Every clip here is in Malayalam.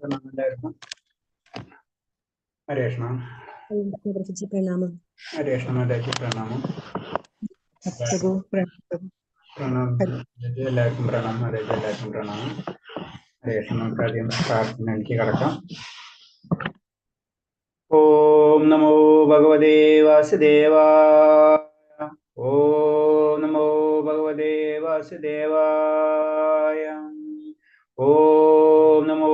എല്ലാവർക്കും ഹരേഷ്ണ പ്രണാമം. ഹരേഷ്ണ മാതാജി പ്രണാമം. പ്രണാമം എല്ലാവർക്കും പ്രണാമം. മാതാജി എല്ലാവർക്കും പ്രണാമം. ഹരേഷ്ണ. നമുക്ക് ആദ്യം പ്രാർത്ഥനയിലേക്ക് കടക്കാം. ഓം നമോ ഭഗവതേ വാസുദേവായ. ഓം നമോ ഭഗവതേ വാസുദേവായ. ഓം നമോ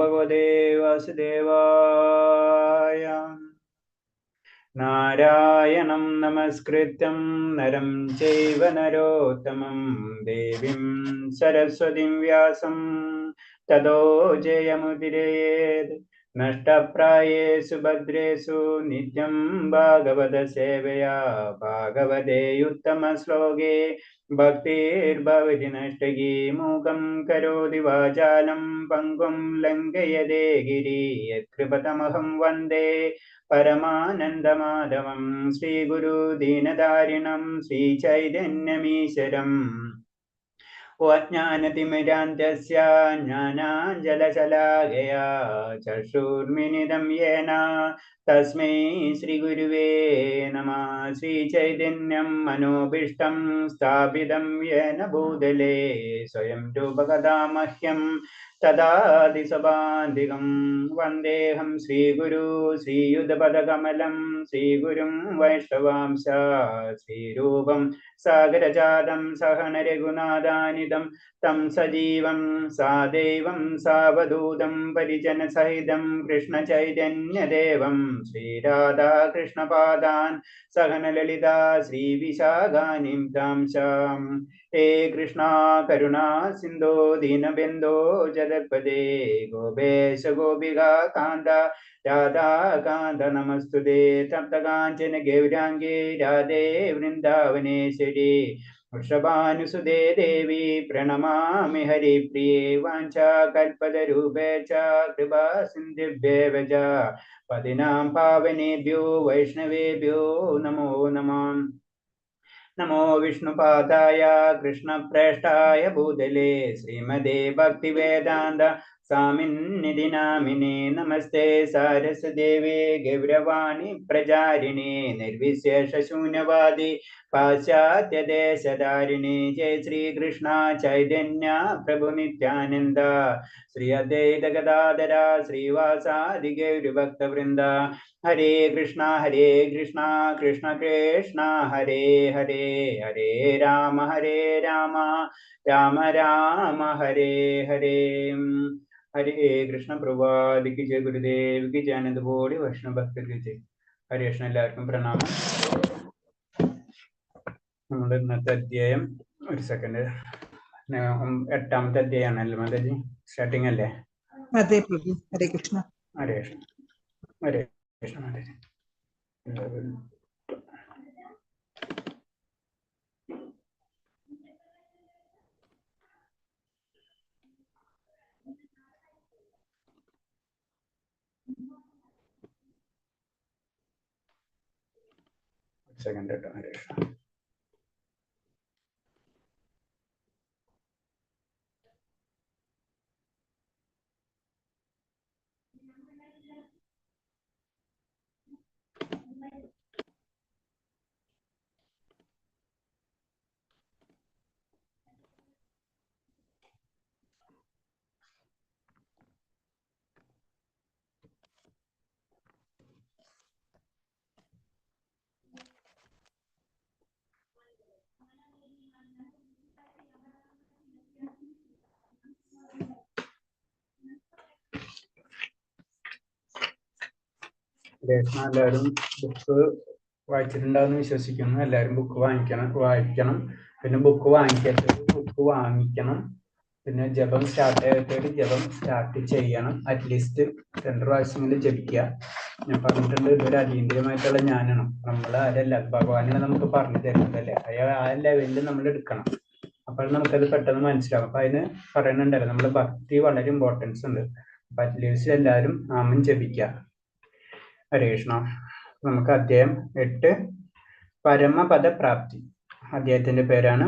ഭഗവതേ വാസുദേവായ. നാരായണം നമസ്കൃത്യം നരം ചൈവ നരോത്തമം ദേവീം സരസ്വതീം വ്യാസം തതോ ജയമുദിരയേത്. നഷ്ടപ്രായേഷു ഭദ്രേഷു നിത്യം ഭാഗവത സേവയാ ഭാഗവതേയുത്തമ ശ്ലോകേ ഭക്തിർഭവതി നഷ്ടകീ. മൂകം കരോതി വാചാലം പങ്കും ലംഘയതേ ഗിരി. യത്കൃപതമഹം വന്ദേ പരമാനന്ദമാധവം. ശ്രീഗുരു ദീനധാരിണം ശ്രീചൈതന്യമീശ്വരം. അജ്ഞാനതിമിരാന്തസ്യ ജ്ഞാനാഞ്ജലശലാകയാ ചക്ഷുർമിലിതം യേന തസ്മൈ ശ്രീഗുരുവേ നമഃ. ശ്രീചൈതന്യം മനോഭീഷ്ടം സ്ഥാപിതം യേന ഭൂതലേ സ്വയം രൂപകഥാ മഹ്യം തദാതി സഭാന്തികം. വന്ദേഹം ശ്രീഗുരു ശ്രീയുതപദകമലം ശ്രീഗുരും വൈഷ്ണവാംശ ശ്രീരൂപം സാഗരജാതം സഹന രഘുനാഥാനിധം തം സജീവം സാദൈവം സാവധൂതം പരിജനസഹിതം കൃഷ്ണ ചൈതന്യദേവം ശ്രീരാധാകൃഷ്ണപാദാൻ സഹന ലളിതാ ശ്രീവിശാഖാനിം താംശാം. ഹേ കൃഷ്ണ കരുണാ സിന്ധോ ദീനബന്ധോ ജഗത്പദേ ഗോപേശ ഗോപികാ കാന്ത രാധാകാന്ത നമസ്തുതേ. തപ്തകാഞ്ചന ഗൗരാംഗേ രാധേ വൃന്ദാവനേശ്വരി വൃഷഭാനുസുതേ ദേവി പ്രണമാമി ഹരിപ്രിയേ. വാഞ്ചാകൽപതരൂപേ ച കൃപാ സിന്ധുഭ്യേവ ച പതിനാം പാവനേഭ്യോ വൈഷ്ണവേഭ്യോ നമോ നമഃ. നമോ വിഷ്ണുപാദായ കൃഷ്ണപ്രേഷ്ഠായ ഭൂതലേ ശ്രീമദേ ഭക്തിവേദാന്ത സ്വാമിന്നിധി നാമിനേ. നമസ്തേ സാരസ്വതദേവേ ഗൗരവാണി പ്രചാരിണേ നിർവിശേഷശൂന്യവാദി പാശ്ചാത്യദേശധാരിണി. ജയ ശ്രീകൃഷ്ണ ചൈതന്യ പ്രഭു നിത്യാനന്ദ ശ്രീ അദ്വൈത ഗദാധര ശ്രീവാസാദി ഗൗരഭക്തവൃന്ദ. ഹരേ കൃഷ്ണ കൃഷ്ണ കൃഷ്ണ ഹരേ ഹരേ. ഹരേ രാമ രാമ രാമ ഹരേ ഹരേ. ഹരേ കൃഷ്ണ. പ്രഭാതിക്ക് ജയ. ഗുരുദേവിക്ക് ജയ. ആനന്ദബോധി വൈഷ്ണവ ഭക്തർക്ക് ജയ. ഹരേ കൃഷ്ണ. എല്ലാവർക്കും പ്രണാമം. നമ്മുടെ ഇന്നത്തെ അധ്യായം ഒരു സെക്കൻഡ് 8ാമത്തെ അധ്യായമാണല്ലോ മാതാജി. സ്റ്റാർട്ടിങ് അല്ലേ? അതെ പ്രഭു. ഹരേ കൃഷ്ണ. ഹരേ കൃഷ്ണ. ഹരേ കൃഷ്ണ മാതാജി. സെക്കൻഡ് കേട്ടോ. ഹരേ കൃഷ്ണ. എല്ലാവരും ബുക്ക് വായിച്ചിട്ടുണ്ടാവുമെന്ന് വിശ്വസിക്കുന്നു. എല്ലാവരും ബുക്ക് വായിക്കണം. പിന്നെ ബുക്ക് വാങ്ങിക്കാത്തവർ ബുക്ക് വാങ്ങിക്കണം. പിന്നെ ജപം സ്റ്റാർട്ട് ചെയ്തിട്ട് ജപം സ്റ്റാർട്ട് ചെയ്യണം. അറ്റ്ലീസ്റ്റ് 2 പ്രാവശ്യമെങ്കിലും ജപിക്കുക. ഞാൻ പറഞ്ഞിട്ടുണ്ട്, ഇതൊരു അതീന്ദ്രിയമായിട്ടുള്ള ജ്ഞാനമാണ്. നമ്മൾ ആരല്ല, ഭഗവാനാണ് നമുക്ക് പറഞ്ഞു തരുന്നതല്ലേ. ആ ലെവലിൽ നമ്മൾ എടുക്കണം. അപ്പോൾ നമുക്കത് പെട്ടെന്ന് മനസ്സിലാവും. അപ്പൊ അതിന് പറയുന്നുണ്ടല്ലോ, നമ്മുടെ ഭക്തി വളരെ ഇമ്പോർട്ടൻസ് ഉണ്ട്. അപ്പൊ അറ്റ്ലീസ്റ്റ് എല്ലാവരും നാമം ജപിക്കുക. ഹരേ കൃഷ്ണ. നമുക്ക് അധ്യായം 8 പരമപദ പ്രാപ്തി. അദ്ദേഹത്തിന്റെ പേരാണ്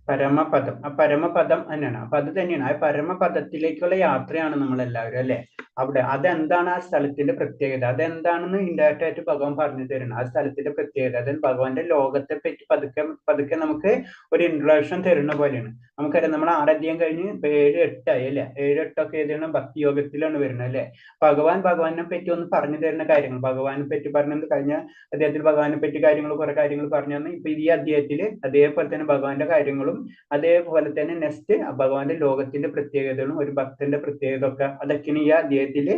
പരമപദം. ആ പരമപദം തന്നെയാണ്. അപ്പൊ അത് തന്നെയാണ്, ആ പരമപദത്തിലേക്കുള്ള യാത്രയാണ് നമ്മൾ എല്ലാവരും, അല്ലെ? അവിടെ അതെന്താണ് ആ സ്ഥലത്തിന്റെ പ്രത്യേകത, അതെന്താണെന്ന് ഇൻഡയറക്റ്റ് ആയിട്ട് ഭഗവാൻ പറഞ്ഞു തരണം. ആ സ്ഥലത്തിന്റെ പ്രത്യേകത അതായത് ഭഗവാന്റെ ലോകത്തെ പറ്റി പതുക്കെ പതുക്കെ നമുക്ക് ഒരു ഇൻട്രൊഡക്ഷൻ തരുന്ന പോലെയാണ്. നമുക്കറിയാം നമ്മൾ 6 അധ്യായം കഴിഞ്ഞ് 7, 8 ആയി അല്ലെ. 7, 8 ഒക്കെ ഏതാണ് ഭക്തി യോഗത്തിലാണ് വരുന്നത് അല്ലെ. ഭഗവാനെ പറ്റി ഒന്ന് പറഞ്ഞു തരുന്ന കാര്യങ്ങൾ, ഭഗവാനെ പറ്റി പറഞ്ഞത് കഴിഞ്ഞ അദ്ദേഹത്തിൽ ഭഗവാനെ പറ്റി കുറെ കാര്യങ്ങൾ പറഞ്ഞു തന്നു. ഇപ്പൊ ഈ അധ്യായത്തില് അതേപോലെ തന്നെ ഭഗവാന്റെ കാര്യങ്ങളും അതേപോലെ തന്നെ നെക്സ്റ്റ് ഭഗവാന്റെ ലോകത്തിന്റെ പ്രത്യേകതകളും ഒരു ഭക്തന്റെ പ്രത്യേകത ഒക്കെ അതൊക്കെയാണ് ഈ അധ്യായത്തില്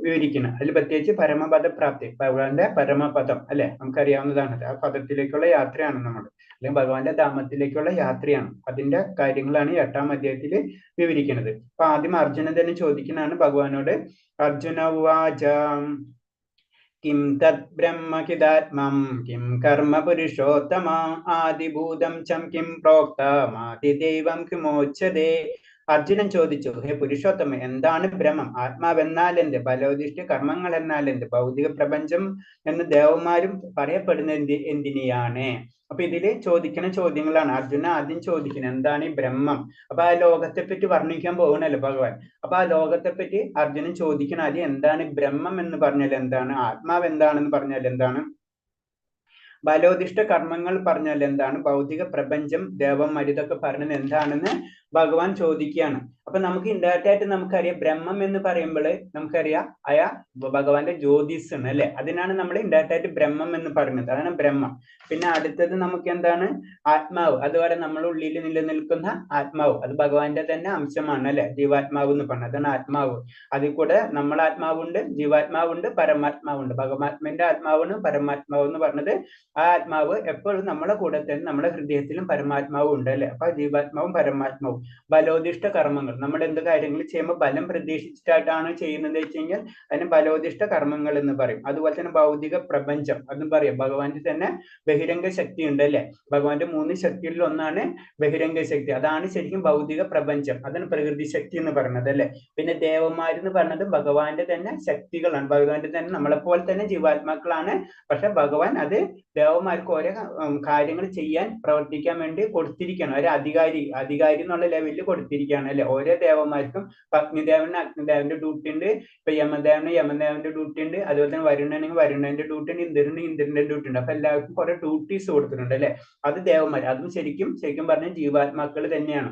വിവരിക്കുന്നത്. അതിൽ പ്രത്യേകിച്ച് പരമപദ പ്രാപ്തി, ഭഗവാന്റെ പരമപദം അല്ലെ, നമുക്കറിയാവുന്നതാണ്. ആ പദത്തിലേക്കുള്ള യാത്രയാണ് നമ്മൾ, അല്ലെങ്കിൽ ഭഗവാന്റെ ധാമത്തിലേക്കുള്ള യാത്രയാണ്. അതിന്റെ കാര്യങ്ങളാണ് 8-ാം അധ്യായത്തില് വിവരിക്കുന്നത്. അപ്പൊ ആദ്യം അർജുനൻ തന്നെ ചോദിക്കുന്നതാണ് ഭഗവാനോട്. അർജുന ഉവാച കിം തത് ബ്രഹ്മ കിദാത്മം കിം കർമ്മ പുരുഷോത്തമ ആദിഭൂതം ചം കിം പ്രോക്തമാതിദൈവം കിമോച്യതേ. അർജുനൻ ചോദിച്ചു, ഹേ പുരുഷോത്തമ, എന്താണ് ബ്രഹ്മം? ആത്മാവെന്നാൽ എന്ത്? ബലോദിഷ്ഠ കർമ്മങ്ങൾ എന്നാൽ എന്ത്? ഭൗതിക പ്രപഞ്ചം എന്ന് ദേവന്മാരും പറയപ്പെടുന്ന എന്തിനെയാണ്? അപ്പൊ ഇതില് ചോദിക്കുന്ന ചോദ്യങ്ങളാണ്. അർജുന ആദ്യം ചോദിക്കുന്നത് എന്താണ് ഈ ബ്രഹ്മം. അപ്പൊ ആ ലോകത്തെ പറ്റി വർണ്ണിക്കാൻ പോകണല്ലോ ഭഗവാൻ. അപ്പൊ ആ ലോകത്തെ പറ്റി അർജുനൻ ചോദിക്കണം, ആദ്യം എന്താണ് ബ്രഹ്മം എന്ന് പറഞ്ഞാൽ എന്താണ്, ആത്മാവ് എന്താണെന്ന് പറഞ്ഞാൽ എന്താണ്, ബലോദിഷ്ഠ കർമ്മങ്ങൾ പറഞ്ഞാൽ എന്താണ്, ഭൗതിക പ്രപഞ്ചം ദേവന്മാർ ഇതൊക്കെ പറഞ്ഞത് എന്താണെന്ന് ഭഗവാൻ ചോദിക്കുകയാണ്. അപ്പൊ നമുക്ക് ഇൻഡയറക്റ്റ് ആയിട്ട് നമുക്കറിയാം ബ്രഹ്മം എന്ന് പറയുമ്പോൾ നമുക്കറിയാം ഭഗവാന്റെ ജ്യോതിസ് ആണ് അല്ലെ. അതിനാണ് നമ്മൾ ഇൻഡയറക്റ്റ് ആയിട്ട് ബ്രഹ്മം എന്ന് പറയുന്നത്, അതാണ് ബ്രഹ്മം. പിന്നെ അടുത്തത് നമുക്ക് എന്താണ്, ആത്മാവ്. അതുപോലെ നമ്മുടെ ഉള്ളിൽ നിലനിൽക്കുന്ന ആത്മാവ്, അത് ഭഗവാന്റെ തന്നെ അംശമാണ് അല്ലെ, ജീവാത്മാവ് എന്ന് പറഞ്ഞത്, അതാണ് ആത്മാവ്. അതിൽ കൂടെ നമ്മൾ ആത്മാവുണ്ട്, ജീവാത്മാവുണ്ട്, പരമാത്മാവുണ്ട്. ഭഗവാത്മാവിന്റെ ആത്മാവാണ് പരമാത്മാവ് എന്ന് പറഞ്ഞത്. ആ ആത്മാവ് എപ്പോഴും നമ്മളെ കൂടെ തന്നെ, നമ്മുടെ ഹൃദയത്തിലും പരമാത്മാവും ഉണ്ട് അല്ലെ. അപ്പൊ ജീവാത്മാവും പരമാത്മാവും. ബലോദിഷ്ഠ കർമ്മങ്ങൾ, നമ്മൾ എന്ത് കാര്യങ്ങൾ ചെയ്യുമ്പോൾ ബലം പ്രതീക്ഷിച്ചിട്ടായിട്ടാണ് ചെയ്യുന്നത് വെച്ച് കഴിഞ്ഞാൽ അതിന് ബലോദിഷ്ഠ കർമ്മങ്ങൾ എന്ന് പറയും. അതുപോലെ തന്നെ ഭൗതിക പ്രപഞ്ചം അതും പറയും. ഭഗവാന്റെ തന്നെ ബഹിരംഗ ശക്തി ഉണ്ട് അല്ലെ. ഭഗവാന്റെ 3 ശക്തികളിൽ ഒന്നാണ് ബഹിരംഗ ശക്തി, അതാണ് ശരിക്കും ഭൗതിക പ്രപഞ്ചം, അതാണ് പ്രകൃതി ശക്തി എന്ന് പറയുന്നത് അല്ലെ. പിന്നെ ദേവന്മാരെന്ന് പറഞ്ഞത് ഭഗവാന്റെ തന്നെ ശക്തികളാണ്, ഭഗവാന്റെ തന്നെ നമ്മളെപ്പോലെ തന്നെ ജീവാത്മാക്കളാണ്. പക്ഷെ ഭഗവാൻ അത് ദേവന്മാർക്ക് ഓരോ കാര്യങ്ങൾ ചെയ്യാൻ പ്രവർത്തിക്കാൻ വേണ്ടി കൊടുത്തിരിക്കുകയാണ്. ഒരു അധികാരി എന്നുള്ള ലെവലിൽ കൊടുത്തിരിക്കുകയാണ് അല്ലെ. ഓരോ ദേവന്മാർക്കും അഗ്നിദേവന് അഗ്നിദേവന്റെ ഡ്യൂട്ടി ഉണ്ട്, ഇപ്പൊ യമദേവന്റെ ഡ്യൂട്ടി ഉണ്ട്, അതുപോലെ തന്നെ വരുണനെങ്കിൽ വരുണന്റെ ഡ്യൂട്ടി ഉണ്ട്, ഇന്ദ്രന്റെ ഡ്യൂട്ടി ഉണ്ട്. അപ്പൊ എല്ലാവർക്കും കുറെ ഡ്യൂട്ടീസ് കൊടുത്തിട്ടുണ്ട് അല്ലെ. അത് ദേവന്മാർ, അതും ശരിക്കും പറഞ്ഞ ജീവാത്മാക്കൾ തന്നെയാണ്.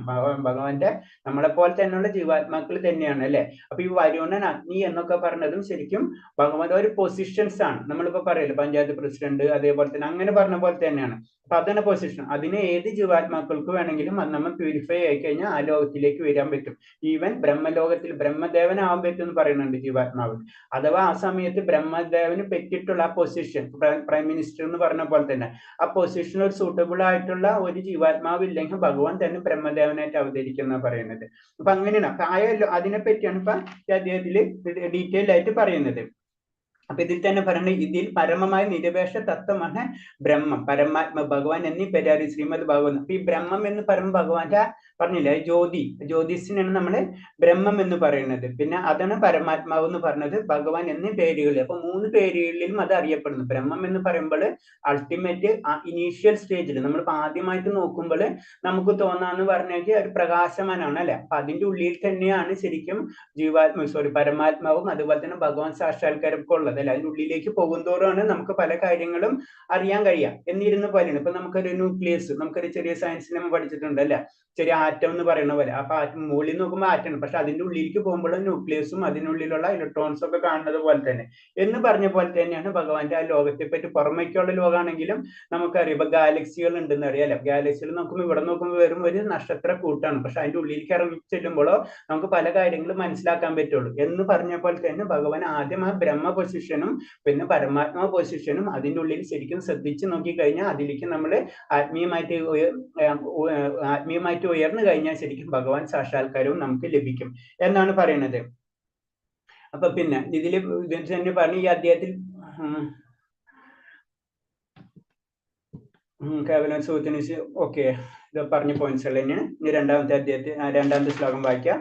ഭഗവാന്റെ നമ്മളെപ്പോലെ തന്നെയുള്ള ജീവാത്മാക്കൾ തന്നെയാണ് അല്ലെ. അപ്പൊ ഈ വരുണൻ അഗ്നി എന്നൊക്കെ പറഞ്ഞതും ശരിക്കും ഭഗവാന്റെ ഒരു പൊസിഷൻസ് ആണ്. നമ്മളിപ്പോ പറയല്ലോ പഞ്ചായത്ത് പ്രസിഡന്റ്, അതേപോലെ തന്നെ അങ്ങനെ പറഞ്ഞ പോലെ തന്നെയാണ്. അപ്പൊ അതാണ് പൊസിഷൻ. അതിന് ഏത് ജീവാത്മാക്കൾക്ക് വേണമെങ്കിലും അത് നമ്മൾ പ്യൂരിഫൈ ആയി കഴിഞ്ഞാൽ ആ ലോകത്തിലേക്ക് വരാൻ പറ്റും. ഈവൻ ബ്രഹ്മലോകത്തിൽ ബ്രഹ്മദേവനാവാൻ പറ്റും എന്ന് പറയുന്നുണ്ട് ജീവാത്മാവ്. അഥവാ ആ സമയത്ത് ബ്രഹ്മദേവന് പറ്റിയിട്ടുള്ള ആ പൊസിഷൻ, പ്രൈം മിനിസ്റ്റർ എന്ന് പറഞ്ഞ പോലെ തന്നെ ആ പൊസിഷൻ ഒരു സൂട്ടബിൾ ആയിട്ടുള്ള ഒരു ജീവാത്മാവ് ഇല്ലെങ്കിൽ ഭഗവാൻ തന്നെ ബ്രഹ്മദേവനായിട്ട് അവതരിക്കുന്ന പറയുന്നത്. അപ്പൊ അങ്ങനെയാണ്. അപ്പൊ അതിനെ പറ്റിയാണ് ഇപ്പൊ അദ്ദേഹത്തിൽ ഡീറ്റെയിൽ ആയിട്ട് പറയുന്നത്. അപ്പൊ ഇതിൽ തന്നെ പറയുന്നത്, ഇതിൽ പരമമായ നിരപേക്ഷ തത്വമാണ് ബ്രഹ്മം, പരമാത്മ, ഭഗവാൻ എന്നീ പേരാണ് ശ്രീമദ് ഭാഗവതം. അപ്പൊ ഈ ബ്രഹ്മം എന്ന് പറയുമ്പോൾ ഭഗവാന്റെ പറഞ്ഞില്ലേ ജ്യോതിസിനാണ് നമ്മള് ബ്രഹ്മം എന്ന് പറയുന്നത്. പിന്നെ അതാണ് പരമാത്മാവ് എന്ന് പറഞ്ഞത്, ഭഗവാൻ എന്നീ പേരുകൾ. അപ്പൊ 3 പേരുകളിലും അത് അറിയപ്പെടുന്നു. ബ്രഹ്മം എന്ന് പറയുമ്പോൾ അൾട്ടിമേറ്റ് ഇനീഷ്യൽ സ്റ്റേജിൽ നമ്മൾ ആദ്യമായിട്ട് നോക്കുമ്പോൾ നമുക്ക് തോന്നാന്ന് പറഞ്ഞാൽ ഒരു പ്രകാശമാനാണ് അല്ലെ. അപ്പൊ അതിന്റെ ഉള്ളിൽ തന്നെയാണ് ശരിക്കും പരമാത്മാവും അതുപോലെ തന്നെ ഭഗവാൻ സാക്ഷാത്കാരമൊക്കെ ഉള്ളത് അല്ലെ. അതിന്റെ ഉള്ളിലേക്ക് പോകുന്തോറാണ് നമുക്ക് പല കാര്യങ്ങളും അറിയാൻ കഴിയുക. എന്നിരുന്ന പോലെയാണ് ഇപ്പൊ നമുക്കൊരു ന്യൂക്ലിയസ്, നമുക്കൊരു ചെറിയ സയൻസിൽ നമ്മൾ പഠിച്ചിട്ടുണ്ട് അല്ലെ, ചെറിയ ആറ്റം എന്ന് പറയുന്ന പോലെ. അപ്പൊ ആറ്റം മുകളിൽ നോക്കുമ്പോൾ ആറ്റാണ്, പക്ഷെ അതിന്റെ ഉള്ളിലേക്ക് പോകുമ്പോൾ ന്യൂക്ലിയസും അതിനുള്ളിലുള്ള ഇലക്ട്രോൺസും ഒക്കെ കാണുന്നത് പോലെ തന്നെ എന്ന് പറഞ്ഞ പോലെ തന്നെയാണ് ഭഗവാന്റെ ആ ലോകത്തെ പറ്റി. പുറമേക്കുള്ള ലോകമാണെങ്കിലും നമുക്കറിയാം ഇപ്പൊ ഗാലക്സികൾ ഉണ്ടെന്ന് അറിയാലോ. ഗാലക്സികൾ നോക്കുമ്പോൾ ഇവിടെ നോക്കുമ്പോൾ വെറും ഒരു നക്ഷത്ര കൂട്ടാണ്, പക്ഷെ അതിന്റെ ഉള്ളിലേക്ക് ഇറങ്ങി ചെല്ലുമ്പോഴോ നമുക്ക് പല കാര്യങ്ങളും മനസ്സിലാക്കാൻ പറ്റുള്ളൂ എന്ന് പറഞ്ഞ പോലെ തന്നെ ഭഗവാൻ ആദ്യം ആ ബ്രഹ്മ പൊസിഷനും പിന്നെ പരമാത്മാ പൊസിഷനും അതിന്റെ ഉള്ളിൽ ശരിക്കും ശ്രദ്ധിച്ച് നോക്കിക്കഴിഞ്ഞാൽ അതിലേക്ക് നമ്മൾ ആത്മീയമായിട്ട് ഉയർന്നു കഴിഞ്ഞാൽ ശരിക്കും ഭഗവാൻ സാക്ഷാത്കാരവും നമുക്ക് ലഭിക്കും എന്നാണ് പറയുന്നത്. അപ്പൊ പിന്നെ ഇതില് തന്നെ പറഞ്ഞു ഈ അധ്യായത്തിൽ കേവലം സുഹൃത്തിന് ഓക്കെ ഇത് പറഞ്ഞ പോയിന്റ്സ് തന്നെയാണ്. ഇനി രണ്ടാമത്തെ ശ്ലോകം വായിക്കാം.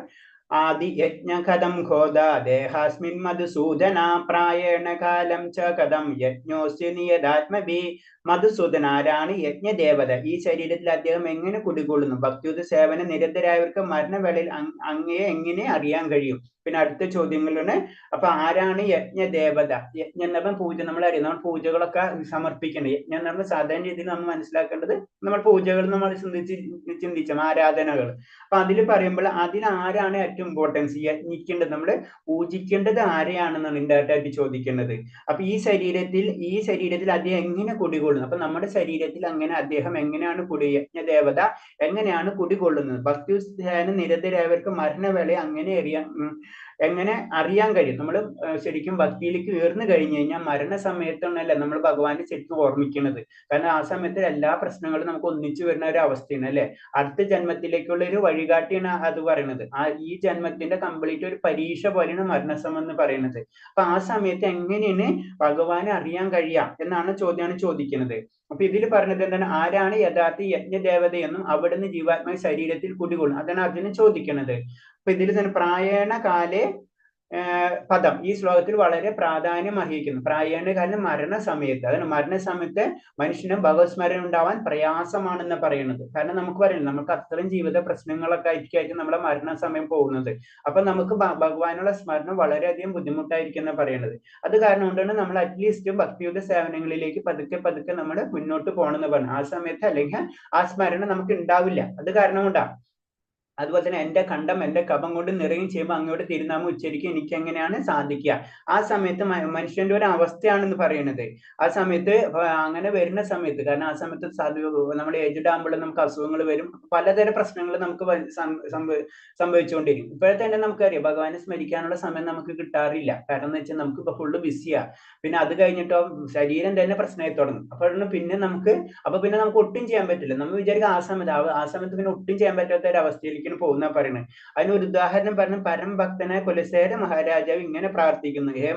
ആദി യജ്ഞ കഥം ഘോദ ദേഹാസ്മിൻ മധുസൂദന പ്രായേണ കാലം ച കഥം യജ്ഞോസ്യ നിയതാത്മഭി. മധുസൂദന ആരാണ്? യജ്ഞദേവത. ഈ ശരീരത്തിൽ അദ്ദേഹം എങ്ങനെ കുടികൊള്ളുന്നു? ഭക്തിയുത സേവന നിരതരായവർക്ക് മരണവേളയിൽ അങ്ങയെ എങ്ങനെ അറിയാൻ കഴിയും? പിന്നെ അടുത്ത ചോദ്യങ്ങളിലാണ്. അപ്പൊ ആരാണ് യജ്ഞദേവത? യജ്ഞം എന്ന് പറഞ്ഞാൽ പൂജ. നമ്മൾ അറിയാം, നമ്മൾ പൂജകളൊക്കെ സമർപ്പിക്കേണ്ടത്. യജ്ഞം എന്ന് പറഞ്ഞാൽ സാധാരണ രീതിയിൽ നമ്മൾ മനസ്സിലാക്കേണ്ടത് നമ്മൾ പൂജകൾ നമ്മൾ ചിന്തിച്ച ആരാധനകൾ. അപ്പൊ അതിൽ പറയുമ്പോൾ അതിൽ ആരാണ് ഏറ്റവും ഇമ്പോർട്ടൻസ് യജ്ഞിക്കേണ്ടത്, നമ്മൾ പൂജിക്കേണ്ടത് ആരെയാണെന്നാണ് ഇൻഡയറക്റ്റ് ആയിട്ട് ചോദിക്കേണ്ടത്. അപ്പൊ ഈ ശരീരത്തിൽ അദ്ദേഹം എങ്ങനെ കുടികൊള്ളുന്നു? അപ്പൊ നമ്മുടെ ശരീരത്തിൽ അങ്ങനെ അദ്ദേഹം എങ്ങനെയാണ് യജ്ഞദേവത എങ്ങനെയാണ് കുടികൊള്ളുന്നത്? ഭക്തി നിരതരായവർക്ക് മരണവേള എങ്ങനെ അറിയാൻ കഴിയും? നമ്മൾ ശരിക്കും ഭക്തിയിലേക്ക് ഉയർന്നു കഴിഞ്ഞു കഴിഞ്ഞാൽ മരണസമയത്താണല്ല നമ്മൾ ഭഗവാനെ ശരിക്കും ഓർമ്മിക്കുന്നത്. കാരണം ആ സമയത്ത് എല്ലാ പ്രശ്നങ്ങളും നമുക്ക് ഒന്നിച്ചു വരുന്ന ഒരു അവസ്ഥയാണ് അല്ലെ. അടുത്ത ജന്മത്തിലേക്കുള്ള ഒരു വഴികാട്ടിയാണ് അത് പറയുന്നത്. ഈ ജന്മത്തിന്റെ കംപ്ലീറ്റ് ഒരു പരീക്ഷ പോലെയാണ് മരണസമയം എന്ന് പറയുന്നത്. അപ്പൊ ആ സമയത്ത് എങ്ങനെയാണ് ഭഗവാനെ അറിയാൻ കഴിയാം എന്നാണ് ചോദിക്കുന്നത്. അപ്പൊ ഇതിൽ പറഞ്ഞത് എന്താണ്? ആരാണ് യഥാർത്ഥ യജ്ഞദേവതയെന്നും അവിടുന്ന് ജീവാത്മായ ശരീരത്തിൽ കുടികൊള്ളും, അതാണ് അതിന് ചോദിക്കുന്നത്. അപ്പൊ ഇതിൽ തന്നെ പ്രായണ കാലേ പദം ഈ ശ്ലോകത്തിൽ വളരെ പ്രാധാന്യം അർഹിക്കുന്നു. പ്രായണ കാരണം മരണസമയത്ത്, അതാണ് മരണസമയത്ത് മനുഷ്യന് ഭഗവത് സ്മരണ ഉണ്ടാവാൻ പ്രയാസമാണെന്ന് പറയുന്നത്. കാരണം നമുക്ക് പറയുന്നത് നമുക്ക് അത്രയും ജീവിത പ്രശ്നങ്ങളൊക്കെ ആയിരിക്കും നമ്മളെ മരണസമയം പോകുന്നത്. അപ്പൊ നമുക്ക് ഭഗവാനുള്ള സ്മരണ വളരെയധികം ബുദ്ധിമുട്ടായിരിക്കും പറയുന്നത്. അത് കാരണം കൊണ്ടാണ് നമ്മൾ അറ്റ്ലീസ്റ്റ് ഭക്തിയുടെ സേവനങ്ങളിലേക്ക് പതുക്കെ നമ്മൾ മുന്നോട്ട് പോകണമെന്ന് പറഞ്ഞു. ആ സമയത്ത് അല്ലെങ്കിൽ ആ സ്മരണ നമുക്ക് ഉണ്ടാവില്ല. അത് കാരണം കൊണ്ടാ. അതുപോലെ തന്നെ എന്റെ കണ്ടം എന്റെ കപം കൊണ്ട് നിറയും ചെയ്യുമ്പോൾ അങ്ങോട്ട് തിരുനാമം ഉച്ചരിക്കാൻ എനിക്ക് എങ്ങനെയാണ് സാധിക്കുക? ആ സമയത്ത് മനുഷ്യന്റെ ഒരു അവസ്ഥയാണെന്ന് പറയുന്നത്. ആ സമയത്ത് അങ്ങനെ വരുന്ന സമയത്ത്, കാരണം ആ സമയത്ത് നമ്മൾ ഏജ്ഡ് ആകുമ്പോൾ നമുക്ക് അസുഖങ്ങൾ വരും, പലതരം പ്രശ്നങ്ങൾ നമുക്ക് സംഭവിച്ചുകൊണ്ടിരിക്കും. ഇപ്പോഴത്തെ തന്നെ നമുക്കറിയാം ഭഗവാനെ സ്മരിക്കാനുള്ള സമയം നമുക്ക് കിട്ടാറില്ല. കാരണം എന്ന് വെച്ചാൽ നമുക്ക് ഇപ്പൊ ഫുള്ള് ബിസിയാ. പിന്നെ അത് കഴിഞ്ഞിട്ടോ ശരീരം തന്നെ പ്രശ്നമായി തുടങ്ങും. അപ്പോഴാണ് പിന്നെ നമുക്ക് ഒട്ടും ചെയ്യാൻ പറ്റില്ല. നമ്മൾ വിചാരിക്കും ആ സമയത്ത് പിന്നെ ഒട്ടും ചെയ്യാൻ പറ്റാത്ത ഒരു അവസ്ഥയിലേക്ക് പോകുന്ന പറയുന്നത്. അതിനൊരു ഉദാഹരണം പറഞ്ഞ പരമഭക്തനായ കുലശേഖര മഹാരാജാവ് ഇങ്ങനെ പ്രാർത്ഥിക്കുന്നു: ഹേ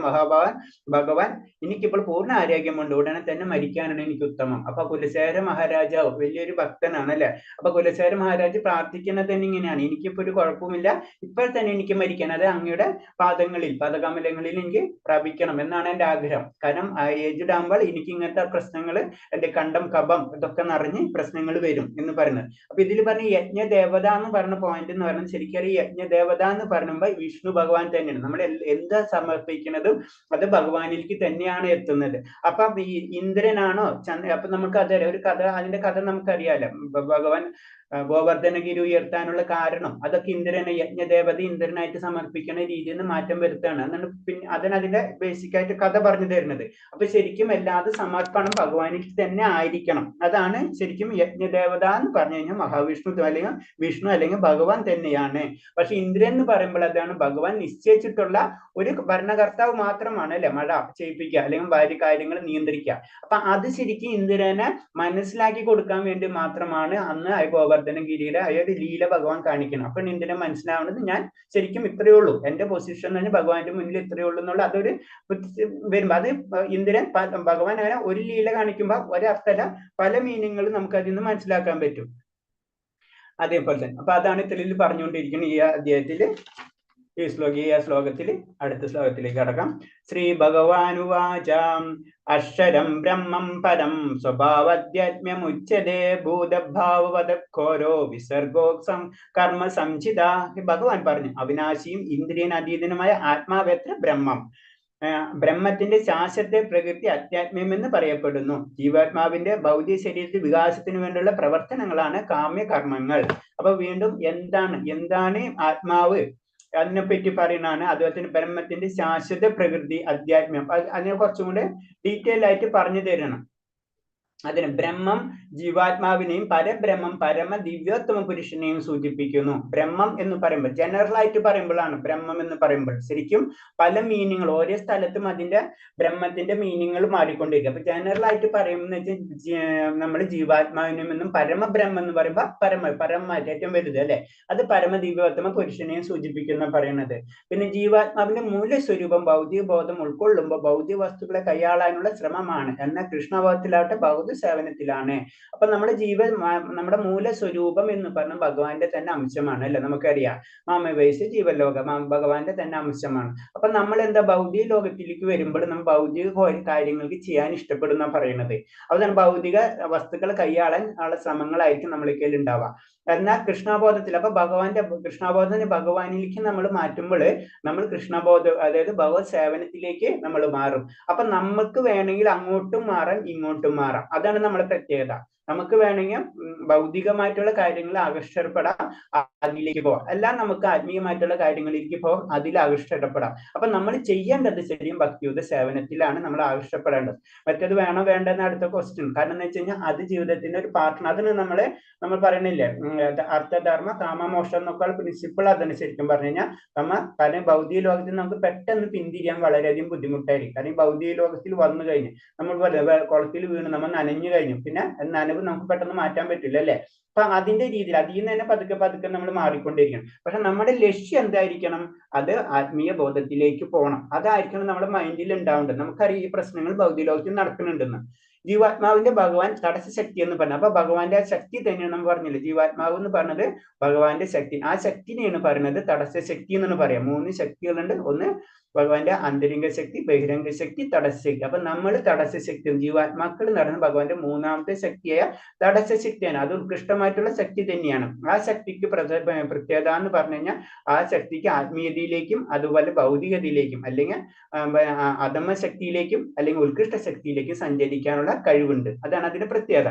ഭഗവാൻ, എനിക്കിപ്പോൾ പൂർണ്ണ ആരോഗ്യമുണ്ട്, ഉടനെ തന്നെ മരിക്കാനാണ് എനിക്ക് ഉത്തമം. അപ്പൊ കുലശേഖര മഹാരാജാവ് വലിയൊരു ഭക്തനാണ് അല്ലെ. അപ്പൊ കുലശേഖര മഹാരാജ് പ്രാർത്ഥിക്കുന്നത് തന്നെ ഇങ്ങനെയാണ്: എനിക്കിപ്പോ ഒരു കുഴപ്പമില്ല, ഇപ്പോൾ തന്നെ എനിക്ക് മരിക്കാൻ, അത് അങ്ങയുടെ പദകമലങ്ങളിൽ എനിക്ക് പ്രാപിക്കണം എന്നാണ് എന്റെ ആഗ്രഹം. കാരണം ഏജ്ഡ് ആകുമ്പോൾ എനിക്ക് ഇങ്ങനത്തെ പ്രശ്നങ്ങൾ, എന്റെ കണ്ടം കപം ഇതൊക്കെ നിറഞ്ഞ് പ്രശ്നങ്ങൾ വരും എന്ന് പറയുന്നത്. അപ്പൊ ഇതിൽ പറഞ്ഞ യജ്ഞദേവത എന്ന് പറഞ്ഞ പോയിന്റ് എന്ന് പറയുന്നത് ശരിക്കും യജ്ഞദേവത എന്ന് പറയുമ്പോൾ വിഷ്ണു ഭഗവാൻ തന്നെയാണ്. നമ്മൾ എന്താ സമർപ്പിക്കുന്നതും അത് ഭഗവാനിലേക്ക് തന്നെയാണ് എത്തുന്നത്. അപ്പൊ ഈ ഇന്ദ്രനാണോ അപ്പൊ നമുക്ക് ഒരു കഥ, അതിന്റെ കഥ നമുക്കറിയാലോ. ഭഗവാൻ ഗോവർദ്ധനഗിരി ഉയർത്താനുള്ള കാരണം അതൊക്കെ യജ്ഞദേവത ഇന്ദ്രനായിട്ട് സമർപ്പിക്കുന്ന രീതിയിൽ നിന്ന് മാറ്റം വരുത്താണ്. അതാണ് പിന്നെ അതിന്റെ ബേസിക് ആയിട്ട് കഥ പറഞ്ഞു തരുന്നത്. അപ്പൊ ശരിക്കും എല്ലാതും സമർപ്പണം ഭഗവാനിക്ക് തന്നെ ആയിരിക്കണം. അതാണ് ശരിക്കും യജ്ഞദേവത എന്ന് പറഞ്ഞു കഴിഞ്ഞാൽ മഹാവിഷ്ണു അല്ലെങ്കിൽ വിഷ്ണു അല്ലെങ്കിൽ ഭഗവാൻ തന്നെയാണ്. പക്ഷെ ഇന്ദ്രൻ എന്ന് പറയുമ്പോൾ അതാണ് ഭഗവാൻ നിശ്ചയിച്ചിട്ടുള്ള ഒരു ഭരണകർത്താവ് മാത്രമാണ് അല്ലെ. മഴ ചെയ്യിപ്പിക്കുക അല്ലെങ്കിൽ ഭാര്യ കാര്യങ്ങൾ നിയന്ത്രിക്കുക. അപ്പൊ അത് ശരിക്കും ഇന്ദ്രനെ മനസ്സിലാക്കി കൊടുക്കാൻ വേണ്ടി മാത്രമാണ് അന്ന് ഗോവർദ്ധനഗിരിയുടെ ഒരു ലീല ഭഗവാൻ കാണിക്കണം. അപ്പൊ ഇന്ദ്രനെ മനസ്സിലാവുന്നത് ഞാൻ ശരിക്കും ഇത്രയേ ഉള്ളൂ, എന്റെ പൊസിഷൻ തന്നെ ഭഗവാന്റെ മുന്നിൽ ഇത്രയേ ഉള്ളൂ എന്നുള്ള അതൊരു വരുമ്പോ അത് ഇന്ദ്രൻ ഭഗവാൻ അങ്ങനെ ഒരു ലീല കാണിക്കുമ്പോൾ ഒരർത്ഥമല്ല പല മീനിങ്ങുകളും നമുക്ക് അതിൽ നിന്ന് മനസ്സിലാക്കാൻ പറ്റും. അതേപോലെ തന്നെ അപ്പൊ അതാണ് തെളിവിൽ പറഞ്ഞുകൊണ്ടിരിക്കുന്നത് ഈ അധ്യായത്തില്. ഈ ശ്ലോകത്തിൽ അടുത്ത ശ്ലോകത്തിലേക്ക് കടക്കാം. ശ്രീ ഭഗവാനുവാചാം അക്ഷരം ബ്രഹ്മം പരം സ്വഭാവധ്യാത്മ്യമുച്യതേ ഭൂതഭാവവദഘോരോ വിസർഗോക്സം കർമ്മ സംചിത. ഭഗവാൻ പറഞ്ഞു, അവിനാശിയും ഇന്ദ്രിയൻ അതീതനുമായ ആത്മാവെത്ര ബ്രഹ്മം. ബ്രഹ്മത്തിന്റെ ശാശ്വത പ്രകൃതി അധ്യാത്മ്യം എന്ന് പറയപ്പെടുന്നു. ജീവാത്മാവിന്റെ ഭൗതിക ശരീരത്തിൽ വികാസത്തിന് വേണ്ടിയുള്ള പ്രവർത്തനങ്ങളാണ് കാമ്യകർമ്മങ്ങൾ. അപ്പൊ വീണ്ടും എന്താണ് ആത്മാവ് അതിനെപ്പറ്റി പറയുന്നതാണ്. അതുപോലെ തന്നെ ബ്രഹ്മത്തിന്റെ ശാശ്വത പ്രകൃതി അധ്യാത്മ്യം, അതിനെ കുറച്ചും കൂടെ ഡീറ്റെയിൽ ആയിട്ട് പറഞ്ഞു തരണം. അതിന് ബ്രഹ്മം ജീവാത്മാവിനെയും പരബ്രഹ്മം പരമ ദിവ്യോത്തമ പുരുഷനെയും സൂചിപ്പിക്കുന്നു. ബ്രഹ്മം എന്ന് പറയുമ്പോൾ ജനറൽ ആയിട്ട് പറയുമ്പോഴാണ് ബ്രഹ്മം എന്ന് പറയുമ്പോൾ ശരിക്കും പല മീനിങ്ങൾ ഓരോ സ്ഥലത്തും അതിന്റെ ബ്രഹ്മത്തിന്റെ മീനിങ്ങൾ മാറിക്കൊണ്ടിരിക്കും. അപ്പൊ ജനറൽ ആയിട്ട് പറയുമ്പോൾ നമ്മൾ ജീവാത്മാവിനും പരമബ്രഹ്മം എന്ന് പറയുമ്പോൾ പരമായിട്ട് ഏറ്റവും വലുത് അല്ലെ, അത് പരമ ദിവ്യോത്തമ പുരുഷനെയും സൂചിപ്പിക്കുന്ന പറയുന്നത്. പിന്നെ ജീവാത്മാവിന്റെ മൂലസ്വരൂപം ഭൗതിക ബോധം ഉൾക്കൊള്ളുമ്പോൾ ഭൗതിക വസ്തുക്കളെ കൈയാളാനുള്ള ശ്രമമാണ്. എന്നാൽ കൃഷ്ണഭാവത്തിലാവട്ടെ ഭൗതിക പൊതുസേവനത്തിലാണ്. അപ്പൊ നമ്മുടെ നമ്മുടെ മൂലസ്വരൂപം എന്ന് പറഞ്ഞ ഭഗവാന്റെ തന്നെ അംശമാണ് അല്ലെ, നമുക്കറിയാം. മാമവയസ് ജീവലോകം ഭഗവാന്റെ തന്നെ അംശമാണ്. അപ്പൊ നമ്മൾ എന്താ ഭൗതിക ലോകത്തിലേക്ക് വരുമ്പോൾ നമ്മൾ ഭൗതിക കാര്യങ്ങൾക്ക് ചെയ്യാൻ ഇഷ്ടപ്പെടുന്ന പറയുന്നത്. അതാണ് ഭൗതിക വസ്തുക്കൾ കൈയാളാൻ ഉള്ള ശ്രമങ്ങളായിരിക്കും നമ്മളിൽ ഉണ്ടാവുക. എന്നാൽ കൃഷ്ണബോധത്തിൽ അപ്പൊ കൃഷ്ണബോധത്തിന് ഭഗവാനിലേക്ക് നമ്മൾ മാറ്റുമ്പോൾ നമ്മൾ കൃഷ്ണബോധം, അതായത് ഭഗവത് സേവനത്തിലേക്ക് നമ്മൾ മാറും. അപ്പൊ നമുക്ക് വേണമെങ്കിൽ അങ്ങോട്ടും മാറാം ഇങ്ങോട്ടും മാറാം. അതാണ് നമ്മുടെ പ്രത്യേകത. നമുക്ക് വേണമെങ്കിൽ ഭൗതികമായിട്ടുള്ള കാര്യങ്ങൾ ആകർഷപ്പെടാം, അതിലേക്ക് പോവാം. എല്ലാം നമുക്ക് ആത്മീയമായിട്ടുള്ള കാര്യങ്ങളിലേക്ക് പോകാം, അതിൽ ആകർഷപ്പെടാം. അപ്പൊ നമ്മൾ ചെയ്യേണ്ടത് ശരിയും ഭക്തിയുത സേവനത്തിലാണ് നമ്മൾ ആകർഷപ്പെടേണ്ടത്. മറ്റത് വേണോ വേണ്ടെന്ന് അടുത്ത ക്വസ്റ്റ്യൻ. കാരണം എന്ന് വെച്ച് കഴിഞ്ഞാൽ അത് ജീവിതത്തിന്റെ ഒരു പാർട്ട്ണർ. അതിന് നമ്മൾ പറയണില്ലേ, അർത്ഥധർമ്മ കാമമോക്ഷം എന്നൊക്കെ പ്രിൻസിപ്പിൾ അതാണ് ശരിക്കും പറഞ്ഞു കഴിഞ്ഞാൽ. കാരണം ഭൗതിക ലോകത്തിൽ നമുക്ക് പെട്ടെന്ന് പിന്തിരിയാൻ വളരെയധികം ബുദ്ധിമുട്ടായിരിക്കും. കാരണം ഈ ഭൗതിക ലോകത്തിൽ വന്നു കഴിഞ്ഞ് നമ്മൾ കുളത്തിൽ വീണ് നമ്മൾ നനഞ്ഞു കഴിഞ്ഞു, പിന്നെ നനവ് നമുക്ക് പെട്ടെന്ന് മാറ്റാൻ പറ്റില്ല അല്ലെ. അപ്പൊ അതിന്റെ രീതിയിൽ അതിൽ നിന്ന് തന്നെ പതുക്കെ പതുക്കെ നമ്മൾ മാറിക്കൊണ്ടിരിക്കണം. പക്ഷെ നമ്മുടെ ലക്ഷ്യം എന്തായിരിക്കണം? അത് ആത്മീയ ബോധത്തിലേക്ക് പോകണം. അതായിരിക്കണം നമ്മുടെ മൈൻഡിൽ ഉണ്ടാവേണ്ടത്. നമുക്കറിയാം ഈ പ്രശ്നങ്ങൾ ഭൗതിക ലോകത്തിൽ നടക്കുന്നുണ്ടെന്ന്. ജീവാത്മാവിന്റെ ഭഗവാൻ തടസ്സ ശക്തി എന്ന് പറഞ്ഞു. അപ്പൊ ഭഗവാന്റെ ആ ശക്തി തന്നെയാണ് നമ്മൾ പറഞ്ഞില്ലേ, ജീവാത്മാവ് എന്ന് പറഞ്ഞത് ഭഗവാന്റെ ശക്തി. ആ ശക്തിനെയാണ് പറയുന്നത് തടസ്സ ശക്തി എന്നാണ് പറയാം. 3 ശക്തികളുണ്ട്. ഒന്ന് ഭഗവാന്റെ ആന്തരിക ശക്തി, ബഹിരംഗ ശക്തി, തടസ്സ ശക്തി. അപ്പൊ നമ്മൾ തടസ്സ ശക്തി, ജീവാത്മാക്കൾ എന്ന് പറയുന്നത് ഭഗവാന്റെ 3ാമത്തെ ശക്തിയായ തടസ്സ ശക്തിയാണ്. അത് ഉത്കൃഷ്ടമായിട്ടുള്ള ശക്തി തന്നെയാണ്. ആ ശക്തിക്ക് പ്രത്യേകത എന്ന് പറഞ്ഞു കഴിഞ്ഞാൽ ആ ശക്തിക്ക് ആത്മീയതയിലേക്കും അതുപോലെ ഭൗതികതയിലേക്കും അല്ലെങ്കിൽ അധമ ശക്തിയിലേക്കും അല്ലെങ്കിൽ ഉത്കൃഷ്ട ശക്തിയിലേക്കും സഞ്ചരിക്കാനുള്ള കഴിവുണ്ട്. അതാണ് അതിന്റെ പ്രത്യേകത.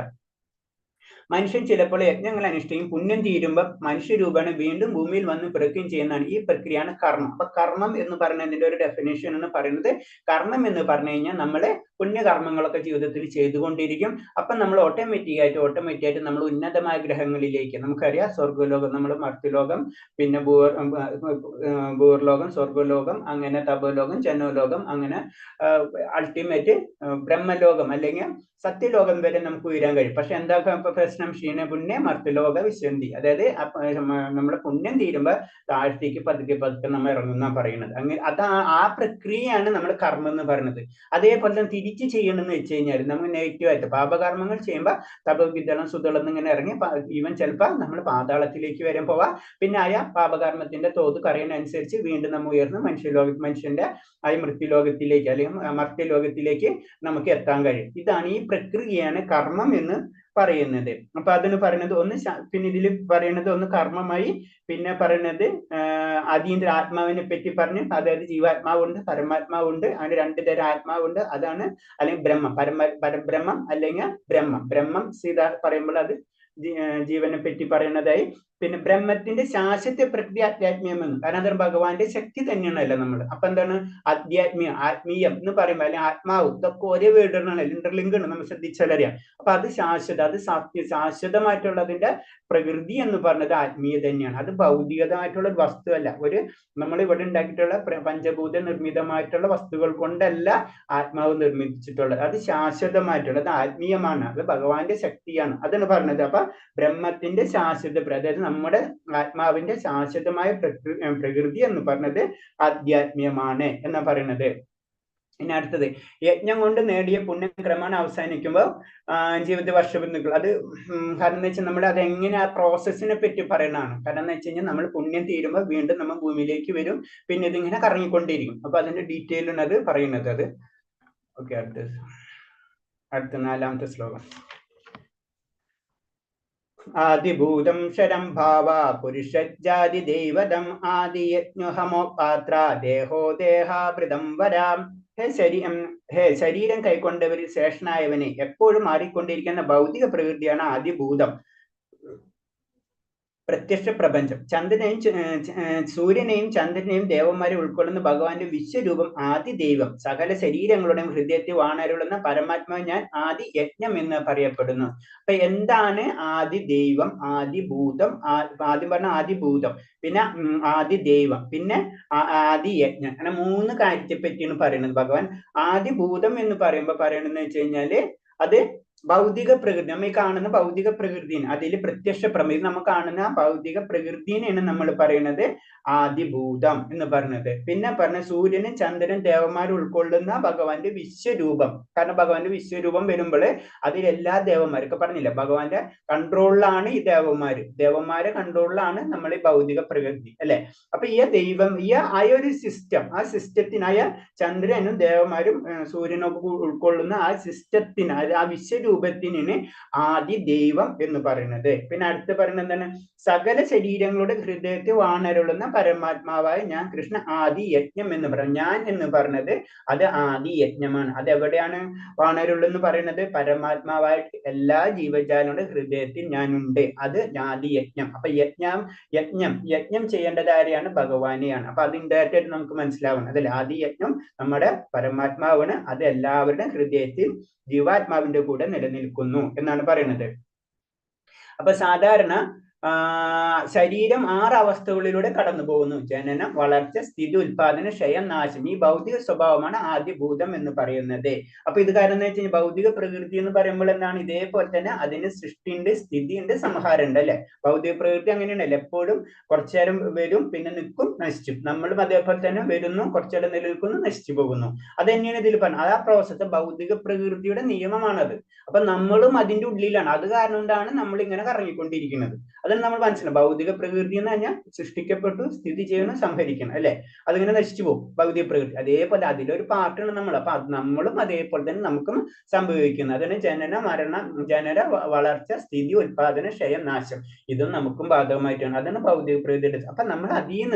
മനുഷ്യൻ ചിലപ്പോൾ യജ്ഞങ്ങൾ അനുഷ്ഠിക്കും, പുണ്യം തീരുമ്പോൾ മനുഷ്യരൂപേണ വീണ്ടും ഭൂമിയിൽ വന്ന് പിറക്കുകയും ചെയ്യുന്നതാണ്. ഈ പ്രക്രിയയാണ് കർമ്മം. അപ്പൊ കർമ്മം എന്ന് പറയുന്നതിന്റെ ഒരു ഡെഫിനേഷൻ എന്ന് പറയുന്നത്, കർമ്മം എന്ന് പറഞ്ഞു കഴിഞ്ഞാൽ നമ്മളെ പുണ്യകർമ്മങ്ങളൊക്കെ ജീവിതത്തിൽ ചെയ്തുകൊണ്ടിരിക്കും. അപ്പൊ നമ്മൾ ഓട്ടോമാറ്റിക് ആയിട്ട് നമ്മൾ ഉന്നതമായ ഗ്രഹങ്ങളിലേക്ക്, നമുക്കറിയാം സ്വർഗ്ഗലോകം, നമ്മൾ മർത്യലോകം, പിന്നെ ഭൂർലോകം, സ്വർഗ്ഗലോകം, അങ്ങനെ തപോലോകം, ജനോലോകം, അങ്ങനെ അൾട്ടിമേറ്റ് ബ്രഹ്മലോകം അല്ലെങ്കിൽ സത്യലോകം വരെ നമുക്ക് ഉയരാൻ കഴിയും. പക്ഷെ എന്താ പ്രശ്നം? ക്ഷീണ പുണ്യ മർത്യലോക വിശന്തി. അതായത് നമ്മുടെ പുണ്യം തീരുമ്പോൾ താഴത്തേക്ക് പതുക്കെ പതുക്കെ നമ്മൾ ഇറങ്ങുന്ന പറയുന്നത്. അങ്ങനെ ആ പ്രക്രിയയാണ് നമ്മൾ കർമ്മം എന്ന് പറയുന്നത്. അതേപോലെ തന്നെ തിരിച്ച് ചെയ്യണമെന്ന് വെച്ച് കഴിഞ്ഞാൽ നമ്മൾ നെഗറ്റീവായിട്ട് പാപകർമ്മങ്ങൾ ചെയ്യുമ്പോൾ തപവിതളം സുതളം എന്നിങ്ങനെ ഇറങ്ങി ഈവൻ ചിലപ്പോൾ നമ്മൾ പാതാളത്തിലേക്ക് വരെ പോവാം. പിന്നെ ആയ പാപകർമ്മത്തിന്റെ തോത് കറിയുന്നതനുസരിച്ച് വീണ്ടും നമ്മൾ ഉയർന്ന് മനുഷ്യന്റെ ആ മൃത്യുലോകത്തിലേക്ക് അല്ലെങ്കിൽ മർത്യലോകത്തിലേക്ക് നമുക്ക് എത്താൻ കഴിയും. ഇതാണ് ഈ പ്രക്രിയയാണ് കർമ്മം എന്ന് പറയുന്നത്. അപ്പൊ അതിന് പറയുന്നത് ഒന്ന്, പിന്നെ ഇതിൽ പറയുന്നത് ഒന്ന് കർമ്മമായി, പിന്നെ പറയുന്നത് അതീന്ദ്ര ആത്മാവിനെ പറ്റി പറഞ്ഞു. അതായത് ജീവാത്മാവുണ്ട്, പരമാത്മാവുണ്ട്. അങ്ങനെ 2 തരം ആത്മാവുണ്ട്. അതാണ് അല്ലെങ്കിൽ ബ്രഹ്മം, പരബ്രഹ്മം അല്ലെങ്കിൽ ബ്രഹ്മം സീത പറയുമ്പോൾ അത് ജീവനെ പറ്റി പറയുന്നതായി. പിന്നെ ബ്രഹ്മത്തിന്റെ ശാശ്വത പ്രക്രിയ അധ്യാത്മീയമെന്ന്. കാരണം എന്താണ്? ഭഗവാന്റെ ശക്തി തന്നെയാണല്ലോ നമ്മൾ. അപ്പൊ എന്താണ് ആത്മീയം എന്ന് പറയുമ്പോൾ അല്ലെങ്കിൽ ആത്മാവ്, ഇതൊക്കെ ഒരേ വേർഡാണ്, ഇന്റർലിങ്ക് ആണ്, നമ്മൾ ശ്രദ്ധിച്ചാലറിയാം. അപ്പൊ അത് ശാശ്വത, അത് ശാശ്വതമായിട്ടുള്ളതിന്റെ പ്രകൃതി എന്ന് പറഞ്ഞത് ആത്മീയ തന്നെയാണ്. അത് ഭൗതികമായിട്ടുള്ള ഒരു വസ്തുവല്ല. നമ്മൾ ഇവിടെ ഉണ്ടാക്കിയിട്ടുള്ള പഞ്ചഭൂത നിർമ്മിതമായിട്ടുള്ള വസ്തുക്കൾ കൊണ്ടല്ല ആത്മാവ് നിർമ്മിച്ചിട്ടുള്ളത്. അത് ശാശ്വതമായിട്ടുള്ളത് ആത്മീയമാണ്. അത് ഭഗവാന്റെ ശക്തിയാണ്. അതാണ് പറഞ്ഞത്. അപ്പൊ ബ്രഹ്മത്തിന്റെ ശാശ്വത, അതായത് നമ്മുടെ ആത്മാവിന്റെ ശാശ്വതമായ പ്രകൃതി എന്ന് പറഞ്ഞത് ആധ്യാത്മ്യമാണ് എന്നാ പറയുന്നത്. ഇനി അടുത്തത്, യജ്ഞം കൊണ്ട് നേടിയ പുണ്യം ക്രമേണ അവസാനിക്കുമ്പോൾ ജീവിത വർഷബന്ധുക്കൾ. അത് കാരണം എന്ന് വെച്ചാൽ നമ്മൾ അത് എങ്ങനെ ആ പ്രോസസ്സിനെ പറ്റി പറയണതാണ്. കാരണം എന്ന് വെച്ച് കഴിഞ്ഞാൽ നമ്മൾ പുണ്യം തീരുമ്പോൾ വീണ്ടും നമ്മൾ ഭൂമിയിലേക്ക് വരും, പിന്നെ ഇതിങ്ങനെ കറങ്ങിക്കൊണ്ടിരിക്കും. അപ്പൊ അതിന്റെ ഡീറ്റെയിൽ ആണ് അത് പറയുന്നത്. അത് ഓക്കെ. അടുത്ത 4ാമത്തെ ശ്ലോകം. ആദിഭൂതം ശരം ഭാവ പുരുഷജാതി ദൈവതം ആദി യജ്ഞഹമോ പാത്ര ദേഹോ ദേഹാഭൃതം വരാം. ഹേ ശരീരം കൈക്കൊണ്ടവരിൽ ശ്രേഷ്ഠനായവനെ എപ്പോഴും മാറിക്കൊണ്ടിരിക്കുന്ന ഭൗതിക പ്രകൃതിയാണ് ആദിഭൂതം, പ്രത്യക്ഷ പ്രപഞ്ചം. സൂര്യനെയും ചന്ദ്രനെയും ദേവന്മാരെ ഉൾക്കൊള്ളുന്ന ഭഗവാന്റെ വിശ്വരൂപം ആദി ദൈവം. സകല ശരീരങ്ങളുടെയും ഹൃദയത്തിൽ വാണരുളുന്ന പരമാത്മാവ് ഞാൻ ആദി യജ്ഞം എന്ന് പറയപ്പെടുന്നു. അപ്പൊ എന്താണ് ആദി ദൈവം, ആദിഭൂതം? ആദ്യം പറഞ്ഞ ആദിഭൂതം, പിന്നെ ആദി ദൈവം, പിന്നെ ആദി യജ്ഞം. അങ്ങനെ 3 കാര്യത്തെ പറ്റിയാണ് പറയുന്നത് ഭഗവാൻ. ആദിഭൂതം എന്ന് പറയുമ്പോൾ പറയണെന്ന് വെച്ച് കഴിഞ്ഞാല് അത് ഭൗതിക പ്രകൃതി, നമ്മൾ ഈ കാണുന്ന ഭൗതിക പ്രകൃതിന്, അതിൽ പ്രത്യക്ഷ പ്രമേയം നമ്മൾ കാണുന്ന ഭൗതിക പ്രകൃതിനെയാണ് നമ്മൾ പറയുന്നത് ആദിഭൂതം എന്ന് പറയുന്നത്. പിന്നെ പറഞ്ഞ സൂര്യനും ചന്ദ്രനും ദേവന്മാരും ഉൾക്കൊള്ളുന്ന ഭഗവാന്റെ വിശ്വരൂപം. കാരണം ഭഗവാന്റെ വിശ്വരൂപം വരുമ്പോൾ അതിലെല്ലാ ദേവന്മാരൊക്കെ പറഞ്ഞില്ല, ഭഗവാന്റെ കൺട്രോളിലാണ് ഈ ദേവന്മാരെ കൺട്രോളിലാണ് നമ്മൾ ഈ ഭൗതിക പ്രകൃതി, അല്ലെ? അപ്പൊ ഈ ദൈവം, ആ ഒരു സിസ്റ്റം, ആ സിസ്റ്റത്തിനായ ചന്ദ്രനും ദേവന്മാരും സൂര്യനൊക്കെ ഉൾക്കൊള്ളുന്ന ആ സിസ്റ്റത്തിന്, ആ വിശ്വരൂപത്തിനാണ് ആദി ദൈവം എന്ന് പറയുന്നത്. പിന്നെ അടുത്ത് പറയുന്നത് എന്താണ്? സകല ശരീരങ്ങളുടെ ഹൃദയത്തിൽ വാണരുളുന്ന പരമാത്മാവായ ഞാൻ കൃഷ്ണ ആദി യജ്ഞം എന്ന് പറയും. ഞാൻ എന്ന് പറഞ്ഞത് അത് ആദി യജ്ഞമാണ്. അത് എവിടെയാണ് വാണരുള്ളെന്ന് പറയുന്നത്? പരമാത്മാവായിട്ട് എല്ലാ ജീവജാലങ്ങളുടെ ഹൃദയത്തിൽ ഞാനുണ്ട്, അത് ആദി യജ്ഞം. അപ്പൊ യജ്ഞം ചെയ്യേണ്ടത് ആരെയാണ്? ഭഗവാനെയാണ്. അപ്പൊ അത് ഇൻഡയറക്റ്റ് ആയിട്ട് നമുക്ക് മനസ്സിലാവണം. അതിൽ ആദി യജ്ഞം നമ്മുടെ പരമാത്മാവാണ്, അത് എല്ലാവരുടെ ഹൃദയത്തിൽ ജീവാത്മാവിന്റെ കൂടെ നിലനിൽക്കുന്നു എന്നാണ് പറയുന്നത്. അപ്പൊ സാധാരണ ശരീരം 6 അവസ്ഥകളിലൂടെ കടന്നു പോകുന്നു: ജനനം, വളർച്ച, സ്ഥിതി, ഉൽപാദനം, ക്ഷയം, നാശം. ഈ ഭൗതിക സ്വഭാവമാണ് ആദിഭൂതം എന്ന് പറയുന്നത്. അപ്പൊ ഇത് കാരണം എന്ന് വെച്ച് കഴിഞ്ഞാൽ ഭൗതിക പ്രകൃതി എന്ന് പറയുമ്പോൾ എന്താണ്? ഇതേപോലെ തന്നെ അതിന് സൃഷ്ടിയുണ്ട്, സ്ഥിതിയുണ്ട്, സംഹാരമുണ്ട്, അല്ലെ? ഭൗതിക പ്രകൃതി അങ്ങനെയാണല്ലോ, എപ്പോഴും കുറച്ചേരം വരും, പിന്നെ നിൽക്കും, നശിച്ചു. നമ്മളും അതേപോലെ തന്നെ വരുന്നു, കുറച്ചേരം നിലനിൽക്കുന്നു, നശിച്ചു പോകുന്നു. അത് തന്നെയാണ് ഇതിൽ പറഞ്ഞത്. ആ പ്രോസസ് ഭൗതിക പ്രകൃതിയുടെ നിയമമാണത്. അപ്പൊ നമ്മളും അതിന്റെ ഉള്ളിലാണ്. അത് കാരണം കൊണ്ടാണ് നമ്മൾ ഇങ്ങനെ കറങ്ങിക്കൊണ്ടിരിക്കുന്നത്. അതാണ് നമ്മൾ മനസ്സിലാവും. ഭൗതിക പ്രകൃതി എന്ന് പറഞ്ഞാൽ സൃഷ്ടിക്കപ്പെട്ടു, സ്ഥിതി ചെയ്യണം, സംഹരിക്കണം, അല്ലെ? അതിങ്ങനെ നശിച്ചു പോകും ഭൗതിക പ്രകൃതി. അതേപോലെ അതിലൊരു പാർട്ടാണ് നമ്മൾ. അപ്പൊ നമ്മളും അതേപോലെ തന്നെ നമുക്കും സംഭവിക്കുന്നത്. അതാണ് ജനന, വളർച്ച, സ്ഥിതി, ഉൽപാദനം, ക്ഷയം, നാശം. ഇതും നമുക്കും ബാധകമായിട്ടാണ്. അതാണ് ഭൗതിക പ്രകൃതിയുടെ. അപ്പൊ നമ്മൾ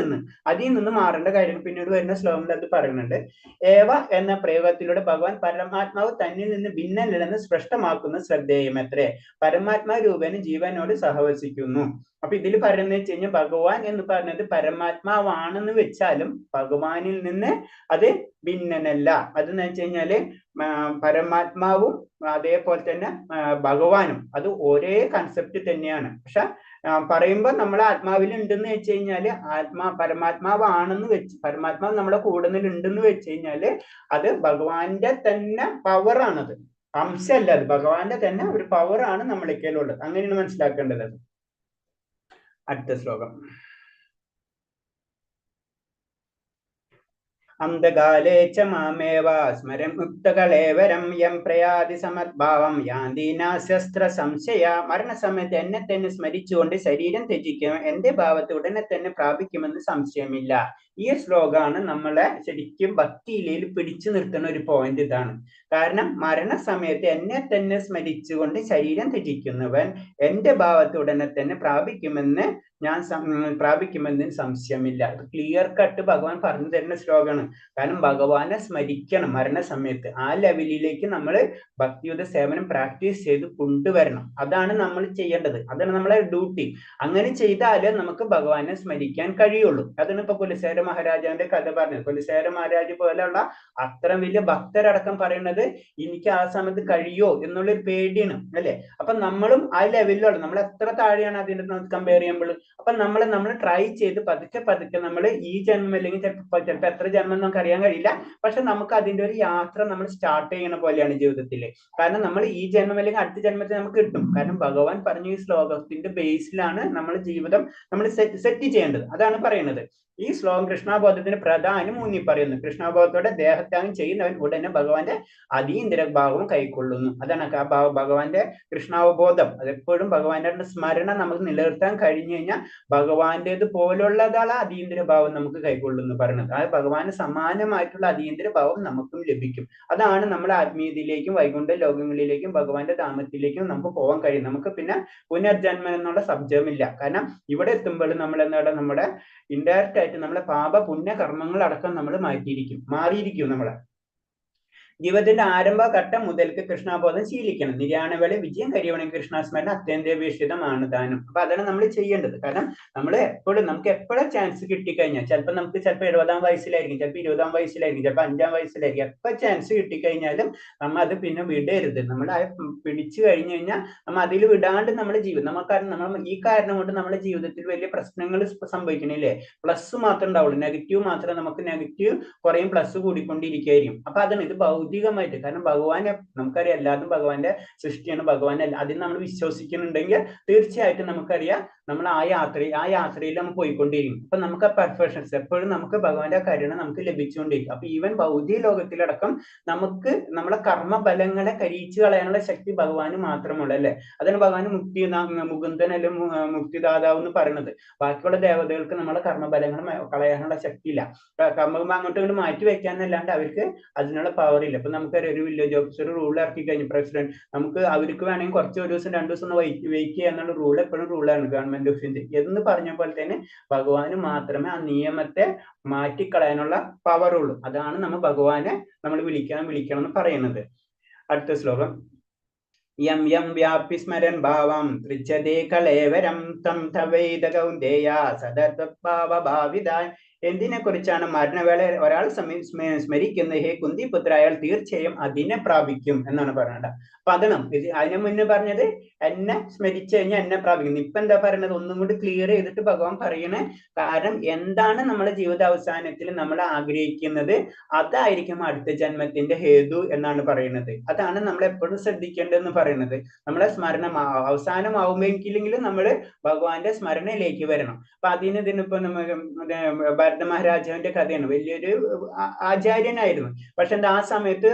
അതിൽ നിന്ന് മാറേണ്ട കാര്യം പിന്നീട് വരുന്ന ശ്ലോകത്തിൽ അത് പറയുന്നുണ്ട്. ഏവ എന്ന പ്രയോഗത്തിലൂടെ ഭഗവാൻ പരമാത്മാവ് തന്നിൽ നിന്ന് ഭിന്നനില്ലെന്ന് സ്പഷ്ടമാക്കുന്ന ശ്രദ്ധേയമത്രേ. പരമാത്മാ രൂപേണ ജീവനോട് സഹവസിക്കുന്നു. അപ്പൊ ഇതിൽ പറയുന്നത് വെച്ച് കഴിഞ്ഞാൽ ഭഗവാൻ എന്ന് പറഞ്ഞത് പരമാത്മാവാണെന്ന് വെച്ചാലും ഭഗവാനിൽ നിന്ന് അത് ഭിന്നനല്ല. അതെന്ന് വെച്ച് കഴിഞ്ഞാല് പരമാത്മാവും അതേപോലെ തന്നെ ഭഗവാനും അത് ഒരേ കൺസെപ്റ്റ് തന്നെയാണ്. പക്ഷെ പറയുമ്പോൾ നമ്മൾ ആത്മാവിൽ ഉണ്ടെന്ന് വെച്ച് കഴിഞ്ഞാല് പരമാത്മാവ് നമ്മളെ കൂടുതൽ ഉണ്ടെന്ന് വെച്ച് കഴിഞ്ഞാല് അത് ഭഗവാന്റെ തന്നെ പവറാണത്, അംശമല്ല. അത് ഭഗവാന്റെ തന്നെ ഒരു പവറാണ് നമ്മളേക്കുള്ളത്. അങ്ങനെയാണ് മനസ്സിലാക്കേണ്ടത്. അടുത്ത ശ്ലോകം. അന്തകാലേ ച മാമേവ സ്മരം മുക്തകളേവരം യം പ്രയാതി സമദ്ഭാവം യാന്തീനാശസ്ത്ര സംശയ. മരണസമയത്ത് എന്നെ തന്നെ സ്മരിച്ചുകൊണ്ട് ശരീരം ത്യജിക്കും, എന്റെ ഭാവത്തെ ഉടനെ തന്നെ പ്രാപിക്കുമെന്ന് സംശയമില്ല. ഈ ശ്ലോകമാണ് നമ്മളെ ശരിക്കും ഭക്തിയിലേക്ക് പിടിച്ചു നിർത്തുന്ന ഒരു പോയിന്റ്. ഇതാണ് കാരണം. മരണസമയത്ത് എന്നെ തന്നെ സ്മരിച്ചുകൊണ്ട് ശരീരം ത്യജിക്കുന്നവൻ എന്റെ ഭാവത്തെ ഉടനെ തന്നെ പ്രാപിക്കുമെന്ന് സംശയമില്ല. ക്ലിയർ കട്ട് ഭഗവാൻ പറഞ്ഞു തരുന്ന ശ്ലോകമാണ്. കാരണം ഭഗവാനെ സ്മരിക്കണം മരണസമയത്ത്. ആ ലെവലിലേക്ക് നമ്മൾ ഭക്തിയുടെ സേവനം പ്രാക്ടീസ് ചെയ്ത് കൊണ്ടുവരണം. അതാണ് നമ്മൾ ചെയ്യേണ്ടത്. അതാണ് നമ്മളെ ഡ്യൂട്ടി. അങ്ങനെ ചെയ്താലേ നമുക്ക് ഭഗവാനെ സ്മരിക്കാൻ കഴിയുള്ളൂ. അതാണ് ഇപ്പൊ കുലശേഖര മഹാരാജാവിന്റെ കഥ പറഞ്ഞത്. കുലശേഖര മഹാരാജ് പോലെയുള്ള അത്ര വലിയ ഭക്തരടക്കം പറയുന്നത് എനിക്ക് ആ സമയത്ത് കഴിയോ എന്നുള്ളൊരു പേടിയാണ്, അല്ലെ? അപ്പൊ നമ്മളും ആ ലെവലിലുള്ള, നമ്മൾ എത്ര താഴെയാണ് അതിന്റെ കമ്പയർ ചെയ്യുമ്പോൾ. അപ്പൊ നമ്മൾ ട്രൈ ചെയ്ത് പതുക്കെ നമ്മൾ ഈ ജന്മം അല്ലെങ്കിൽ ചിലപ്പോൾ എത്ര ജന്മം നമുക്ക് അറിയാൻ കഴിയില്ല, പക്ഷെ നമുക്ക് അതിന്റെ ഒരു യാത്ര നമ്മൾ സ്റ്റാർട്ട് ചെയ്യുന്ന പോലെയാണ് ജീവിതത്തിൽ. കാരണം നമ്മൾ ഈ ജന്മം അല്ലെങ്കിൽ അടുത്ത ജന്മത്തിൽ നമുക്ക് കിട്ടും. കാരണം ഭഗവാൻ പറഞ്ഞ ഈ ശ്ലോകത്തിന്റെ ബേസിലാണ് നമ്മൾ ജീവിതം നമ്മൾ സെറ്റ് ചെയ്യേണ്ടത്. അതാണ് പറയുന്നത്. ഈ ശ്ലോകം കൃഷ്ണാബോധത്തിന് പ്രധാനം ഊന്നി പറയുന്നു. കൃഷ്ണാബോധത്തോടെ ദേഹത്യാഗം ചെയ്യുന്നവൻ ഉടനെ ഭഗവാന്റെ അതീന്ദ്ര ഭാവം കൈക്കൊള്ളുന്നു. അതാണ് ഭഗവാന്റെ കൃഷ്ണാവബോധം. അതെപ്പോഴും ഭഗവാന്റെ സ്മരണ നമുക്ക് നിലനിർത്താൻ കഴിഞ്ഞു കഴിഞ്ഞാൽ ഭഗവാന്റേത് പോലുള്ളതാണ് അതീന്ദ്ര ഭാവം നമുക്ക് കൈക്കൊള്ളുന്നു പറയുന്നത്. അതായത് ഭഗവാന് സമാനമായിട്ടുള്ള അതീന്ദ്ര ഭാവം നമുക്കും ലഭിക്കും. അതാണ് നമ്മുടെ ആത്മീയതയിലേക്കും വൈകുണ്ഠ ലോകങ്ങളിലേക്കും ഭഗവാന്റെ ധാമത്തിലേക്കും നമുക്ക് പോകാൻ കഴിയും. നമുക്ക് പിന്നെ പുനർജന്മം എന്നുള്ള ശബ്ദമില്ല. കാരണം ഇവിടെ എത്തുമ്പോൾ നമ്മൾ എന്താണ്, നമ്മുടെ ഇൻഡയറക്റ്റ് ആയിട്ട് നമ്മളെ പാപ പുണ്യ കർമ്മങ്ങൾ അടക്കം നമ്മൾ മാറിയിരിക്കും. നമ്മളെ ജീവിതത്തിന്റെ ആരംഭഘട്ടം മുതൽക്ക് കൃഷ്ണാബോധം ശീലിക്കണം. നിര്യാണവേള വിജയം കരിയണമെങ്കിൽ കൃഷ്ണസ്മരണ അത്യന്താപേക്ഷിതമാണ് താനും. അപ്പൊ അതാണ് നമ്മൾ ചെയ്യേണ്ടത്. കാരണം നമുക്ക് എപ്പോഴും ചാൻസ് കിട്ടിക്കഴിഞ്ഞാൽ, ചിലപ്പോൾ 70-ാം വയസ്സിലായിരിക്കും, ചിലപ്പോൾ 20-ാം വയസ്സിലായിരിക്കും, ചിലപ്പോൾ 5-ാം വയസ്സിലായിരിക്കും. എപ്പോൾ ചാൻസ് കിട്ടിക്കഴിഞ്ഞാലും നമ്മൾ അത് പിന്നെ വിടരുത്. നമ്മൾ പിടിച്ചു കഴിഞ്ഞു കഴിഞ്ഞാൽ നമ്മൾ അതിൽ വിടാണ്ട് നമ്മുടെ ജീവിതം നമ്മൾ ഈ കാരണം കൊണ്ട് നമ്മുടെ ജീവിതത്തിൽ വലിയ പ്രശ്നങ്ങൾ സംഭവിക്കണില്ലേ. പ്ലസ് മാത്രമേ ഉണ്ടാവുള്ളൂ, നെഗറ്റീവ് മാത്രമേ. നമുക്ക് നെഗറ്റീവ് കുറയും, പ്ലസ് കൂടിക്കൊണ്ടിരിക്കുകയായിരിക്കും. അപ്പൊ അതാണ് ഇത് ഭൗതികമായിട്ട്, കാരണം ഭഗവാനെ നമുക്കറിയാം എല്ലാതും ഭഗവാന്റെ സൃഷ്ടിയാണ്, ഭഗവാൻ അതിൽ നമ്മൾ വിശ്വസിക്കുന്നുണ്ടെങ്കിൽ തീർച്ചയായിട്ടും നമുക്കറിയാം നമ്മൾ ആ യാത്രയിൽ നമ്മൾ പോയിക്കൊണ്ടിരിക്കും. അപ്പൊ നമുക്ക് ആ പെർഫെക്ഷൻസ് എപ്പോഴും നമുക്ക് ഭഗവാന്റെ കരുണ നമുക്ക് ലഭിച്ചുകൊണ്ടിരിക്കും. അപ്പൊ ഈവൻ ഭൗതിക ലോകത്തിലടക്കം നമുക്ക് നമ്മളെ കർമ്മഫലങ്ങളെ കരിയിച്ചു കളയാനുള്ള ശക്തി ഭഗവാന് മാത്രമുള്ളൂ അല്ലെ. അതാണ് ഭഗവാൻ മുകുന്ദൻ അല്ലെങ്കിൽ മുക്തിദാതാവ് എന്ന് പറയുന്നത്. ബാക്കിയുള്ള ദേവതകൾക്ക് നമ്മളെ കർമ്മഫലങ്ങൾ കളയാനുള്ള ശക്തി ഇല്ല. കർമ്മം അങ്ങോട്ടും ഇങ്ങോട്ട് മാറ്റി വെക്കാന്നല്ലാണ്ട് അവർക്ക് അതിനുള്ള പവർ ഇല്ല. ഇപ്പൊ നമുക്കറിയാം ഒരു വില്ലേജ് ഓഫീസർ റൂൾ ഇറക്കി കഴിഞ്ഞു പ്രസിഡന്റ്, നമുക്ക് അവർക്ക് വേണമെങ്കിൽ കുറച്ച് ഒരു ദിവസം 2 ദിവസം ഒന്ന് വെയിറ്റ് ചെയ്യാന്നുള്ള റൂൾ എപ്പോഴും റൂളാണ് ഗവൺമെന്റ് ഓഫ് ഇന്ത്യ എന്ന് പറഞ്ഞ പോലെ തന്നെ ഭഗവാന് മാത്രമേ ആ നിയമത്തെ മാറ്റിക്കളയാനുള്ള പവർ ഉള്ളൂ. അതാണ് നമ്മൾ ഭഗവാനെ നമ്മൾ വിളിക്കണം എന്ന് പറയുന്നത്. അടുത്ത ശ്ലോകം. യം യം വ്യാപി സ്മരൻ ഭാവം തൃച്ഛതേ കളേവരം തം തവൈത കൗന്ദേയ സദർഭാവിതാൻ. എന്തിനെ കുറിച്ചാണ് മരണവേള ഒരാൾ സ്മരിക്കുന്ന ഹേ കുന്തിപുത്ര, അയാൾ തീർച്ചയായും അതിനെ പ്രാപിക്കും എന്നാണ് പറയുന്നത്. അപ്പൊ അതാണ് അതിനു മുന്നേ പറഞ്ഞത് എന്നെ സ്മരിച്ചു കഴിഞ്ഞാൽ എന്നെ പ്രാപിക്കുന്നു. ഇപ്പൊ എന്താ പറയുന്നത്, ഒന്നും കൂടി ക്ലിയർ ചെയ്തിട്ട് ഭഗവാൻ പറയണേ. കാരണം എന്താണ് നമ്മളെ ജീവിതാവസാനത്തിൽ നമ്മൾ ആഗ്രഹിക്കുന്നത് അതായിരിക്കും അടുത്ത ജന്മത്തിന്റെ ഹേതു എന്നാണ് പറയുന്നത്. അതാണ് നമ്മൾ എപ്പോഴും ശ്രദ്ധിക്കേണ്ടതെന്ന് പറയുന്നത്. നമ്മളെ സ്മരണം അവസാനമാവുമെങ്കിലും നമ്മൾ ഭഗവാന്റെ സ്മരണയിലേക്ക് വരണം. അപ്പൊ ഇതിനിപ്പോ ഭരത മഹാരാജാവിന്റെ കഥയാണ്. വലിയൊരു ആചാര്യനായിരുന്നു. പക്ഷെ എന്താ ആ സമയത്ത്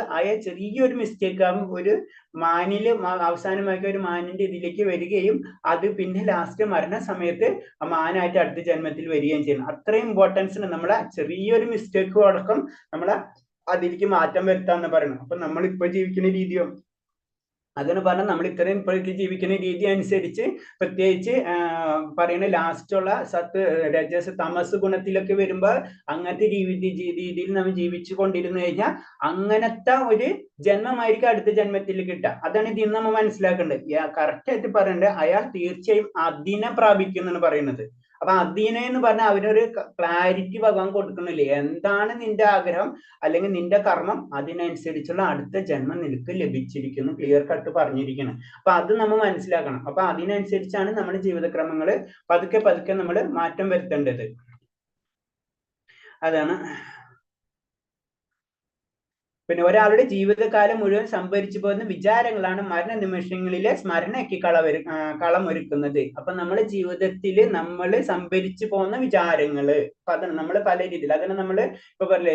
ചെറിയൊരു മിസ്റ്റേക്ക് ആകും, ഒരു മാനില് അവസാനമാക്കി ഒരു മാനിന്റെ ഇതിലേക്ക് വരികയും അത് പിന്നെ ലാസ്റ്റ് മരണ സമയത്ത് ആ മാനായിട്ട് അടുത്ത ജന്മത്തിൽ വരികയും ചെയ്യുന്നു. അത്രയും ഇമ്പോർട്ടൻസ് നമ്മളെ ചെറിയൊരു മിസ്റ്റേക്ക് അടക്കം നമ്മളെ അതിലേക്ക് മാറ്റം വരുത്താന്ന് പറയുന്നു. അപ്പൊ നമ്മളിപ്പോ ജീവിക്കുന്ന രീതിയോ അതെന്ന് പറഞ്ഞാൽ നമ്മൾ ഇത്രയും ഇപ്പോഴേക്ക് ജീവിക്കുന്ന രീതി അനുസരിച്ച് പ്രത്യേകിച്ച് പറയുന്ന ലാസ്റ്റുള്ള സത്ത് രജസ് തമസ് ഗുണത്തിലൊക്കെ വരുമ്പോൾ അങ്ങനത്തെ രീതിയിൽ നമ്മൾ ജീവിച്ചു കൊണ്ടിരുന്നു കഴിഞ്ഞാൽ അങ്ങനത്തെ ഒരു ജന്മമായിരിക്കും അടുത്ത ജന്മത്തിൽ കിട്ടുക. അതാണ് ഇതിൽ നമ്മൾ മനസ്സിലാക്കേണ്ടത്. കറക്റ്റ് ആയിട്ട് പറയേണ്ടത് അയാൾ തീർച്ചയായും അതിനെ പ്രാപിക്കും പറയുന്നത്. അപ്പൊ അതിനെ എന്ന് പറഞ്ഞാൽ അവരൊരു ക്ലാരിറ്റി ഭഗവാൻ കൊടുക്കണില്ലേ, എന്താണ് നിന്റെ ആഗ്രഹം അല്ലെങ്കിൽ നിന്റെ കർമ്മം, അതിനനുസരിച്ചുള്ള അടുത്ത ജന്മം നിനക്ക് ലഭിച്ചിരിക്കുന്നു, ക്ലിയർ കട്ട് പറഞ്ഞിരിക്കണം. അപ്പൊ അത് നമ്മൾ മനസ്സിലാക്കണം. അപ്പൊ അതിനനുസരിച്ചാണ് നമ്മുടെ ജീവിതക്രമങ്ങൾ പതുക്കെ നമ്മൾ മാറ്റം വരുത്തേണ്ടത്. അതാണ്. പിന്നെ ഒരാളുടെ ജീവിതകാലം മുഴുവൻ സംഭരിച്ചു പോകുന്ന വിചാരങ്ങളാണ് മരണ നിമിഷങ്ങളിലെ സ്മരണയ്ക്ക് കളമൊരുക്കുന്നത്. അപ്പൊ നമ്മുടെ ജീവിതത്തിൽ നമ്മൾ സംഭരിച്ചു പോകുന്ന വിചാരങ്ങള് അതാണ് നമ്മൾ പല രീതിയിൽ, അതിനെ നമ്മൾ ഇപ്പൊ പറയലേ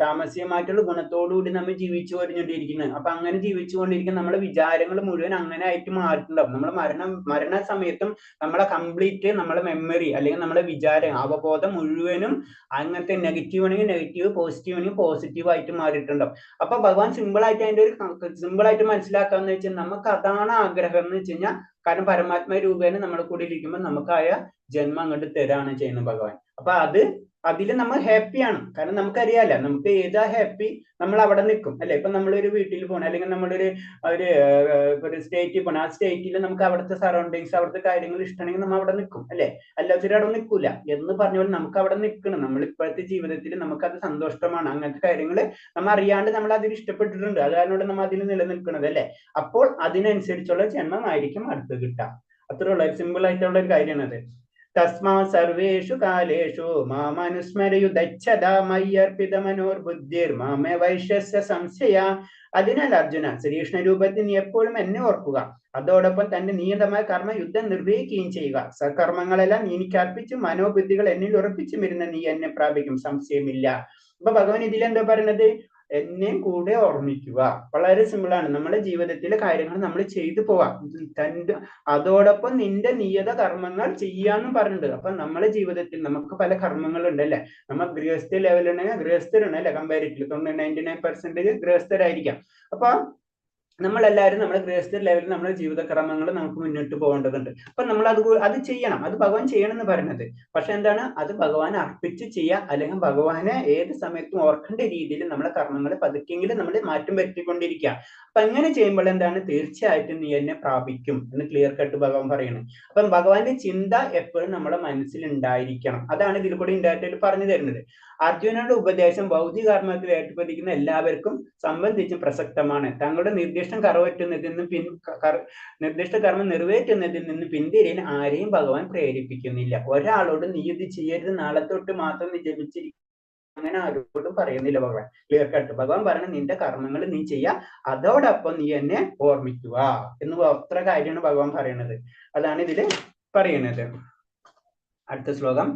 താമസികമായിട്ടുള്ള ഗുണത്തോടുകൂടി നമ്മൾ ജീവിച്ചു കൊണ്ടിരിക്കുന്നത്. അപ്പൊ അങ്ങനെ ജീവിച്ചുകൊണ്ടിരിക്കുന്ന നമ്മളെ വിചാരങ്ങൾ മുഴുവൻ അങ്ങനെ ആയിട്ട് മാറിയിട്ടുണ്ടാവും. നമ്മൾ മരണ സമയത്തും നമ്മളെ കംപ്ലീറ്റ് നമ്മളെ മെമ്മറി അല്ലെങ്കിൽ നമ്മളെ വിചാരം അവബോധം മുഴുവനും അങ്ങനത്തെ നെഗറ്റീവ് ആണെങ്കിൽ നെഗറ്റീവ്, പോസിറ്റീവ് ആണെങ്കിൽ പോസിറ്റീവ് ആയിട്ട് മാറിയിട്ടുണ്ട്. അപ്പൊ ഭഗവാൻ സിമ്പിൾ ആയിട്ട് മനസ്സിലാക്കാന്ന് വെച്ചാൽ നമുക്ക് അതാണ് ആഗ്രഹം എന്ന് വെച്ച് കഴിഞ്ഞാൽ, കാരണം പരമാത്മ രൂപേണ നമ്മുടെ കൂടെ ഇരിക്കുമ്പോൾ നമുക്കായ ജന്മം അങ്ങോട്ട് തരാണ് ചെയ്യുന്നത് ഭഗവാൻ. അപ്പൊ അതിൽ നമ്മൾ ഹാപ്പിയാണ്. കാരണം നമുക്കറിയാലോ നമുക്ക് ഏതാ ഹാപ്പി നമ്മൾ അവിടെ നിൽക്കും അല്ലെ. ഇപ്പൊ നമ്മളൊരു വീട്ടിൽ പോകണം അല്ലെങ്കിൽ നമ്മളൊരു സ്റ്റേറ്റിൽ പോകണം, ആ സ്റ്റേറ്റിൽ നമുക്ക് അവിടുത്തെ സറൗണ്ടിങ്സ് അവിടുത്തെ കാര്യങ്ങൾ ഇഷ്ടമാണെങ്കിൽ നമ്മൾ അവിടെ നിൽക്കും അല്ലെ. അല്ലാത്തൊരു അവിടെ നിൽക്കൂല എന്ന് പറഞ്ഞ പോലെ നമുക്ക് അവിടെ നിൽക്കണം. നമ്മൾ ഇപ്പോഴത്തെ ജീവിതത്തിൽ നമുക്കത് സന്തോഷമാണ്. അങ്ങനത്തെ കാര്യങ്ങൾ നമ്മൾ അറിയാണ്ട് നമ്മൾ അതിൽ ഇഷ്ടപ്പെട്ടിട്ടുണ്ട്, അത് കാരണം നമ്മൾ അതിൽ നിലനിൽക്കുന്നത് അല്ലെ. അപ്പോൾ അതിനനുസരിച്ചുള്ള ജന്മമായിരിക്കും അടുത്ത് കിട്ടുക. അത്രയുള്ള സിമ്പിൾ ആയിട്ടുള്ള ഒരു കാര്യമാണ് അത്. തസ്മാ സർവേഷു കാലേഷു മാമനുസ്മരയുദച്ഛതാ മയ്യർപ്പിത മനോർബുദ്ധിർ മാമേ വൈശ്യസ്യ സംശയ. അതിനാൽ അർജുന, ശ്രീകൃഷ്ണ രൂപത്തിൽ നീ എപ്പോഴും എന്നെ ഓർക്കുക, അതോടൊപ്പം തന്റെ നിയതമായ കർമ്മ യുദ്ധം നിർവഹിക്കുകയും ചെയ്യുക. സകർമ്മങ്ങളെല്ലാം എനിക്ക് അർപ്പിച്ചു മനോബുദ്ധികൾ എന്നിൽ ഉറപ്പിച്ചും ഇരുന്ന നീ എന്നെ പ്രാപിക്കും, സംശയമില്ല. അപ്പൊ ഭഗവാൻ ഇതിലെന്താ പറയുന്നത്, എന്നെ കൂടെ ഓർമ്മിക്കുക. വളരെ സിമ്പിൾ ആണ്. നമ്മുടെ ജീവിതത്തിലെ കാര്യങ്ങൾ നമ്മൾ ചെയ്തു പോവാം, അതോടൊപ്പം നിന്റെ നിയത കർമ്മങ്ങൾ ചെയ്യാന്നും പറഞ്ഞിട്ടുണ്ട്. അപ്പൊ നമ്മുടെ ജീവിതത്തിൽ നമുക്ക് പല കർമ്മങ്ങളുണ്ട് അല്ലെ. നമ്മൾ ഗൃഹസ്ഥ ലെവലുണ്ടെങ്കിൽ ഗൃഹസ്ഥരാണ് അല്ലെ, കമ്പാരിറ്റീവ് 99% ഗൃഹസ്ഥരായിരിക്കാം. അപ്പൊ നമ്മളെല്ലാവരും നമ്മുടെ ഗൃഹസ്ഥ ലെവലിൽ നമ്മുടെ ജീവിതക്രമങ്ങൾ നമുക്ക് മുന്നോട്ട് പോകേണ്ടതുണ്ട്. അപ്പൊ നമ്മൾ അത് ചെയ്യണം, അത് ഭഗവാൻ ചെയ്യണം എന്ന് പറയുന്നത്. പക്ഷെ എന്താണ്, അത് ഭഗവാൻ അർപ്പിച്ച് ചെയ്യുക, അല്ലെങ്കിൽ ഭഗവാനെ ഏത് സമയത്തും ഓർക്കേണ്ട രീതിയിൽ നമ്മുടെ കർമ്മങ്ങൾ പതുക്കെങ്കിലും നമ്മൾ മാറ്റം വരുത്തിക്കൊണ്ടിരിക്കുക. അപ്പൊ അങ്ങനെ ചെയ്യുമ്പോൾ എന്താണ്, തീർച്ചയായിട്ടും നീ എന്നെ പ്രാപിക്കും എന്ന് ക്ലിയർ കട്ട് ഭഗവാൻ പറയുന്നത്. അപ്പം ഭഗവാന്റെ ചിന്ത എപ്പോഴും നമ്മുടെ മനസ്സിൽ ഉണ്ടായിരിക്കണം. അതാണ് ഇതിൽ കൂടി ഇൻഡയറക്റ്റ് പറഞ്ഞു തരുന്നത്. അർജുനന്റെ ഉപദേശം ഭൗതിക കർമ്മത്തിൽ ഏർപ്പെട്ടിരിക്കുന്ന എല്ലാവർക്കും സംബന്ധിച്ചും പ്രസക്തമാണ്. തങ്ങളുടെ നിർദ്ദിഷ്ട കർമ്മം നിറവേറ്റുന്നതിൽ നിന്ന് പിന്തിരിയാൻ ആരെയും ഭഗവാൻ പ്രേരിപ്പിക്കുന്നില്ല. ഒരാളോട് നീ ഇത് ചെയ്യരുത്, നാളെ തൊട്ട് മാത്രം നീ ജപിച്ചിരിക്കും അങ്ങനെ ആരോടും പറയുന്നില്ല ഭഗവാൻ. ക്ലിയർ കട്ട് ഭഗവാൻ പറയുന്നത് നിന്റെ കർമ്മങ്ങൾ നീ ചെയ്യുക, അതോടൊപ്പം നീ എന്നെ ഓർമ്മിക്കുക എന്ന് അത്ര കാര്യമാണ് ഭഗവാൻ പറയുന്നത്. അതാണ് ഇതില് പറയുന്നത്. അടുത്ത ശ്ലോകം.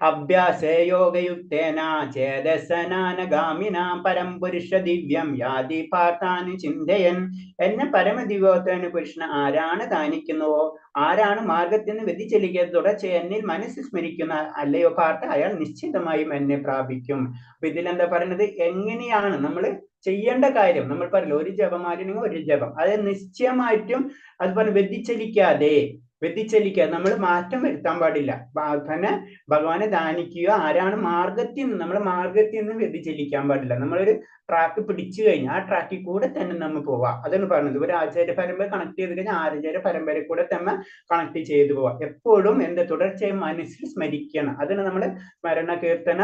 അഭ്യാസേ യോഗയുക്തേന ചേതസനാനഗാമിന പരം പുരുഷ ദിവ്യം യാതി പാർത്ഥാന് ചിന്തയൻ. എന്നെ പരമദിവ്യോത്തന പുരുഷന് ആരാണ് ധ്യാനിക്കുന്നുവോ, ആരാണ് മാർഗത്തിൽ നിന്ന് വ്യതിചലിക്കാതെ തുടർച്ച എന്നിൽ മനസ്സ് സ്മരിക്കുന്ന അല്ലയോ പാർത്ത, അയാൾ നിശ്ചിതമായും എന്നെ പ്രാപിക്കും. അപ്പൊ ഇതിലെന്താ പറയുന്നത്, എങ്ങനെയാണ് നമ്മൾ ചെയ്യേണ്ട കാര്യം. നമ്മൾ പറയില്ല ഒരു ജപമാലിനെങ്കിൽ ഒരു ജപം, അത് നിശ്ചയമായിട്ടും അതുപോലെ വ്യതിചലിക്കാതെ നമ്മൾ മാറ്റം വരുത്താൻ പാടില്ല. തന്നെ ഭഗവാനെ ധ്യാനിക്കുക. ആരാണ് മാർഗത്തിൽ നിന്ന്, നമ്മൾ മാർഗത്തിൽ നിന്ന് വ്യതിചലിക്കാൻ പാടില്ല. നമ്മളൊരു ട്രാക്ക് പിടിച്ചു കഴിഞ്ഞാൽ ആ ട്രാക്കിൽ കൂടെ തന്നെ നമ്മൾ പോവാം. അതാണ് പറഞ്ഞത്. ഒരു ആചാര്യ പരമ്പര കണക്ട് ചെയ്ത് കഴിഞ്ഞാൽ ആചാര്യ പരമ്പര കൂടെ തന്നെ കണക്ട് ചെയ്തു പോവാം. എപ്പോഴും എന്ത് തുടർച്ചയായും മനസ്സിൽ സ്മരിക്കണം. അതിന് നമ്മൾ സ്മരണ കീർത്തന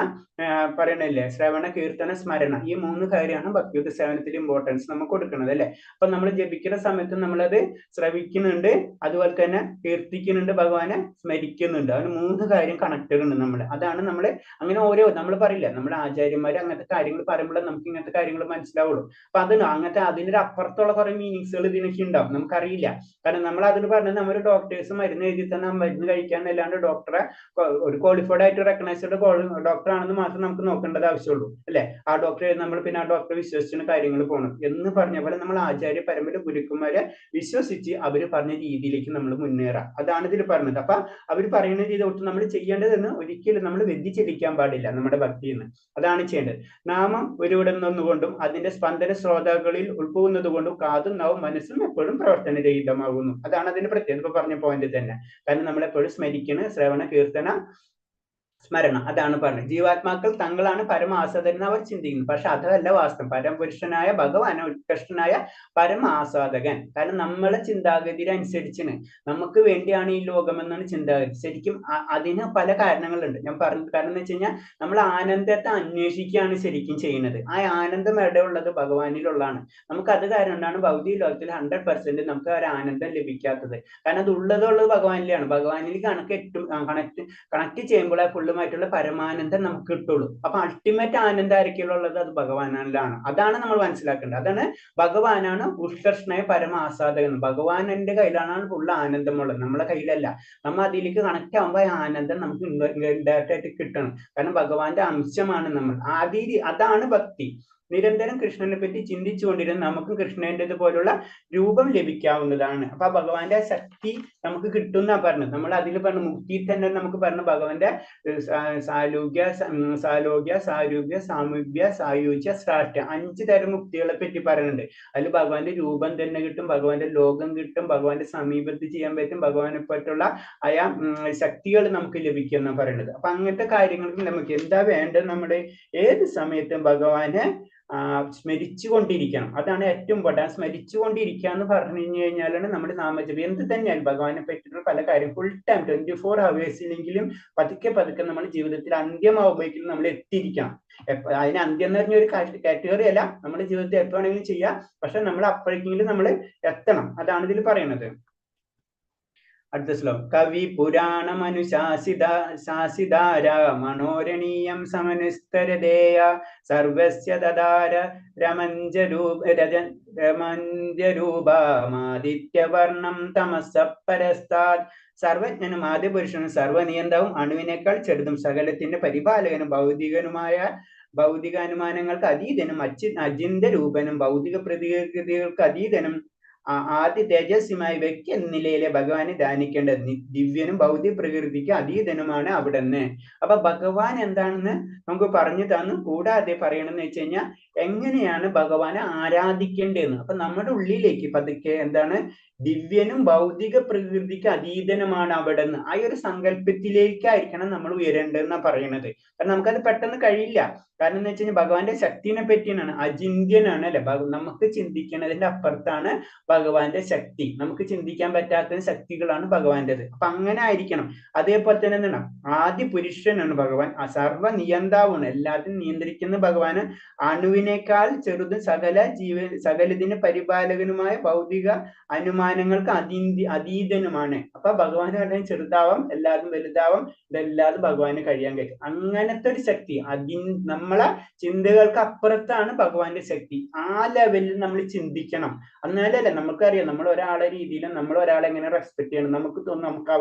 പറയണില്ലേ, ശ്രവണ കീർത്തന സ്മരണ, ഈ 3 കാര്യമാണ് ഭക്തിയുദ്ധ സേവനത്തിൽ ഇമ്പോർട്ടൻസ് നമുക്ക് കൊടുക്കുന്നത് അല്ലെ. അപ്പൊ നമ്മൾ ജപിക്കുന്ന സമയത്ത് നമ്മളത് ശ്രവിക്കുന്നുണ്ട്, അതുപോലെ തന്നെ കീർത്തിക്കുന്നുണ്ട്, ഭഗവാനെ സ്മരിക്കുന്നുണ്ട്. അതിന് 3 കാര്യം കണക്റ്റഡ് ഉണ്ട് നമ്മൾ. അതാണ് നമ്മൾ അങ്ങനെ ഓരോ നമ്മൾ പറയില്ല, നമ്മുടെ ആചാര്യന്മാർ അങ്ങനത്തെ കാര്യങ്ങൾ പറയുമ്പോൾ നമുക്ക് ഇങ്ങനത്തെ കാര്യങ്ങൾ മനസ്സിലാവുള്ളൂ. അപ്പൊ അതിന് അങ്ങനത്തെ അതിനൊരു അപ്പുറത്തുള്ള കുറെ മീനിങ്സുകൾ ഇതിനൊക്കെ ഉണ്ടാവും, നമുക്കറിയില്ല. കാരണം നമ്മൾ അതിന് പറഞ്ഞത് നമ്മൾ ഡോക്ടേഴ്സ് മരുന്ന് എഴുതി തന്നെ മരുന്ന് കഴിക്കാൻ, അല്ലാണ്ട് ഡോക്ടറെ ഒരു ക്വാളിഫൈഡ് ആയിട്ട് റെക്കഗ്നൈസ്ഡ് ഡോക്ടർ ആണെന്ന് മാത്രം നമുക്ക് നോക്കേണ്ടത് ആവശ്യമുള്ളൂ അല്ലെ. ആ ഡോക്ടറെ നമ്മൾ പിന്നെ ആ ഡോക്ടറെ വിശ്വസിച്ചിന് കാര്യങ്ങൾ പോകണം എന്ന് പറഞ്ഞ പോലെ നമ്മൾ ആചാര്യ പരമ്പര ഗുരുക്കന്മാരെ വിശ്വസിച്ച് അവർ പറഞ്ഞ രീതിയിലേക്ക് നമ്മൾ മുന്നേറാം. അതാണ് ഇതിൽ പറഞ്ഞത്. അപ്പൊ അവർ പറയുന്ന രീതി ഒട്ടും നമ്മൾ ചെയ്യേണ്ടതെന്ന് ഒരിക്കലും നമ്മൾ വ്യതിചലിക്കാൻ പാടില്ല നമ്മുടെ ഭക്തിയിൽ നിന്ന്. അതാണ് ചെയ്യേണ്ടത്. നാമം ഉരുവിടുന്നതുകൊണ്ടും അതിന്റെ സ്പന്ദന ശ്രോതാക്കളിൽ ഉൾപ്പോകുന്നത് കൊണ്ടും കാതും നാവും മനസ്സും എപ്പോഴും പ്രവർത്തനരഹിതമാകുന്നു. അതാണ് അതിന്റെ പ്രത്യേകത. ഇപ്പൊ പറഞ്ഞ പോയിന്റ് തന്നെ. കാരണം നമ്മളെപ്പോഴും സ്മരിക്കണ ശ്രവണ കീർത്തന സ്മരണ, അതാണ് പറഞ്ഞത്. ജീവാത്മാക്കൾ തങ്ങളാണ് പരമാസ്വാദകൻ അവർ ചിന്തിക്കുന്നു. പക്ഷെ അതല്ല വാസ്തവം. പരമപുരുഷനായ ഭഗവാൻ ഉത്കൃഷ്ടനായ പരമ ആസ്വാദകൻ. കാരണം നമ്മളെ ചിന്താഗതിയിലനുസരിച്ചാണ്, നമുക്ക് വേണ്ടിയാണ് ഈ ലോകം എന്നാണ് ചിന്താഗതി. ശരിക്കും അതിന് പല കാരണങ്ങളുണ്ട്. ഞാൻ പറഞ്ഞത് കാരണം എന്ന് വെച്ച് കഴിഞ്ഞാൽ നമ്മൾ ആനന്ദത്തെ അന്വേഷിക്കുകയാണ് ശരിക്കും ചെയ്യുന്നത്. ആ ആനന്ദം എവിടെ ഉള്ളത്? ഭഗവാനിലുള്ളതാണ്. നമുക്ക് അത് കാരണം കൊണ്ടാണ് ഭൗതിക ലോകത്തിൽ 100% നമുക്ക് ഒരു ആനന്ദം ലഭിക്കാത്തത്. കാരണം അത് ഉള്ളത് ഭഗവാനിലാണ്. ഭഗവാനിൽ കണക്ട് ചെയ്യുമ്പോൾ ഫുള്ളുമായിട്ടുള്ള പരമാനന്ദം നമുക്ക് കിട്ടുള്ളൂ. അപ്പൊ അൾട്ടിമേറ്റ് ആനന്ദം ആയിരിക്കുള്ളത് അത് ഭഗവാനിലാണ്. അതാണ് നമ്മൾ മനസ്സിലാക്കേണ്ടത്. അതാണ് ഭഗവാനാണ് ഉത്കൃഷ്ടനായ പരമ ആസ്വാദകൻ. ഭഗവാന്റെ കയ്യിലാണ് ഫുള്ള് ആനന്ദമുള്ളത്, നമ്മളെ കയ്യിലല്ല. നമ്മൾ അതിലേക്ക് കണക്ട് ആകുമ്പോൾ ആനന്ദം നമുക്ക് ഇൻഡയറക്റ്റ് ആയിട്ട് കിട്ടണം. കാരണം ഭഗവാന്റെ അംശമാണ് നമ്മൾ. അതാണ് ഭക്തി. നിരന്തരം കൃഷ്ണനെ പറ്റി ചിന്തിച്ചുകൊണ്ടിരുന്ന നമുക്ക് കൃഷ്ണന്റെ പോലുള്ള രൂപം ലഭിക്കാവുന്നതാണ്. അപ്പൊ ഭഗവാന്റെ ശക്തി നമുക്ക് കിട്ടുന്ന പറഞ്ഞത്. നമ്മൾ അതിൽ പറഞ്ഞ മുക്തി തന്നെ നമുക്ക് പറഞ്ഞ ഭഗവാന്റെ സാലോക്യ സാരൂപ്യ സാമീപ്യ സായുജ്യ സ്രാഷ്ട്യ 5 തരം മുക്തികളെ പറ്റി പറയുന്നുണ്ട്. അതിൽ ഭഗവാന്റെ രൂപം തന്നെ കിട്ടും, ഭഗവാന്റെ ലോകം കിട്ടും, ഭഗവാന്റെ സമീപത്ത് ചെയ്യാൻ പറ്റും, ഭഗവാനെ പറ്റുള്ള ആയ ശക്തികൾ നമുക്ക് ലഭിക്കും എന്നാണ് പറയുന്നത്. അപ്പൊ അങ്ങനത്തെ കാര്യങ്ങൾക്ക് നമുക്ക് എന്താ വേണ്ടത്? നമ്മുടെ ഏത് സമയത്തും ഭഗവാനെ സ്മരിച്ചുകൊണ്ടിരിക്കണം. അതാണ് ഏറ്റവും ഇമ്പോർട്ടൻറ്റ്. സ്മരിച്ചുകൊണ്ടിരിക്കുക എന്ന് പറഞ്ഞു കഴിഞ്ഞാലാണ് നമ്മുടെ നാമജപം. എന്ത് തന്നെയാലും ഭഗവാനെ പറ്റിയിട്ടുള്ള പല കാര്യം ഫുൾ ടൈം 24 ഹവേഴ്സിലെങ്കിലും പതുക്കെ നമ്മുടെ ജീവിതത്തിൽ അന്ത്യമാവുമ്പോഴേക്കും നമ്മൾ എത്തിയിരിക്കണം. അതിന് അന്ത്യം എന്ന് പറഞ്ഞ ഒരു കാറ്റഗറി അല്ല, നമ്മുടെ ജീവിതത്തിൽ എപ്പോ വേണമെങ്കിലും ചെയ്യാം. പക്ഷെ നമ്മൾ അപ്പോഴേക്കെങ്കിലും നമ്മൾ എത്തണം. അതാണ് ഇതിൽ പറയുന്നത്. അടുത്ത ശ്ലോകം. കവി പുരാണമനുശാസിതാര മനോരണീയം സമനുസ്തരദേയ സർവസ്യ ദദാര രമഞ്ജരൂപമാദിത്യവർണം തമസ പരസ്താത്. സർവജ്ഞനും ആദ്യപുരുഷനും സർവനിയന്തവും അണുവിനേക്കാൾ ചെറുതും സകലത്തിന്റെ പരിപാലകനും ഭൗതിക അനുമാനങ്ങൾക്ക് അതീതനും അചിന്ത രൂപനും ഭൗതിക പ്രതികൃതികൾക്ക് അതീതനും ആദ്യ തേജസ്വിമായ വ്യക്തി എന്ന നിലയിലെ ഭഗവാനെ ധ്യാനിക്കേണ്ടത്. ദിവ്യനും ഭൗതിക പ്രകൃതിക്ക് അതീതനുമാണ് അവിടുന്ന്. അപ്പൊ ഭഗവാൻ എന്താണെന്ന് നമുക്ക് പറഞ്ഞു തന്നു. കൂടാതെ പറയണമെന്ന് വെച്ച് കഴിഞ്ഞാൽ എങ്ങനെയാണ് ഭഗവാനെ ആരാധിക്കേണ്ടതെന്ന്. അപ്പൊ നമ്മുടെ ഉള്ളിലേക്ക് പതുക്കെ എന്താണ്, ദിവ്യനും ഭൗതിക പ്രകൃതിക്ക് അതീതനുമാണ് അവിടുന്ന്. ആ ഒരു സങ്കല്പത്തിലേക്കായിരിക്കണം നമ്മൾ ഉയരേണ്ടതെന്നാണ് പറയണത്. കാരണം നമുക്കത് പെട്ടെന്ന് കഴിയില്ല. കാരണം എന്ന് വെച്ച് കഴിഞ്ഞാൽ ഭഗവാന്റെ ശക്തിനെ പറ്റിയാണ്, അചിന്ത്യനാണ് അല്ലെ. നമുക്ക് ചിന്തിക്കുന്നതിന്റെ അപ്പുറത്താണ് ഭഗവാന്റെ ശക്തി. നമുക്ക് ചിന്തിക്കാൻ പറ്റാത്ത ശക്തികളാണ് ഭഗവാന്റേത്. അപ്പൊ അങ്ങനെ ആയിരിക്കണം. അതേപോലെ തന്നെ എന്താണ്, ആദ്യ പുരുഷനാണ് ഭഗവാൻ, സർവ നിയന്താവാണ്, എല്ലാത്തിനും നിയന്ത്രിക്കുന്ന ഭഗവാന്. അണുവിനേക്കാൾ ചെറുതും സകലതിന് പരിപാലകനുമായ ഭൗതിക അനുമാനങ്ങൾക്ക് അതീതനുമാണ്. അപ്പൊ ഭഗവാൻ പറഞ്ഞാൽ ചെറുതാവാം, എല്ലാതും വലുതാവാം, ഇതെല്ലാതും ഭഗവാന് കഴിയാൻ കഴിയും. അങ്ങനത്തെ ഒരു ശക്തി, നമ്മളെ ചിന്തകൾക്ക് അപ്പുറത്താണ് ഭഗവാന്റെ ശക്തി. ആ ലെവലിൽ നമ്മൾ ചിന്തിക്കണം. എന്നാലല്ലേ നമുക്കറിയാം, നമ്മൾ ഒരാളെ രീതിയിൽ നമ്മൾ ഒരാളെ എങ്ങനെ റെസ്പെക്ട് ചെയ്യണം. നമുക്ക് തോന്നും നമുക്ക്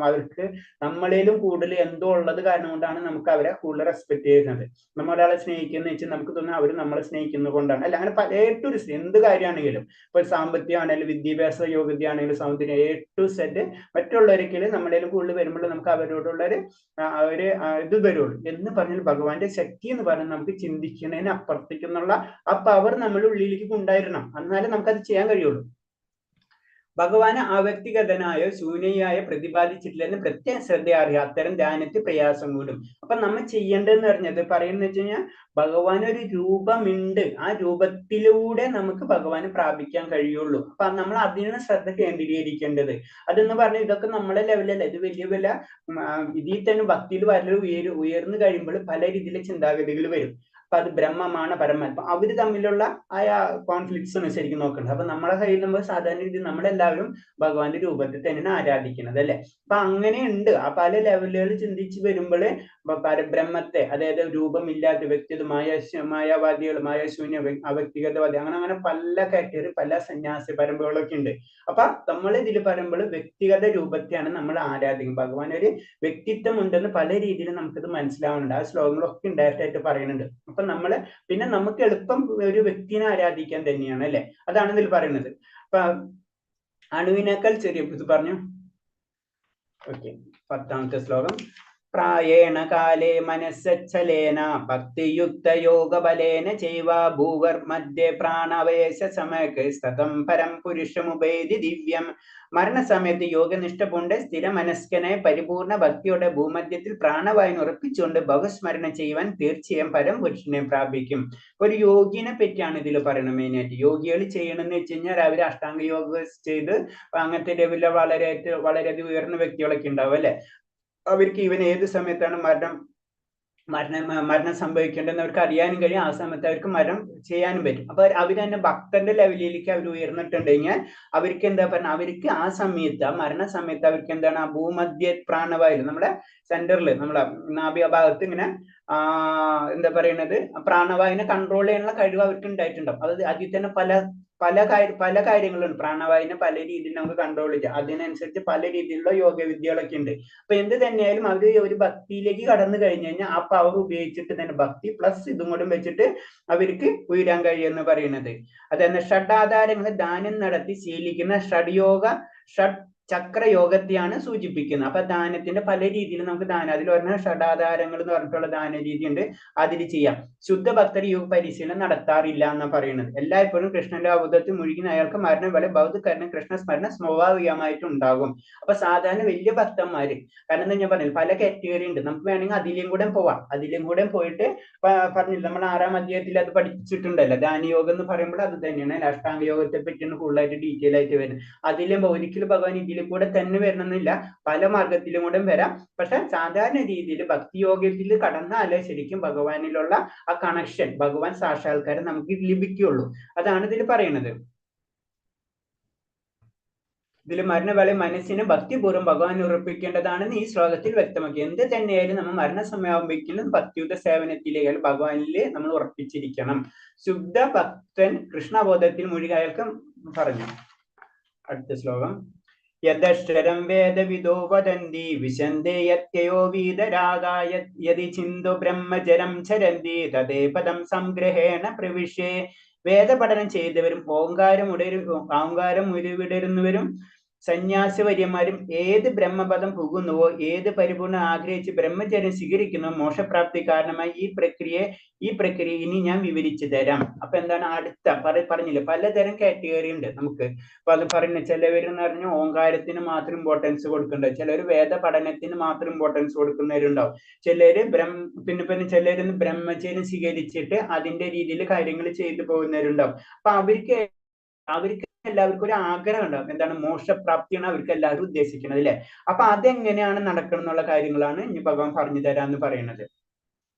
അവർക്ക് നമ്മളേലും കൂടുതൽ എന്തോ ഉള്ളത് കാരണം കൊണ്ടാണ് നമുക്ക് അവരെ കൂടുതൽ റെസ്പെക്ട് ചെയ്യുന്നത്. നമ്മൾ ഒരാളെ സ്നേഹിക്കുന്ന വെച്ചാൽ നമുക്ക് തോന്നുന്നു അവർ നമ്മളെ സ്നേഹിക്കുന്നത് കൊണ്ടാണ്. അല്ല, അങ്ങനെ പല എന്ത് കാര്യമാണെങ്കിലും, ഇപ്പൊ സാമ്പത്തികമാണെങ്കിലും വിദ്യാഭ്യാസ യോഗ്യതയാണെങ്കിലും സൗന്ദര്യം, A to Z മറ്റുള്ളവരൊക്കെയും നമ്മളേലും കൂടുതൽ വരുമ്പോൾ നമുക്ക് അവരോടുള്ള ഒരു ഇത് വരുള്ളൂ. എന്ന് പറഞ്ഞാൽ ഭഗവാന്റെ ശക്തി എന്ന് പറഞ്ഞാൽ നമുക്ക് ചിന്തിക്കുന്നതിന് അപ്പുറത്തേക്കെന്നുള്ള ആ പവർ നമ്മുടെ ഉള്ളിലേക്ക് കൊണ്ടുവരണം. എന്നാലേ നമുക്കത് ചെയ്യാൻ കഴിയുള്ളൂ. ഭഗവാന് അവ്യക്തിഗതനായോ ശൂന്യയായോ പ്രതിപാദിച്ചിട്ടില്ലെന്ന് പ്രത്യേക ശ്രദ്ധയറിയുക. അത്തരം ധ്യാനത്തിൽ പ്രയാസം കൂടും. അപ്പൊ നമ്മൾ ചെയ്യേണ്ടതെന്ന് പറഞ്ഞത് പറയുന്നത് വെച്ച് കഴിഞ്ഞാൽ, ഭഗവാൻ ഒരു രൂപമുണ്ട്, ആ രൂപത്തിലൂടെ നമുക്ക് ഭഗവാനെ പ്രാപിക്കാൻ കഴിയുള്ളൂ. അപ്പൊ നമ്മൾ അതിനാണ് ശ്രദ്ധ കേന്ദ്രീകരിക്കേണ്ടത്. അതെന്ന് പറഞ്ഞാൽ ഇതൊക്കെ നമ്മുടെ ലെവലല്ല, ഇത് വലിയ ഇതിൽ തന്നെ ഭക്തിയിൽ വളരെ ഉയർന്നു കഴിയുമ്പോൾ പല രീതിയിലെ ചിന്താഗതികൾ വരും. അപ്പൊ അത് ബ്രഹ്മമാണ് പരമാത്മ, അവര് തമ്മിലുള്ള ആ കോൺഫ്ലിക്ട്സ് ആണ് ശരിക്കും നോക്കേണ്ടത്. അപ്പൊ നമ്മളെ കയ്യിൽ നമ്മൾ സാധാരണ രീതിയിൽ നമ്മളെല്ലാവരും ഭഗവാന്റെ രൂപത്തിൽ തന്നെയാണ് ആരാധിക്കുന്നത്, അല്ലെ? അപ്പൊ അങ്ങനെയുണ്ട്. ആ പല ലെവലുകൾ ചിന്തിച്ച് വരുമ്പോൾ പരബ്രഹ്മത്തെ, അതായത് രൂപമില്ലാത്ത വ്യക്തിത്വ മായാവാദികൾ, മായാശൂന്യ, അവ്യക്തിഗതവാദി, അങ്ങനെ പല കാറ്റഗറി, പല സന്യാസി പരമ്പരകളൊക്കെ ഉണ്ട്. അപ്പൊ നമ്മൾ ഇതിൽ പറയുമ്പോൾ വ്യക്തിഗത രൂപത്തെയാണ് നമ്മൾ ആരാധിക്കുന്നത്. ഭഗവാൻ ഒരു വ്യക്തിത്വം ഉണ്ടെന്ന് പല രീതിയിലും നമുക്കിത് മനസ്സിലാവുന്നുണ്ട്. ആ ശ്ലോകങ്ങളൊക്കെ ഇൻഡയറക്റ്റ് ആയിട്ട് പറയുന്നുണ്ട്. അപ്പൊ പിന്നെ നമുക്ക് എളുപ്പം ഒരു വ്യക്തിനെ ആരാധിക്കാൻ തന്നെയാണ്, അല്ലെ? അതാണ് ഇതിൽ പറയുന്നത്. അപ്പൊ അണുവിനേക്കാൾ ചെറിയ ഇത് പറഞ്ഞു. ഓക്കെ, 10ാമത്തെ ശ്ലോകം. പ്രായേണ കാലേ മനസ്സച്ഛലേന ഭക്തിയുക്ത യോഗ ബലേന ചൈവ ഭൂവർ മധ്യേ പ്രാണവേശ സമയക്ക് സ്തതം പരം പുരുഷമുപേതി ദിവ്യം. മരണസമയത്ത് യോഗനിഷ്ഠ പൂണ്ട് സ്ഥിര മനസ്കനായി പരിപൂർണ ഭക്തിയോടെ ഭൂമധ്യത്തിൽ പ്രാണവായുവിനെ ഉറപ്പിച്ചുകൊണ്ട് ഭഗസ്മരണം ചെയ്യുവാൻ തീർച്ചയായും പരം പുരുഷനെ പ്രാപിക്കും. ഒരു യോഗിനെ പറ്റിയാണ് ഇതിൽ പറയുന്നത്. മെയിനായിട്ട് യോഗികൾ ചെയ്യണമെന്ന് വെച്ച് കഴിഞ്ഞാൽ അവർ അഷ്ടാംഗ യോഗ ചെയ്ത് അങ്ങനത്തെ ലെവലിൽ വളരെയധികം ഉയർന്ന വ്യക്തികളൊക്കെ ഉണ്ടാവും, അല്ലെ? അവർക്ക് ഇവൻ ഏത് സമയത്താണ് മരണം സംഭവിക്കേണ്ടതെന്ന് അവർക്ക് അറിയാനും കഴിയും. ആ സമയത്ത് അവർക്ക് മരണം ചെയ്യാനും പറ്റും. അപ്പൊ അവർ തന്നെ ഭക്തന്റെ ലെവലിലേക്ക് അവർ ഉയർന്നിട്ടുണ്ടെങ്കിൽ അവർക്ക് എന്താ പറഞ്ഞാൽ, അവർക്ക് ആ സമയത്ത്, ആ മരണ സമയത്ത് അവർക്ക് എന്താണ്, ആ ഭൂമധ്യ പ്രാണവായു, നമ്മുടെ സെന്ററിൽ, നമ്മുടെ നാഭിക ഭാഗത്ത് ഇങ്ങനെ എന്താ പറയുന്നത്, പ്രാണവായുവിനെ കൺട്രോൾ ചെയ്യാനുള്ള കഴിവ് അവർക്ക് ഉണ്ടായിട്ടുണ്ടാവും. അത് അതിൽ തന്നെ പല കാര്യങ്ങളുണ്ട്. പ്രാണവായുവിനെ പല രീതിയിൽ നമുക്ക് കൺട്രോൾ ചെയ്യാം. അതിനനുസരിച്ച് പല രീതിയിലുള്ള യോഗവിദ്യകളൊക്കെ ഉണ്ട്. അപ്പൊ എന്ത് തന്നെയായാലും അവർ ഒരു ഭക്തിയിലേക്ക് കടന്നു കഴിഞ്ഞു കഴിഞ്ഞാൽ ആ പവർ ഉപയോഗിച്ചിട്ട് തന്നെ ഭക്തി പ്ലസ് ഇതും കൂടെ വെച്ചിട്ട് അവർക്ക് ഉയരാൻ കഴിയുമെന്ന് പറയുന്നത്. അതായത് ഷഡാധാരങ്ങൾ ദാനം നടത്തി ശീലിക്കുന്ന ഷഡ് ചക്രയോഗത്തെയാണ് സൂചിപ്പിക്കുന്നത്. അപ്പൊ ദാനത്തിന്റെ പല രീതിയിൽ നമുക്ക് ദാനം, അതിൽ പറഞ്ഞ ഷഡാധാരങ്ങൾ എന്ന് പറഞ്ഞിട്ടുള്ള ദാന രീതി ഉണ്ട്, അതിൽ ചെയ്യാം. ശുദ്ധ ഭക്തർ യോഗ പരിശീലനം നടത്താറില്ല എന്നാണ് പറയുന്നത്. എല്ലായ്പ്പോഴും കൃഷ്ണന്റെ അവബോധത്തിൽ മുഴുകിന അയാൾക്ക് മരണം വരെ ബൗദ്ധക്കാരന് കൃഷ്ണസ്മരണം സ്വാഭാവികമായിട്ട് ഉണ്ടാകും. അപ്പൊ സാധാരണ വലിയ ഭക്തന്മാര്, കാരണം എന്താ ഞാൻ പറഞ്ഞത്, പല കാറ്റഗറി ഉണ്ട്. നമുക്ക് വേണമെങ്കിൽ അതിലും കൂടെ പോവാം. അതിലും കൂടെ പോയിട്ട് പറഞ്ഞില്ല, നമ്മൾ 6ാം അധ്യായത്തിൽ അത് പഠിച്ചിട്ടുണ്ടല്ലോ. ധ്യാനയോഗം എന്ന് പറയുമ്പോൾ അത് തന്നെയാണ്. അഷ്ടാംഗ യോഗത്തെ പറ്റിയാണ് കൂടുതലായിട്ട് ഡീറ്റെയിൽ ആയിട്ട് വരുന്നത്. അതിലും ഒരിക്കലും ഭഗവാൻ ഇതിൽ കൂടെ തന്നെ വരണമെന്നില്ല, പല മാർഗത്തിലും കൂടെ വരാം. പക്ഷെ സാധാരണ രീതിയിൽ ഭക്തിയോഗത്തിൽ കടന്നാലേ ശരിക്കും ഭഗവാനിലുള്ള ആ കണക്ഷൻ, ഭഗവാൻ സാക്ഷാത്കാരം നമുക്ക് ലഭിക്കുകയുള്ളൂ. അതാണ് ഇതിൽ പറയുന്നത്. ഇതിൽ മരണവേള മനസ്സിനെ ഭക്തിപൂർവ്വം ഭഗവാൻ ഉറപ്പിക്കേണ്ടതാണെന്ന് ഈ ശ്ലോകത്തിൽ വ്യക്തമാക്കി. എന്ത് തന്നെയായാലും നമ്മൾ മരണസമയമാകുമ്പോഴേക്കും ഭക്തിയുത സേവനത്തിലേക്ക് ഭഗവാനിൽ നമ്മൾ ഉറപ്പിച്ചിരിക്കണം. ശുദ്ധ ഭക്തൻ കൃഷ്ണബോധത്തിൽ മുഴുകി അയാൾക്ക് പറഞ്ഞു. അടുത്ത ശ്ലോകം. യദക്ഷരം വേദവിദോ വദന്തി വിശന്ദേ യത്യയോ വീതരാഗായ യദി ചിന്തു ബ്രഹ്മചരം ചരന്തി തദേ പദം സംഗ്രഹേണ പ്രവിശ്യേ. വേദപഠനം ചെയ്തവരും ഓങ്കാരം ഉരുവിടരുന്നവരും സന്യാസിവര്യന്മാരും ഏത് ബ്രഹ്മപദം പുകുന്നുവോ, ഏത് പരിപൂർണ ആഗ്രഹിച്ച് ബ്രഹ്മചര്യം സ്വീകരിക്കുന്നോ മോക്ഷപ്രാപ്തി കാരണമായി ഈ പ്രക്രിയ ഇനി ഞാൻ വിവരിച്ചു തരാം. അപ്പൊ എന്താണ് അടുത്ത പറഞ്ഞില്ല, പലതരം കാറ്റഗറി ഉണ്ട് നമുക്ക്. അപ്പൊ അത് പറയുന്നത്, ചിലവരെന്ന് പറഞ്ഞാൽ ഓങ്കാരത്തിന് മാത്രം ഇമ്പോർട്ടൻസ് കൊടുക്കുന്നുണ്ട്, ചിലർ വേദ പഠനത്തിന് മാത്രം ഇമ്പോർട്ടൻസ് കൊടുക്കുന്നവരുണ്ടാവും, ചിലര് പിന്നെ ചിലര് ബ്രഹ്മചര്യം സ്വീകരിച്ചിട്ട് അതിന്റെ രീതിയിൽ കാര്യങ്ങൾ ചെയ്തു പോകുന്നവരുണ്ടാവും. അപ്പൊ അവർക്ക് എല്ലാവർക്കും ഒരു ആഗ്രഹം ഉണ്ടാവും. എന്താണ്? മോക്ഷപ്രാപ്തിയാണ് അവർക്ക് എല്ലാവരും ഉദ്ദേശിക്കുന്നത് അല്ലെ? അപ്പൊ അതെങ്ങനെയാണ് നടക്കണം എന്നുള്ള കാര്യങ്ങളാണ് ഇനി ഭഗവാൻ പറഞ്ഞു തരാന്ന് പറയുന്നത്.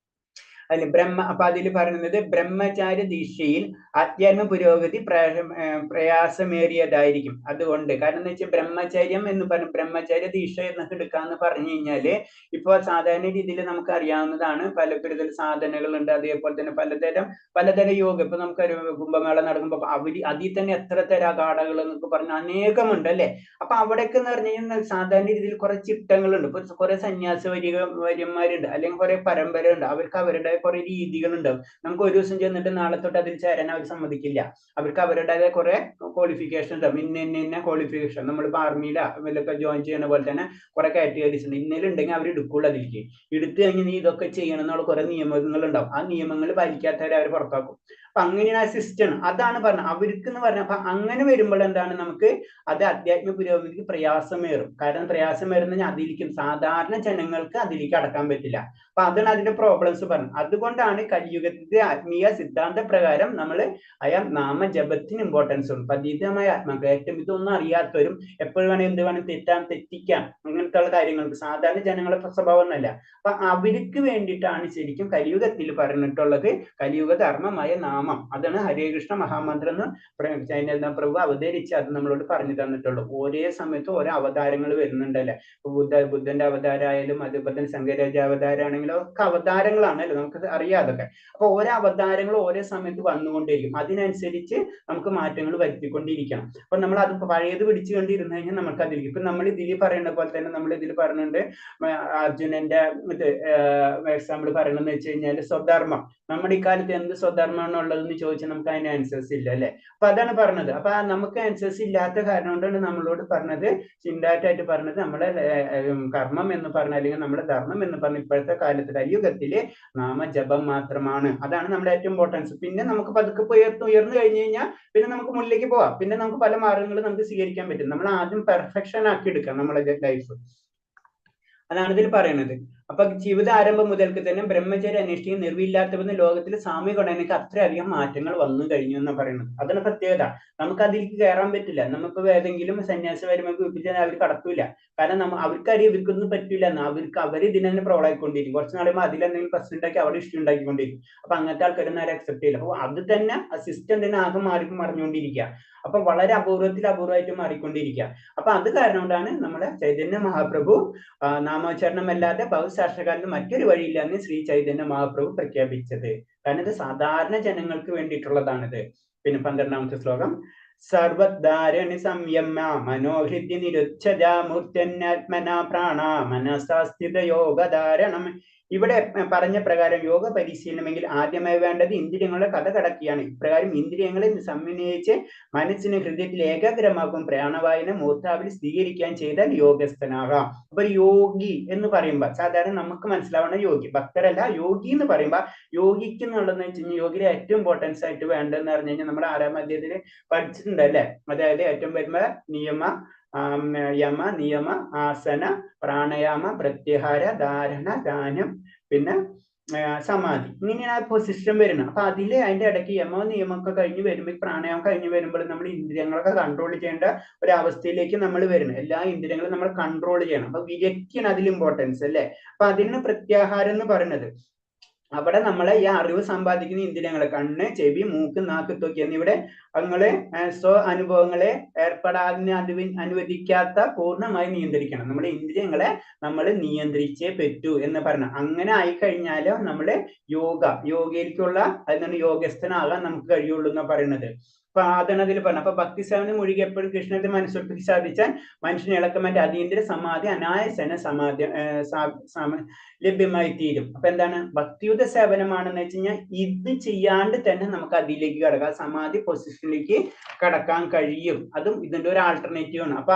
അല്ലെ അപ്പൊ അതിൽ പറയുന്നത് ബ്രഹ്മചാര്യ ദീക്ഷയിൽ ആധ്യാത്മ പുരോഗതി പ്രയാസമേറിയതായിരിക്കും. അതുകൊണ്ട് കാരണം എന്ന് വെച്ചാൽ ബ്രഹ്മചര്യം എന്ന് പറഞ്ഞ ബ്രഹ്മചര്യ ദീക്ഷ എന്നൊക്കെ എടുക്കാന്ന് പറഞ്ഞു കഴിഞ്ഞാല് ഇപ്പൊ സാധാരണ രീതിയിൽ നമുക്ക് അറിയാവുന്നതാണ്. പലതരം സാധനകളുണ്ട്, അതേപോലെ തന്നെ പലതരം യോഗ. ഇപ്പൊ നമുക്കൊരു കുംഭമേള നടക്കുമ്പോൾ അതിൽ തന്നെ എത്ര തരം ഗാഠകൾ എന്നൊക്കെ പറഞ്ഞ അനേകമുണ്ട് അല്ലെ? അപ്പൊ അവിടെയൊക്കെ എന്ന് പറഞ്ഞു കഴിഞ്ഞാൽ സാധാരണ രീതിയിൽ കുറെ ചിട്ടങ്ങളുണ്ട്. ഇപ്പൊ കുറെ സന്യാസ വര്യന്മാരുണ്ട്, അല്ലെങ്കിൽ കുറെ പരമ്പര ഉണ്ട്. അവർക്ക് അവരുടെ കുറെ രീതികളുണ്ടാവും. നമുക്ക് ഒരു ദിവസം ചെന്നിട്ട് നാളെ തൊട്ട് അതിൽ ചേരാൻ അവർ സമ്മതിക്കില്ല. അവർക്ക് അവരുടേതായ കുറെ ക്വാളിഫിക്കേഷൻ ഉണ്ടാവും. ഇന്ന ക്വാളിഫിക്കേഷൻ. നമ്മളിപ്പോ ആർമിയിലാ ഇതിലൊക്കെ ജോയിൻ ചെയ്യുന്ന പോലെ തന്നെ കുറെ കാറ്റഗറീസ് ഉണ്ട്. ഇന്നലുണ്ടെങ്കിൽ അവർ എടുക്കുള്ളൂ. അതിലേക്ക് എടുത്തു കഴിഞ്ഞ് നീ ഇതൊക്കെ ചെയ്യണം എന്നുള്ള കുറെ നിയമങ്ങൾ ഉണ്ടാവും. ആ നിയമങ്ങൾ പാലിക്കാത്തവരെ അവർ പുറത്താക്കും. അപ്പൊ അങ്ങനെയാണ് ആ സിസ്റ്റം. അതാണ് പറഞ്ഞത് അവർക്ക് എന്ന് പറഞ്ഞ. അപ്പൊ അങ്ങനെ വരുമ്പോൾ എന്താണ് നമുക്ക് അത് അധ്യാത്മ പുരോഗതിക്ക് പ്രയാസമേറും. കാരണം പ്രയാസമേറുന്ന അതിലേക്കും സാധാരണ ജനങ്ങൾക്ക് അതിലേക്ക് അടക്കാൻ പറ്റില്ല. അപ്പൊ അതാണ് അതിന്റെ പ്രോബ്ലംസ് പറഞ്ഞത്. അതുകൊണ്ടാണ് കലിയുഗത്തിന്റെ ആത്മീയ സിദ്ധാന്ത പ്രകാരം നമ്മൾ നാമജപത്തിന് ഇമ്പോർട്ടൻസ് ഉണ്ട്. പതീതമായ ആത്മാക്കൾ ഏറ്റവും ഇതൊന്നും അറിയാത്തവരും എപ്പോഴും വേണേൽ എന്ത് വേണം തെറ്റിക്കാം അങ്ങനത്തെ ഉള്ള കാര്യങ്ങൾക്ക് സാധാരണ ജനങ്ങളെ സ്വഭാവം ഒന്നല്ല. അപ്പൊ അവർക്ക് വേണ്ടിയിട്ടാണ് ശരിക്കും കലിയുഗത്തിൽ പറഞ്ഞിട്ടുള്ളത്. കലിയുഗ ധർമ്മമായ നാമം, അതാണ് ഹരേ കൃഷ്ണ മഹാമന്ത്രം എന്ന് ചൈതന്യ പ്രഭു അവതരിച്ച് അത് നമ്മളോട് പറഞ്ഞു തന്നിട്ടുള്ളൂ. ഒരേ സമയത്ത് ഓരോ അവതാരങ്ങൾ വരുന്നുണ്ടല്ലേ? ബുദ്ധന്റെ അവതാരമായാലും അതുപോലെ തന്നെ ശങ്കരാചാര്യ അവതാരമാണെങ്കിലും ഒക്കെ അവതാരങ്ങളാണല്ലോ, നമുക്ക് അറിയാം അതൊക്കെ. അപ്പൊ ഓരോ അവതാരങ്ങൾ ഓരോ സമയത്ത് വന്നുകൊണ്ടിരിക്കും. അതിനനുസരിച്ച് നമുക്ക് മാറ്റങ്ങൾ വരുത്തിക്കൊണ്ടിരിക്കണം. അപ്പൊ നമ്മൾ അത് പഴയത് പിടിച്ചു കൊണ്ടിരുന്നു കഴിഞ്ഞാൽ നമുക്ക് അതിലേക്ക് ഇപ്പൊ നമ്മൾ ഇതിൽ പറയുന്ന പോലെ തന്നെ നമ്മൾ ഇതിൽ പറയുന്നുണ്ട്. അർജുനന്റെ എക്സാമ്പിൾ പറയണമെന്ന് വെച്ച് കഴിഞ്ഞാൽ സ്വധർമ്മം. നമ്മുടെ ഇക്കാലത്ത് എന്ത് സ്വധർമ്മമാണ് ഉള്ളതെന്ന് ചോദിച്ചാൽ നമുക്ക് അതിന് ആൻസേഴ്സ് ഇല്ല അല്ലെ? അപ്പൊ അതാണ് പറഞ്ഞത്. അപ്പൊ നമുക്ക് ആൻസേഴ്സ് ഇല്ലാത്ത കാരണം കൊണ്ടാണ് നമ്മളോട് പറഞ്ഞത്, ഇൻഡയറക്റ്റ് പറഞ്ഞത് നമ്മളെ കർമ്മം എന്ന് പറഞ്ഞ അല്ലെങ്കിൽ നമ്മുടെ ധർമ്മം എന്ന് പറഞ്ഞ ഇപ്പോഴത്തെ കാലത്ത് കലിയുഗത്തില് നാമജപം മാത്രമാണ്. അതാണ് നമ്മുടെ ഏറ്റവും ഇമ്പോർട്ടൻസ്. പിന്നെ നമുക്ക് പതുക്കെ ഉയർന്നു കഴിഞ്ഞു കഴിഞ്ഞാൽ പിന്നെ നമുക്ക് മുന്നിലേക്ക് പോവാം. പിന്നെ നമുക്ക് പല മാർഗങ്ങളും നമുക്ക് സ്വീകരിക്കാൻ പറ്റും. നമ്മൾ ആദ്യം പെർഫെക്ഷൻ ആക്കി എടുക്കാം നമ്മളെ ലൈഫ്. അതാണ് ഇതിൽ പറയുന്നത്. അപ്പൊ ജീവിത ആരംഭം മുതൽക്ക് തന്നെ ബ്രഹ്മചര്യ അനുഷ്ഠിക്കും നിർവില്ലാത്തവെന്ന് ലോകത്തിൽ സാമൂഹിക അത്രയധികം മാറ്റങ്ങൾ വന്നു കഴിഞ്ഞു എന്ന് പറയുന്നത്. അതാണ് പ്രത്യേകത. നമുക്ക് അതിലേക്ക് കയറാൻ പറ്റില്ല. നമുക്ക് ഏതെങ്കിലും സന്യാസി വരുമ്പോൾ വിപ്പിച്ചാൽ അവർ കടത്തൂല. കാരണം അവർക്കറിയാം ഇവർക്കൊന്നും പറ്റില്ല എന്ന്. അവർ ഇതിനെ തന്നെ പ്രോളായിക്കൊണ്ടിരിക്കും. കുറച്ച് നാളുമ്പോൾ അതിലെന്തെങ്കിലും പ്രശ്നം ഉണ്ടാക്കി അവിടെ ഇഷ്ടം ഉണ്ടാക്കിക്കൊണ്ടിരിക്കും. അപ്പൊ അങ്ങനത്തെ ആൾക്കാരൊന്നും ആരും അക്സെപ്റ്റ് ചെയ്യില്ല. അപ്പൊ അത് തന്നെ ആ സിസ്റ്റം തന്നെ ആകെ മറിഞ്ഞുകൊണ്ടിരിക്കുക. അപ്പൊ വളരെ അപൂർവമായിട്ട് മാറിക്കൊണ്ടിരിക്കുക. അപ്പൊ അത് കാരണം കൊണ്ടാണ് നമ്മുടെ ചൈതന്യ മഹാപ്രഭു നാമോച്ചാരണമല്ലാതെ ഭൗതികശാസ്ത്രകാലത്ത് മറ്റൊരു വഴിയില്ല എന്ന് ശ്രീ ചൈതന്യ മഹാപ്രഭു പ്രഖ്യാപിച്ചത്. കാരണം ഇത് സാധാരണ ജനങ്ങൾക്ക് വേണ്ടിയിട്ടുള്ളതാണിത്. പിന്നെ 12ാമത്തെ ശ്ലോകം. സർവധാരണി സംയമ മനോഹൃതി നിരുച്ഛജ മൂർത്യന്യാത്മന പ്രാണ മനസാസ്ഥിത യോഗധാരണം. ഇവിടെ പറഞ്ഞ പ്രകാരം യോഗ പരിശീലനമെങ്കിൽ ആദ്യമായി വേണ്ടത് ഇന്ദ്രിയങ്ങളുടെ കഥ കടക്കുകയാണ്. ഇപ്രകാരം ഇന്ദ്രിയങ്ങളെ സമന്വയിച്ച് മനസ്സിനെ ഹൃദയത്തിൽ ഏകാഗ്രമാക്കും പ്രാണവായുവിനെ മൂർധാവിൽ സ്വീകരിക്കാൻ ചെയ്താൽ യോഗസ്ഥനാകാം. അപ്പൊ യോഗി എന്ന് പറയുമ്പോൾ സാധാരണ നമുക്ക് മനസ്സിലാവുന്ന യോഗി, ഭക്തരല്ല. യോഗി എന്ന് പറയുമ്പോൾ യോഗിക്ക് എന്നുള്ളതെന്ന് വെച്ച് കഴിഞ്ഞാൽ യോഗിയുടെ ഏറ്റവും ഇമ്പോർട്ടൻസ് ആയിട്ട് വേണ്ടതെന്ന് പറഞ്ഞു കഴിഞ്ഞാൽ നമ്മുടെ 6ാം അധ്യായത്തിൽ പഠിച്ചിട്ടുണ്ട് അല്ലെ? അതായത് ഏറ്റവും വരുമ്പോ യമ നിയമ ആസന പ്രാണായാമ പ്രത്യാഹാര ധാരണ ധ്യാനം പിന്നെ സമാധി, ഇങ്ങനെയാണ് പൊസിഷൻ വരുന്നത്. അപ്പൊ അതില് അതിന്റെ ഇടയ്ക്ക് യമോ നിയമമൊക്കെ കഴിഞ്ഞ് വരുമ്പോൾ പ്രാണായാമം കഴിഞ്ഞ് വരുമ്പോൾ നമ്മൾ ഇന്ദ്രിയങ്ങളൊക്കെ കൺട്രോൾ ചെയ്യേണ്ട ഒരവസ്ഥയിലേക്ക് നമ്മൾ വരുന്നത്. എല്ലാ ഇന്ദ്രിയങ്ങളും നമ്മൾ കൺട്രോൾ ചെയ്യണം. അപ്പൊ വിരക്തിയാണ് അതിൽ ഇമ്പോർട്ടൻസ് അല്ലെ? അപ്പൊ അതിന് പ്രത്യാഹാരം എന്ന് പറയുന്നത് അവിടെ നമ്മളെ ഈ അറിവ് സമ്പാദിക്കുന്ന ഇന്ദ്രിയങ്ങളെ കണ്ണ്, ചെവി, മൂക്ക്, നാക്ക്, ത്വക്ക് എന്നിവിടെ നിങ്ങളെ സ്വ അനുഭവങ്ങളെ അനുവദിക്കാത്ത പൂർണ്ണമായി നിയന്ത്രിക്കണം. നമ്മുടെ ഇന്ദ്രിയങ്ങളെ നമ്മൾ നിയന്ത്രിച്ചേ പറ്റൂ എന്ന് പറഞ്ഞു. അങ്ങനെ ആയിക്കഴിഞ്ഞാല് നമ്മള് യോഗയിലേക്കുള്ള അതിനാണ് യോഗസ്ഥനാകാൻ നമുക്ക് കഴിയുള്ളൂ എന്ന് പറയുന്നത്. അപ്പൊ അതാണ് അതിൽ പറഞ്ഞു. അപ്പൊ ഭക്തിസേവന മുഴുകി എപ്പോഴും കൃഷ്ണന്റെ മനസ്സൊരുക്കി സാധിച്ചാൽ മനുഷ്യന് ഇളക്കമറ്റ അതീന്ദ്ര സമാധി അനായസന സമാധി ലഭ്യമായി തീരും. അപ്പൊ എന്താണ് ഭക്തിയുത സേവനമാണെന്ന് വെച്ച് കഴിഞ്ഞാൽ ഇത് ചെയ്യാണ്ട് തന്നെ നമുക്ക് അതിലേക്ക് കടക്കാം, സമാധി പൊസിഷനിലേക്ക് കടക്കാൻ കഴിയും. അതും ഇതിന്റെ ഒരു ആൾട്ടർനേറ്റീവ് ആണ്. അപ്പൊ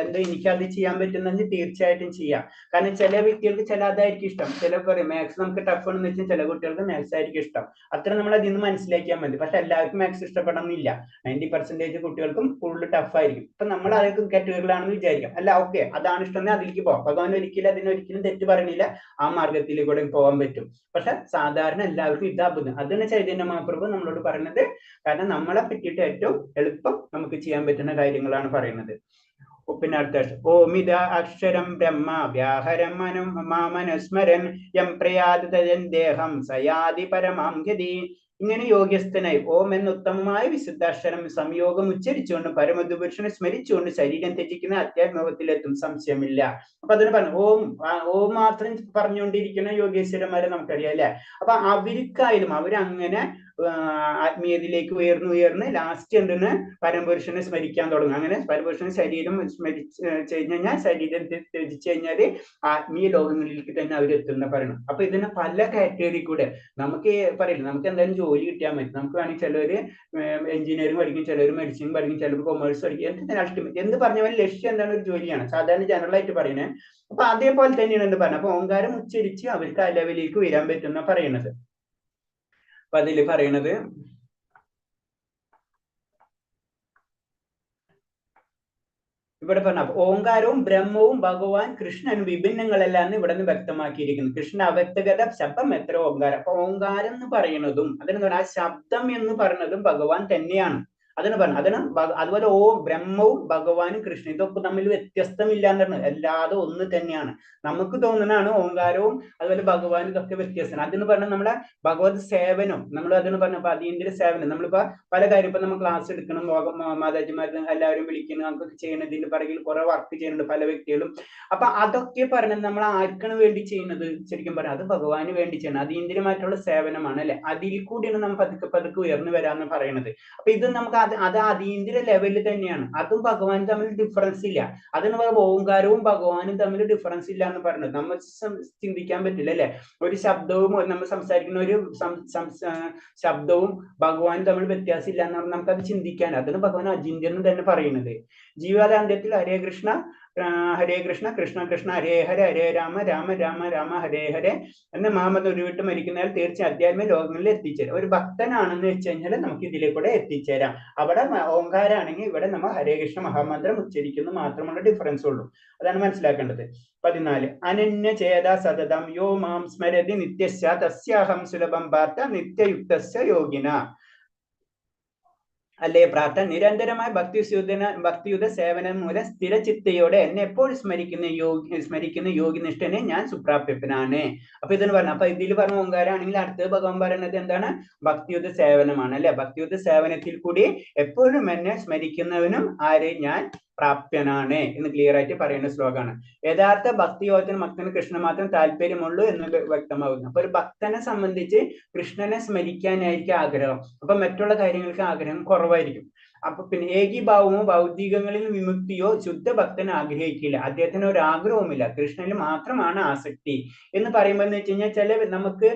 എന്താ എനിക്ക് അത് ചെയ്യാൻ പറ്റുന്നെങ്കിൽ തീർച്ചയായിട്ടും ചെയ്യാം. കാരണം ചില വ്യക്തികൾക്ക് ചില അതായിരിക്കും ഇഷ്ടം. ചിലർക്ക് പറയും മാത്സ് നമുക്ക് ടഫ് ആണെന്ന് വെച്ചാൽ ചില കുട്ടികൾക്ക് മാത്സ് ആയിരിക്കും ഇഷ്ടം. അത്ര നമ്മൾ അതിൽ നിന്ന് മനസ്സിലാക്കിയാൽ മതി. പക്ഷെ എല്ലാവർക്കും മാത്സ് ഇഷ്ടപ്പെടണമെന്നില്ല. 90% കുട്ടികൾക്കും കൂടുതൽ ടഫ് ആയിരിക്കും. ഇപ്പൊ നമ്മൾ അതൊക്കെ കാറ്റഗറിയിലാണെന്ന് വിചാരിക്കാം. അല്ല, ഓക്കെ, അതാണ് ഇഷ്ടം, അതിലേക്ക് പോകാം. ഭഗവാൻ അതിനൊരിക്കലും തെറ്റ് പറയണില്ല. ആ മാർഗത്തിലൂടെ പോകാൻ പറ്റും. പക്ഷെ സാധാരണ എല്ലാവർക്കും ഇതാകുന്നു. അതാണ് ചൈതന്യ മഹാപ്രഭു നമ്മളോട് പറയുന്നത്. കാരണം നമ്മളെ പറ്റിയിട്ട് ഏറ്റവും എളുപ്പം നമുക്ക് ചെയ്യാൻ പറ്റുന്ന കാര്യങ്ങളാണ് പറയുന്നത്. പിന്നെ അടുത്ത ഓമിത അക്ഷരം ബ്രഹ്മ വ്യാഹരം മാമനുസ്മരൻ യം പ്രയാതൻ ദേഹം സയാതി പരമാം ഗതി. ഇങ്ങനെ യോഗ്യസ്ഥനായി ഓം എന്ന ഉത്തമമായ വിശുദ്ധാക്ഷരം സംയോഗം ഉച്ചരിച്ചുകൊണ്ട് പരമദുപുരുഷനെ സ്മരിച്ചുകൊണ്ട് ശരീരം ത്യജിക്കുന്ന അത്യാത്മത്തിലെത്തും, സംശയമില്ല. അപ്പൊ അതിന് പറഞ്ഞു ഓം മാത്രം പറഞ്ഞുകൊണ്ടിരിക്കുന്ന യോഗേശ്വരന്മാരെ നമുക്കറിയാം അല്ലെ. അപ്പൊ അവർക്കായാലും അവരങ്ങനെ ആത്മീയതയിലേക്ക് ഉയർന്ന് ലാസ്റ്റ് എന്തെന്ന് പരമപുരുഷനെ സ്മരിക്കാൻ തുടങ്ങും. അങ്ങനെ പരമപുരുഷനെ ശരീരം സ്മരിച്ച് കഴിഞ്ഞാൽ ശരീരം ത്യജിച്ചു കഴിഞ്ഞാല് ആത്മീയ ലോകങ്ങളിലേക്ക് തന്നെ അവരെത്തുന്ന പറയണം. അപ്പൊ ഇതിന് പല കാറ്റഗറി കൂടെ നമുക്ക് പറയില്ല. നമുക്ക് എന്തായാലും ജോലി കിട്ടിയാൽ മതി. നമുക്ക് വേണമെങ്കിൽ ചിലര് എഞ്ചിനീയറിംഗ് പഠിക്കും, ചിലർ മെഡിസിൻ പഠിക്കും, ചിലർ കൊമേഴ്സ് പഠിക്കും. എന്ത് പറഞ്ഞാലും ലക്ഷ്യം എന്താണ്? ഒരു ജോലിയാണ് സാധാരണ ജനറൽ ആയിട്ട് പറയുന്നത്. അപ്പൊ അതേപോലെ തന്നെയാണ് എന്ത് പറഞ്ഞത്. അപ്പൊ ഓങ്കാരം ഉച്ചരിച്ച് അവർക്ക് ആ ലെവലിലേക്ക് വരാൻ പറ്റുന്ന പറയണത്. അപ്പൊ അതില് പറയണത് ഇവിടെ പറഞ്ഞ ഓങ്കാരവും ബ്രഹ്മവും ഭഗവാൻ കൃഷ്ണനും വിഭിന്നങ്ങളല്ല എന്ന് ഇവിടെ നിന്ന് വ്യക്തമാക്കിയിരിക്കുന്നു. കൃഷ്ണ അവ്യക്തഗത ശബ്ദം എത്ര ഓങ്കാരം. അപ്പൊ ഓങ്കാരം എന്ന് പറയുന്നതും അതിന് ആ ശബ്ദം എന്ന് പറയുന്നതും ഭഗവാൻ തന്നെയാണ്. അതിന് പറഞ്ഞു അതുപോലെ ബ്രഹ്മവും ഭഗവാനും കൃഷ്ണനും ഇതൊക്കെ തമ്മിൽ വ്യത്യസ്തമില്ല എന്ന് പറഞ്ഞത്. അല്ലാതെ ഒന്ന് തന്നെയാണ്. നമുക്ക് തോന്നുന്നതാണ് ഓങ്കാരവും അതുപോലെ ഭഗവാനും ഇതൊക്കെ വ്യത്യസ്തമാണ്. അതിന് പറഞ്ഞ നമ്മളെ ഭഗവത് സേവനം, നമ്മൾ അതിന് പറഞ്ഞപ്പോ അതീന്ദ്ര സേവനം. നമ്മളിപ്പോ പല കാര്യം ഇപ്പൊ നമ്മൾ ക്ലാസ് എടുക്കണം, മാതാജിമാർ എല്ലാവരും വിളിക്കണം, നമുക്കൊക്കെ ചെയ്യണതിന്റെ പിറകിൽ കുറെ വർക്ക് ചെയ്യുന്നുണ്ട് പല വ്യക്തികളും. അപ്പൊ അതൊക്കെ പറഞ്ഞത് നമ്മൾ ആർക്കാണ് വേണ്ടി ചെയ്യുന്നത്? ശരിക്കും പറഞ്ഞാൽ അത് ഭഗവാന് വേണ്ടി ചെയ്യണം. അതീന്ദ്രമായിട്ടുള്ള സേവനമാണ് അല്ലെ. അതിൽ കൂടിയാണ് നമ്മൾ പതുക്കെ ഉയർന്നു വരാന്ന് പറയുന്നത്. അപ്പൊ ഇത് നമുക്ക് അത് അതീന്ദ്ര ലെവലിൽ തന്നെയാണ്. അതും ഭഗവാനും തമ്മിൽ ഡിഫറൻസ് ഇല്ല. അതിന് പറയുമ്പോൾ ഓങ്കാരവും ഭഗവാനും തമ്മിൽ ഡിഫറൻസ് ഇല്ല എന്ന് പറഞ്ഞത് നമ്മൾ ചിന്തിക്കാൻ പറ്റില്ല അല്ലെ. ഒരു ശബ്ദവും നമ്മൾ സംസാരിക്കുന്ന ഒരു ശബ്ദവും ഭഗവാനും തമ്മിൽ വ്യത്യാസം ഇല്ല എന്ന് പറഞ്ഞാൽ നമുക്കത് ചിന്തിക്കാൻ. അതിന് ഭഗവാൻ അജിന്ത്യം എന്ന് തന്നെ പറയുന്നത്. ജീവാലാന്ത്യത്തിൽ ഹരേ കൃഷ്ണ കൃഷ്ണ കൃഷ്ണ ഹരേ ഹരേ ഹരേ രാമ രാമ രാമ രാമ ഹരേ ഹരേ എന്ന മാമത് ഉരുവിട്ട് മരിക്കുന്നയാൾ തീർച്ചയായും അധ്യാത്മ ലോകങ്ങളിൽ എത്തിച്ചേരാം. ഒരു ഭക്തനാണെന്ന് വെച്ച് കഴിഞ്ഞാൽ നമുക്ക് ഇതിലേക്കൂടെ എത്തിച്ചേരാം. അവിടെ ഓങ്കാരാണെങ്കിൽ ഇവിടെ നമ്മൾ ഹരേ കൃഷ്ണ മഹാമന്ത്രം ഉച്ചരിക്കുന്നു മാത്രമുള്ള ഡിഫറൻസ് ഉള്ളൂ. അതാണ് മനസ്സിലാക്കേണ്ടത്. 14 അനന്യ ചേത സതതം യോ മാം സ്മരതി നിത്യസ്യ തസ്യാഹം സുലഭം പാർത്ത നിത്യയുക്തസ്യ യോഗിന. അല്ലേ പ്രാർത്ഥന നിരന്തരമായ ഭക്തിയുത സേവനം മൂലം സ്ഥിരചിത്തയോടെ എന്നെ എപ്പോഴും സ്മരിക്കുന്ന യോഗിനിഷ്ഠനെ ഞാൻ സുപ്രാപ്യപ്പനാണ്. അപ്പൊ ഇതെന്ന് പറഞ്ഞു. അപ്പൊ ഇതിൽ പറഞ്ഞ ഓങ്കാരാണെങ്കിൽ അടുത്തത് ഭഗവാൻ പറയുന്നത് എന്താണ്? ഭക്തിയുത സേവനമാണ് അല്ലെ. ഭക്തിയുത സേവനത്തിൽ കൂടി എപ്പോഴും എന്നെ സ്മരിക്കുന്നവനും ആരെ ഞാൻ പ്രാപ്യനാണ് എന്ന് ക്ലിയർ ആയിട്ട് പറയുന്ന ശ്ലോകമാണ്. യഥാർത്ഥ ഭക്തിയോഗത്തിന് ഭക്തന് കൃഷ്ണൻ മാത്രം താല്പര്യമുള്ളൂ എന്ന് വ്യക്തമാകുന്നു. അപ്പൊ ഒരു ഭക്തനെ സംബന്ധിച്ച് കൃഷ്ണനെ സ്മരിക്കാനായിരിക്കും ആഗ്രഹം. അപ്പൊ മറ്റുള്ള കാര്യങ്ങൾക്ക് ആഗ്രഹം കുറവായിരിക്കും. അപ്പൊ പിന്നെ ഏകീഭാവമോ ഭൗതികങ്ങളിൽ വിമുക്തിയോ ശുദ്ധ ഭക്തൻ ആഗ്രഹിക്കില്ല. അദ്ദേഹത്തിന് ഒരു ആഗ്രഹവുമില്ല, കൃഷ്ണനിൽ മാത്രമാണ് ആസക്തി എന്ന് പറയുമ്പോൾ എന്ന് വെച്ച് കഴിഞ്ഞാൽ ചില നമുക്ക്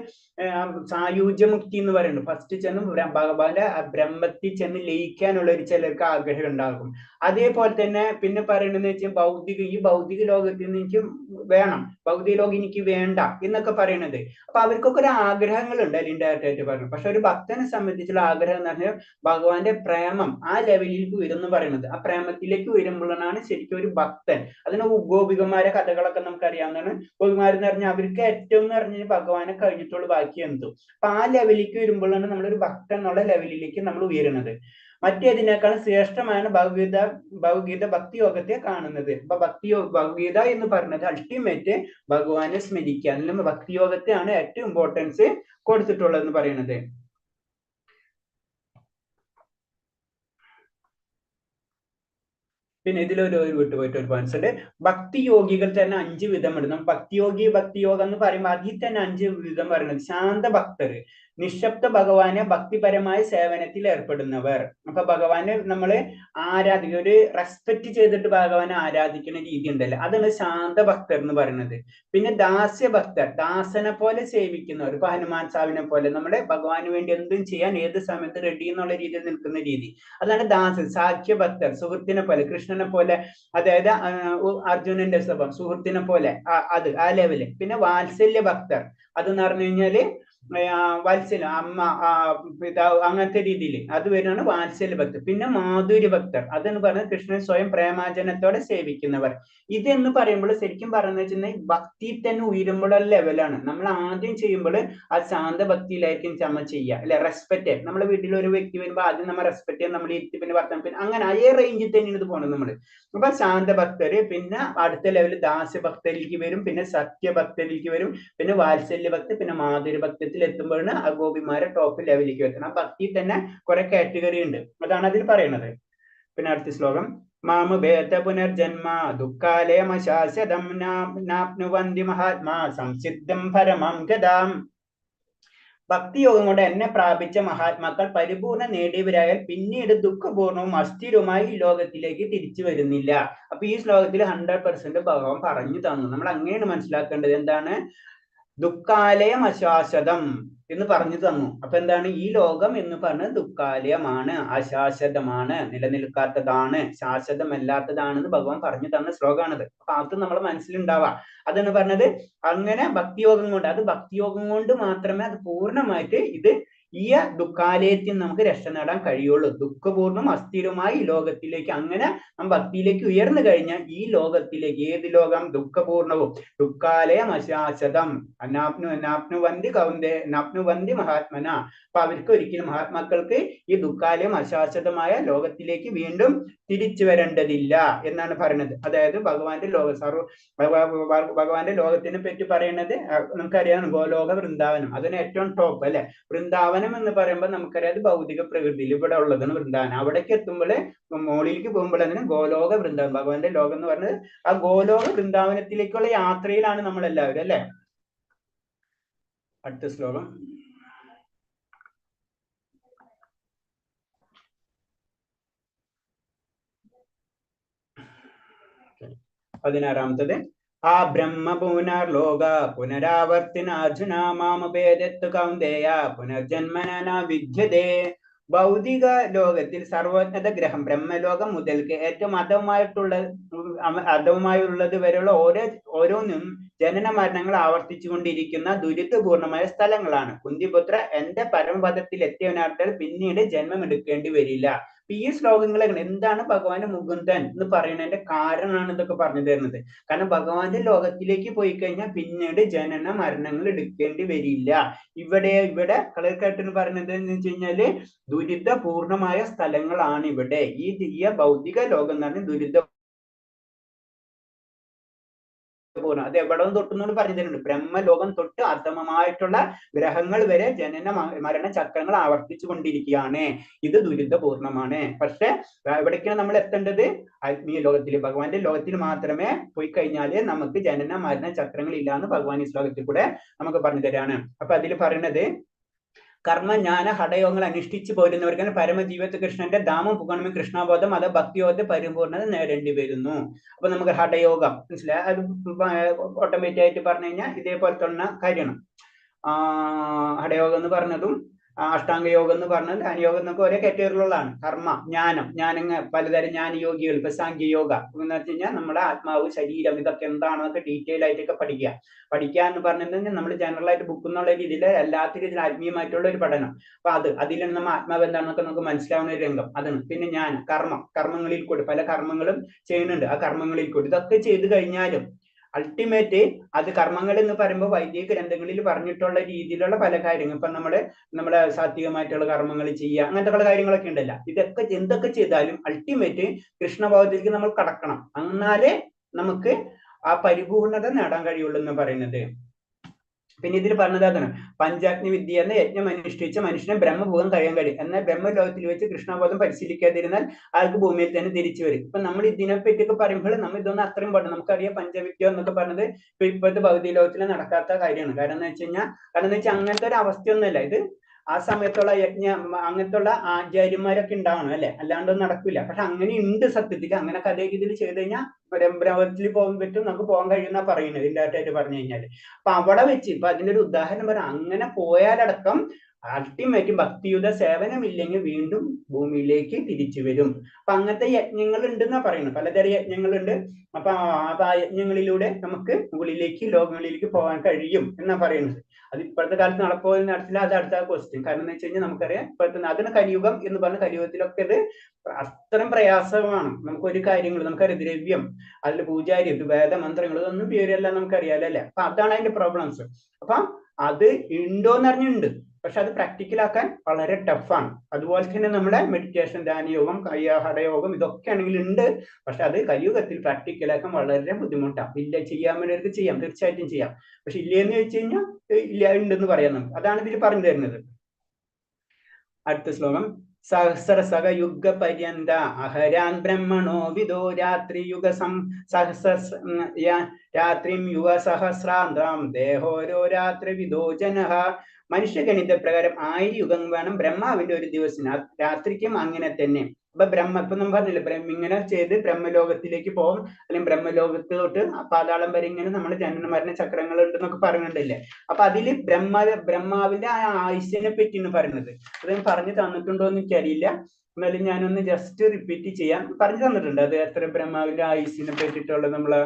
സായുജ്യമുക്തി എന്ന് പറയുന്നത് ഫസ്റ്റ് ചെന്ന് ഭഗവാന്റെ ബ്രഹ്മത്തിൽ ചെന്ന് ലയിക്കാനുള്ള ഒരു ചിലർക്ക് ആഗ്രഹം ഉണ്ടാകും. അതേപോലെ തന്നെ പിന്നെ പറയണെന്ന് വെച്ചാൽ ഈ ഭൗതിക ലോകത്തിൽ നിന്ന് എനിക്ക് വേണം, ഭൗതിക ലോകം എനിക്ക് വേണ്ട എന്നൊക്കെ പറയണത്. അപ്പൊ അവർക്കൊക്കെ ഒരു ആഗ്രഹങ്ങളുണ്ട് അതിൽ ഇൻഡയറക്റ്റ് ആയിട്ട് പറഞ്ഞു. പക്ഷെ ഒരു ഭക്തനെ സംബന്ധിച്ചുള്ള ആഗ്രഹം എന്ന് പറഞ്ഞാൽ ഭഗവാന്റെ പ്രേമം ആ ലെവലിലേക്ക് ഉയരുന്നു പറയുന്നത്. ആ പ്രേമത്തിലേക്ക് ഉയരുമ്പോഴാണ് ശരിക്കും ഒരു ഭക്തൻ. അതിന് ഗോപികമാരെ കഥകളൊക്കെ നമുക്ക് അറിയാവുന്നതാണ്. ഗോപിമാരെന്ന് പറഞ്ഞാൽ അവർക്ക് ഏറ്റവും എന്ന് പറഞ്ഞാൽ ഭഗവാനെ കഴിഞ്ഞിട്ടുള്ള ബാക്കി എന്തോ. അപ്പൊ ആ ലെവലിലേക്ക് വരുമ്പോഴാണ് നമ്മളൊരു ഭക്തൻ എന്നുള്ള ലെവലിലേക്ക് നമ്മൾ ഉയരുന്നത്. മറ്റേതിനേക്കാൾ ശ്രേഷ്ഠമാണ് ഭഗവത്ഗീത ഭക്തിയോഗത്തെ കാണുന്നത്. അപ്പൊ ഭഗവത്ഗീത എന്ന് പറഞ്ഞത് അൾട്ടിമേറ്റ് ഭഗവാനെ സ്മരിക്കുക, അല്ലെങ്കിൽ ഭക്തിയോഗത്തെയാണ് ഏറ്റവും ഇമ്പോർട്ടൻസ് കൊടുത്തിട്ടുള്ളത് എന്ന് പറയുന്നത്. പിന്നെ ഇതിലൊരു വിട്ടുപോയിട്ട് ഒരു പോയിന്റ്സ് ഉണ്ട്. ഭക്തിയോഗികൾ തന്നെ 5 വിധമുണ്ട്. ഭക്തിയോഗം എന്ന് പറയുമ്പോൾ അതിൽ തന്നെ 5 വിധം പറയുന്നത്. ശാന്ത ഭക്തര്, നിശബ്ദ ഭഗവാനെ ഭക്തിപരമായ സേവനത്തിൽ ഏർപ്പെടുന്നവർ. അപ്പൊ ഭഗവാനെ നമ്മള് ആരാധിക്കുക, ഒരു റെസ്പെക്ട് ചെയ്തിട്ട് ഭഗവാനെ ആരാധിക്കുന്ന രീതി ഉണ്ടല്ലോ, അതാണ് ശാന്ത ഭക്തർ എന്ന് പറയുന്നത്. പിന്നെ ദാസ്യ ഭക്തർ, ദാസനെ പോലെ സേവിക്കുന്നവർ. ഇപ്പൊ ഹനുമാൻ സാവിനെ പോലെ നമ്മുടെ ഭഗവാന് വേണ്ടി എന്തും ചെയ്യാൻ ഏത് സമയത്ത് റെഡി എന്നുള്ള രീതിയിൽ നിൽക്കുന്ന രീതി, അതാണ് ദാസൻ. സാഖ്യ ഭക്തർ, സുഹൃത്തിനെ പോലെ, കൃഷ്ണനെ പോലെ, അതായത് അർജുനന്റെ സ്വഭാവം സുഹൃത്തിനെ പോലെ, അത് ആ ലെവല്. പിന്നെ വാത്സല്യ ഭക്തർ, അതെന്ന് പറഞ്ഞു കഴിഞ്ഞാല് വാത്സല്യം, അമ്മ, പിതാവ്, അങ്ങനത്തെ രീതിയിൽ അത് വരുന്നതാണ് വാത്സല്യ ഭക്തർ. പിന്നെ മാധുര്യ ഭക്തർ, അതെന്ന് പറയുന്നത് കൃഷ്ണൻ സ്വയം പ്രേമാജനത്തോടെ സേവിക്കുന്നവർ. ഇതെന്ന് പറയുമ്പോൾ ശരിക്കും പറയുന്നത് വെച്ചിട്ടുണ്ടെങ്കിൽ ഭക്തി തന്നെ ഉയരുമ്പോഴുള്ള ലെവലാണ്. നമ്മൾ ആദ്യം ചെയ്യുമ്പോൾ ആ ശാന്ത ഭക്തിയിലായിരിക്കും നമ്മൾ ചെയ്യുക, അല്ലെ? റെസ്പെക്ട്, നമ്മുടെ വീട്ടിൽ ഒരു വ്യക്തി വരുമ്പോൾ ആദ്യം നമ്മൾ റെസ്പെക്ട് ചെയ്യാൻ നമ്മൾ ഇരുത്തി, പിന്നെ വർത്തമാനം, പിന്നെ അങ്ങനെ അതേ റേഞ്ചിൽ തന്നെയാണ് ഇത് പോകുന്നത് നമ്മൾ. അപ്പൊ ശാന്ത ഭക്തര്, പിന്നെ അടുത്ത ലെവൽ ദാസ്യഭക്തരിലേക്ക് വരും, പിന്നെ സത്യഭക്തരിലേക്ക് വരും, പിന്നെ വാത്സല്യ ഭക്തി, പിന്നെ മാധുര്യ ഭക്തത്തിൽ എത്തുമ്പോഴാണ് ആ ഗോപിമാരെ ടോപ്പ് ലെവലിലേക്ക് എത്തണം. ആ ഭക്തി തന്നെ കുറെ കാറ്റഗറി ഉണ്ട്, അതാണ് അതിൽ പറയുന്നത്. പിന്നെ അടുത്ത ശ്ലോകം, മാമുഭേദ പുനർജന്മ ദുഃഖാലയമശാശ്വതം നാപ്നുവന്തി മഹാത്മാ സംസിദ്ധം പരമം ഗതാം. ഭക്തിയോഗം കൊണ്ട് എന്നെ പ്രാപിച്ച മഹാത്മാക്കൾ പരിപൂർണ നേടിയവരായാൽ പിന്നീട് ദുഃഖപൂർണവും അസ്ഥിരവുമായി ഈ ലോകത്തിലേക്ക് തിരിച്ചു വരുന്നില്ല. അപ്പൊ ഈ ശ്ലോകത്തിൽ 100% ഭഗവാൻ പറഞ്ഞു തന്നു. നമ്മൾ അങ്ങനെയാണ് മനസ്സിലാക്കേണ്ടത്. എന്താണ്? ദുഃഖാലയം അശാശ്വതം എന്ന് പറഞ്ഞു തന്നു. അപ്പൊ എന്താണ്? ഈ ലോകം എന്ന് പറഞ്ഞത് ദുഃഖാലയമാണ്, അശാശ്വതമാണ്, നിലനിൽക്കാത്തതാണ്, ശാശ്വതമല്ലാത്തതാണെന്ന് ഭഗവാൻ പറഞ്ഞു തന്ന ശ്ലോകമാണിത്. അപ്പൊ അത് നമ്മളെ മനസ്സിലുണ്ടാവാ. അതെന്ന് പറഞ്ഞത് അങ്ങനെ ഭക്തിയോഗം കൊണ്ട്, അത് ഭക്തിയോഗം കൊണ്ട് മാത്രമേ അത് പൂർണ്ണമായിട്ട് ഇത് ഈ ദുഃഖാലയത്തിൽ നമുക്ക് രക്ഷ നേടാൻ കഴിയുള്ളൂ. ദുഃഖപൂർണ്ണം അസ്ഥിരമായി ലോകത്തിലേക്ക്, അങ്ങനെ നാം ഭക്തിയിലേക്ക് ഉയർന്നു കഴിഞ്ഞാൽ ഈ ലോകത്തിലേക്ക്, ഏത് ലോകം? ദുഃഖപൂർണവും ദുഃഖാലയം അശാശ്വതം നാപ്നുവന്തി മഹാത്മന. അപ്പൊ അവർക്ക് ഒരിക്കലും, മഹാത്മാക്കൾക്ക് ഈ ദുഃഖാലയം അശാശ്വതമായ ലോകത്തിലേക്ക് വീണ്ടും തിരിച്ചു വരേണ്ടതില്ല എന്നാണ് പറയുന്നത്. അതായത് ഭഗവാന്റെ ഭഗവാന്റെ ലോകത്തിനെ പറ്റി പറയുന്നത് നമുക്കറിയാം, ഗോലോക വൃന്ദാവനം, അതിന് ഏറ്റവും ടോപ്പ്, അല്ലെ? വൃന്ദാവനം എന്ന് പറയുമ്പോൾ നമുക്കറിയാം ഭൗതിക പ്രകൃതിയിൽ ഇവിടെ ഉള്ളതാണ് വൃന്ദാവനം. അവിടേക്ക് എത്തുമ്പോൾ, മോളിലേക്ക് പോകുമ്പോൾ അതിന് ഗോലോക വൃന്ദാവനം, ഭഗവാന്റെ ലോകം എന്ന് പറഞ്ഞത് ആ ഗോലോക വൃന്ദാവനത്തിലേക്കുള്ള യാത്രയിലാണ് നമ്മൾ എല്ലാവരും, അല്ലെ? അടുത്ത ശ്ലോകം, പതിനാറാമത്തത്, ആ ബ്രഹ്മ പുനർലോക പുനരാവർത്തിനാർജുന മാമുപേദത്തു കൗന്ദേയ പുനർജന്മന വിദ്യതേ. ഭൗതിക ലോകത്തിൽ സർവജ്ഞത ഗ്രഹം, ബ്രഹ്മലോകം മുതൽക്ക് ഏറ്റവും അധവുമായുള്ളത് വരെയുള്ള ഓരോന്നും ജനന മരണങ്ങൾ ആവർത്തിച്ചു കൊണ്ടിരിക്കുന്ന ദുരിതപൂർണമായ സ്ഥലങ്ങളാണ്. കുന്തിപുത്ര, എന്റെ പരമപദത്തിൽ എത്തിയവനാർത്താൽ പിന്നീട് ജന്മം എടുക്കേണ്ടി വരില്ല. ഈ ശ്ലോകങ്ങൾ എന്താണ് ഭഗവാന്റെ മുകുന്ദൻ എന്ന് പറയുന്നതിന്റെ കാരണമാണ് ഇതൊക്കെ പറഞ്ഞു തരുന്നത്. കാരണം ഭഗവാന്റെ ലോകത്തിലേക്ക് പോയി കഴിഞ്ഞാൽ പിന്നീട് ജനന മരണങ്ങൾ എടുക്കേണ്ടി വരില്ല. ഇവിടെ കളർക്കാട്ടെന്ന് പറയുന്നത് എന്ന് വെച്ച് കഴിഞ്ഞാല് ദുരിതപൂർണമായ സ്ഥലങ്ങളാണ് ഇവിടെ. ഈ ഭൗതിക ലോകം എന്ന് പറഞ്ഞാൽ ദുരിത, അത് എവിടെ തൊട്ടെന്നോട് പറഞ്ഞു തരുന്നുണ്ട്. ബ്രഹ്മലോകം തൊട്ട് അധമമായിട്ടുള്ള ഗ്രഹങ്ങൾ വരെ ജനന മരണ ചക്രങ്ങൾ ആവർത്തിച്ചു കൊണ്ടിരിക്കുകയാണ്. ഇത് ദുരിതപൂർണമാണ്. പക്ഷെ എവിടേക്കാണ് നമ്മൾ എത്തേണ്ടത്? ആത്മീയ ലോകത്തിൽ, ഭഗവാന്റെ ലോകത്തിൽ മാത്രമേ പോയി കഴിഞ്ഞാല് നമുക്ക് ജനന മരണ ചക്രങ്ങൾ ഇല്ലാന്ന് ഭഗവാൻ ഈ ശ്ലോകത്തിൽ കൂടെ നമുക്ക് പറഞ്ഞു തരാണ്. അപ്പൊ അതിൽ പറയുന്നത്, കർമ്മജ്ഞാന ഹഠയോഗങ്ങൾ അനുഷ്ഠിച്ചു പോരുന്നവർക്ക് പരമജീവിത കൃഷ്ണന്റെ ധാമം പുകണമെങ്കിൽ കൃഷ്ണബോധം, അത് ഭക്തിയോഗത്തെ പരിപൂർണത നേടേണ്ടി വരുന്നു. അപ്പൊ നമുക്ക് ഹഠയോഗം മനസ്സിലായി, അത് ഓട്ടോമാറ്റിക് ആയിട്ട് പറഞ്ഞു കഴിഞ്ഞാൽ ഇതേപോലത്തെ കാര്യമാണ്. ഹഠയോഗം എന്ന് പറഞ്ഞതും അഷ്ടാംഗ യോഗം എന്ന് പറഞ്ഞാൽ ധ്യാനയോഗം എന്നൊക്കെ ഒരേ കാറ്റഗറികളുള്ളതാണ്. കർമ്മ, ജ്ഞാനം പലതരം ജ്ഞാനയോഗികൾ. ഇപ്പൊ സാഖ്യയോഗ എന്ന് വെച്ച് കഴിഞ്ഞാൽ നമ്മുടെ ആത്മാവ്, ശരീരം, ഇതൊക്കെ എന്താണെന്നൊക്കെ ഡീറ്റെയിൽ ആയിട്ടൊക്കെ പഠിക്കുക എന്ന് പറഞ്ഞിട്ടുണ്ടെങ്കിൽ നമ്മൾ ജനറൽ ആയിട്ട് ബുക്ക് എന്നുള്ള രീതിയിൽ അല്ലാത്ത രീതിയിൽ ആത്മീയമായിട്ടുള്ള ഒരു പഠനം. അപ്പൊ അതിലാണ് നമ്മൾ ആത്മാവ് എന്താണെന്നൊക്കെ നമുക്ക് മനസ്സിലാവുന്ന ഒരു രംഗം അതാണ്. പിന്നെ കർമ്മങ്ങളിൽ കൂടി പല കർമ്മങ്ങളും ചെയ്യുന്നുണ്ട്. ആ കർമ്മങ്ങളിൽ കൂടി ഇതൊക്കെ ചെയ്തു കഴിഞ്ഞാലും അൾട്ടിമേറ്റ് അത് കർമ്മങ്ങൾ എന്ന് പറയുമ്പോൾ വൈദിക ഗ്രന്ഥങ്ങളിൽ പറഞ്ഞിട്ടുള്ള രീതിയിലുള്ള പല കാര്യങ്ങൾ, ഇപ്പൊ നമ്മുടെ സാത്വികമായിട്ടുള്ള കർമ്മങ്ങൾ ചെയ്യുക, അങ്ങനത്തെ കാര്യങ്ങളൊക്കെ ഉണ്ടല്ലോ. ഇതൊക്കെ എന്തൊക്കെ ചെയ്താലും അൾട്ടിമേറ്റ് കൃഷ്ണഭാവത്തിലേക്ക് നമ്മൾ കടക്കണം. എന്നാലേ നമുക്ക് ആ പരിപൂർണത നേടാൻ കഴിയുള്ളൂ എന്ന് പറയുന്നത്. പിന്നെ ഇതിൽ പറഞ്ഞത് അതാണ്, പഞ്ചാഗ്നി വിദ്യ എന്ന യജ്ഞം അനുഷ്ഠിച്ച മനുഷ്യനെ ബ്രഹ്മബോധം കഴിയാൻ കഴിയും. എന്നാൽ ബ്രഹ്മലോകത്തിൽ വെച്ച് കൃഷ്ണബോധം പരിശീലിക്കാതിരുന്നാൽ ആൾക്ക് ഭൂമിയിൽ തന്നെ തിരിച്ചു വരും. ഇപ്പൊ നമ്മൾ ഇതിനെപ്പറ്റിയൊക്കെ പറയുമ്പോൾ നമ്മൾ ഇതൊന്നും അത്രയും പാടും. നമുക്കറിയാം പഞ്ചവിദ്യ എന്നൊക്കെ പറഞ്ഞത് ഇപ്പോഴത്തെ ഭൗതിക ലോകത്തിൽ നടക്കാത്ത കാര്യമാണ്. കാരണം എന്ന് വെച്ചാൽ അങ്ങനത്തെ ഒരു അവസ്ഥയൊന്നുമല്ല ഇത്. ആ സമയത്തുള്ള അങ്ങനത്തുള്ള ആചാര്യന്മാരൊക്കെ ഉണ്ടാവണം, അല്ലെ? അല്ലാണ്ടൊന്നും നടക്കില്ല. പക്ഷെ അങ്ങനെ ഉണ്ട് സത്യത്തിൽ. അങ്ങനെ അതേ രീതിയിൽ ചെയ്ത് കഴിഞ്ഞാൽ ബ്രഹ്മത്തിൽ പോകാൻ പറ്റും, നമുക്ക് പോകാൻ കഴിയുന്ന പറയുന്നത് ഇൻഡയറക്റ്റ് ആയിട്ട് പറഞ്ഞു കഴിഞ്ഞാൽ. അപ്പൊ അവിടെ വെച്ച് ഇപ്പൊ അതിന്റെ ഒരു ഉദാഹരണം പറയാം. അങ്ങനെ പോയാലടക്കം അൾട്ടിമേറ്റ് ഭക്തിയുത സേവനമില്ലെങ്കിൽ വീണ്ടും ഭൂമിയിലേക്ക് തിരിച്ചു വരും. അപ്പൊ അങ്ങനത്തെ യജ്ഞങ്ങൾ ഉണ്ടെന്നാ പറയുന്നത്, പലതരം യജ്ഞങ്ങളുണ്ട്. അപ്പൊ ആ യജ്ഞങ്ങളിലൂടെ നമുക്ക് മുകളിലേക്ക് ലോകങ്ങളിലേക്ക് പോകാൻ കഴിയും എന്നാ പറയുന്നത്. അത് ഇപ്പോഴത്തെ കാലത്ത് നടക്കുമോ നടത്തില്ല, അത് അടുത്ത ക്വസ്റ്റ്യൻ. കാരണം എന്ന് വെച്ച് കഴിഞ്ഞാൽ നമുക്കറിയാം ഇപ്പോഴത്തെ അതിന് കലിയുഗം എന്ന് പറഞ്ഞ കലിയുഗത്തിലൊക്കെ ഇത് അത്രയും പ്രയാസമാണ്. നമുക്ക് ഒരു കാര്യങ്ങൾ നമുക്കറിയാം, ദ്രവ്യം, അതിൽ പൂജാരി, വേദമന്ത്രങ്ങൾ, ഇതൊന്നും പേരല്ല നമുക്കറിയാലോ അല്ലെ. അപ്പൊ അതാണ് അതിന്റെ പ്രോബ്ലംസ്. അപ്പൊ അത് ഉണ്ടോന്ന് അറിഞ്ഞുണ്ട്, പക്ഷെ അത് പ്രാക്ടിക്കലാക്കാൻ വളരെ ടഫാണ്. അതുപോലെ തന്നെ നമ്മുടെ മെഡിറ്റേഷൻ, ധ്യാനയോഗം, ഹഠയോഗം ഇതൊക്കെ ആണെങ്കിൽ ഉണ്ട്, പക്ഷെ അത് കലിയുഗത്തിൽ പ്രാക്ടിക്കലാക്കാൻ വളരെ ബുദ്ധിമുട്ടാണ്. ഇല്ല, ചെയ്യാൻ വേണ്ടിയവർക്ക് ചെയ്യാം, തീർച്ചയായിട്ടും ചെയ്യാം. പക്ഷെ ഇല്ലെന്ന് വെച്ച് കഴിഞ്ഞാൽ ഇല്ല, ഉണ്ടെന്ന് പറയാം നമുക്ക്. അതാണ് ഇതിൽ പറഞ്ഞു തരുന്നത്. അടുത്ത ശ്ലോകം. സഹസ്രസക യുഗ പര്യന്ത അഹരാൻ ബ്രഹ്മണോ വിദോ രാത്രിയുഗ രാത്രിം യുഗ സഹസ്രാന്ത്രം ദേഹോരോ രാത്രി വിദോ ജനഃ. മനുഷ്യഗണിത പ്രകാരം 1000 യുഗം വേണം ബ്രഹ്മാവിന്റെ ഒരു ദിവസം. രാത്രിക്കും അങ്ങനെ തന്നെ. അപ്പൊ ഇപ്പൊ നമ്മൾ പറഞ്ഞില്ലേ, ഇങ്ങനെ ചെയ്ത് ബ്രഹ്മലോകത്തിലേക്ക് പോകും, അല്ലെങ്കിൽ ബ്രഹ്മലോകത്തോട്ട് പാതാളം വരെ ഇങ്ങനെ നമ്മൾ ജനന മരണ ചക്രങ്ങൾ ഉണ്ടെന്നൊക്കെ പറയുന്നുണ്ടല്ലേ. അപ്പൊ അതില് ബ്രഹ്മാവിന്റെ ആ ആയുസ്സിനെ പറ്റിയാണ് പറയുന്നത്. അത് പറഞ്ഞു തന്നിട്ടുണ്ടോ എന്ന് എനിക്കറിയില്ല, എന്നാലും ഞാനൊന്ന് ജസ്റ്റ് റിപ്പീറ്റ് ചെയ്യാം. പറഞ്ഞു തന്നിട്ടുണ്ട് അത് എത്ര ബ്രഹ്മാവിന്റെ ആയുസ്സിനെ പറ്റിയിട്ടുള്ള നമ്മള്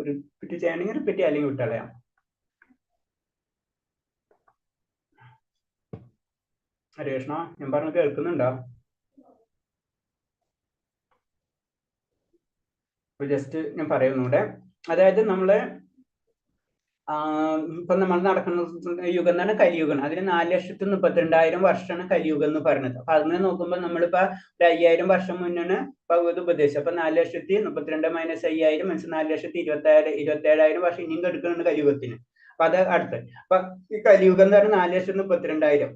റിപ്പീറ്റ് ചെയ്യണമെങ്കിൽ റിപ്പീറ്റ് ചെയ്യാം, അല്ലെങ്കിൽ വിട്ടളയാം. ഹരേ കൃഷ്ണ, ഞാൻ പറഞ്ഞു കേൾക്കുന്നുണ്ടോ? ജസ്റ്റ് ഞാൻ പറയുന്നുണ്ട്. അതായത് നമ്മള് ഇപ്പൊ നമ്മൾ നടക്കുന്ന യുഗം എന്ന് പറഞ്ഞാൽ കലിയുഗം. അതിന് 4,32,000 വർഷമാണ് കലിയുഗം എന്ന് പറയുന്നത്. അപ്പൊ അതിനെ നോക്കുമ്പോൾ നമ്മളിപ്പോ 5000 വർഷം മുന്നാണ് ഭഗവത് ഉപദേശം. അപ്പൊ 4,32 മൈനസ് 5000 മീൻസ് 4,27,000 വർഷം ഇനിയും എടുക്കുന്നുണ്ട് കലിയുഗത്തിന്. അപ്പൊ അത് അടുത്ത്. അപ്പൊ ഈ കലിയുഗം എന്ന് പറഞ്ഞാൽ 4,32,000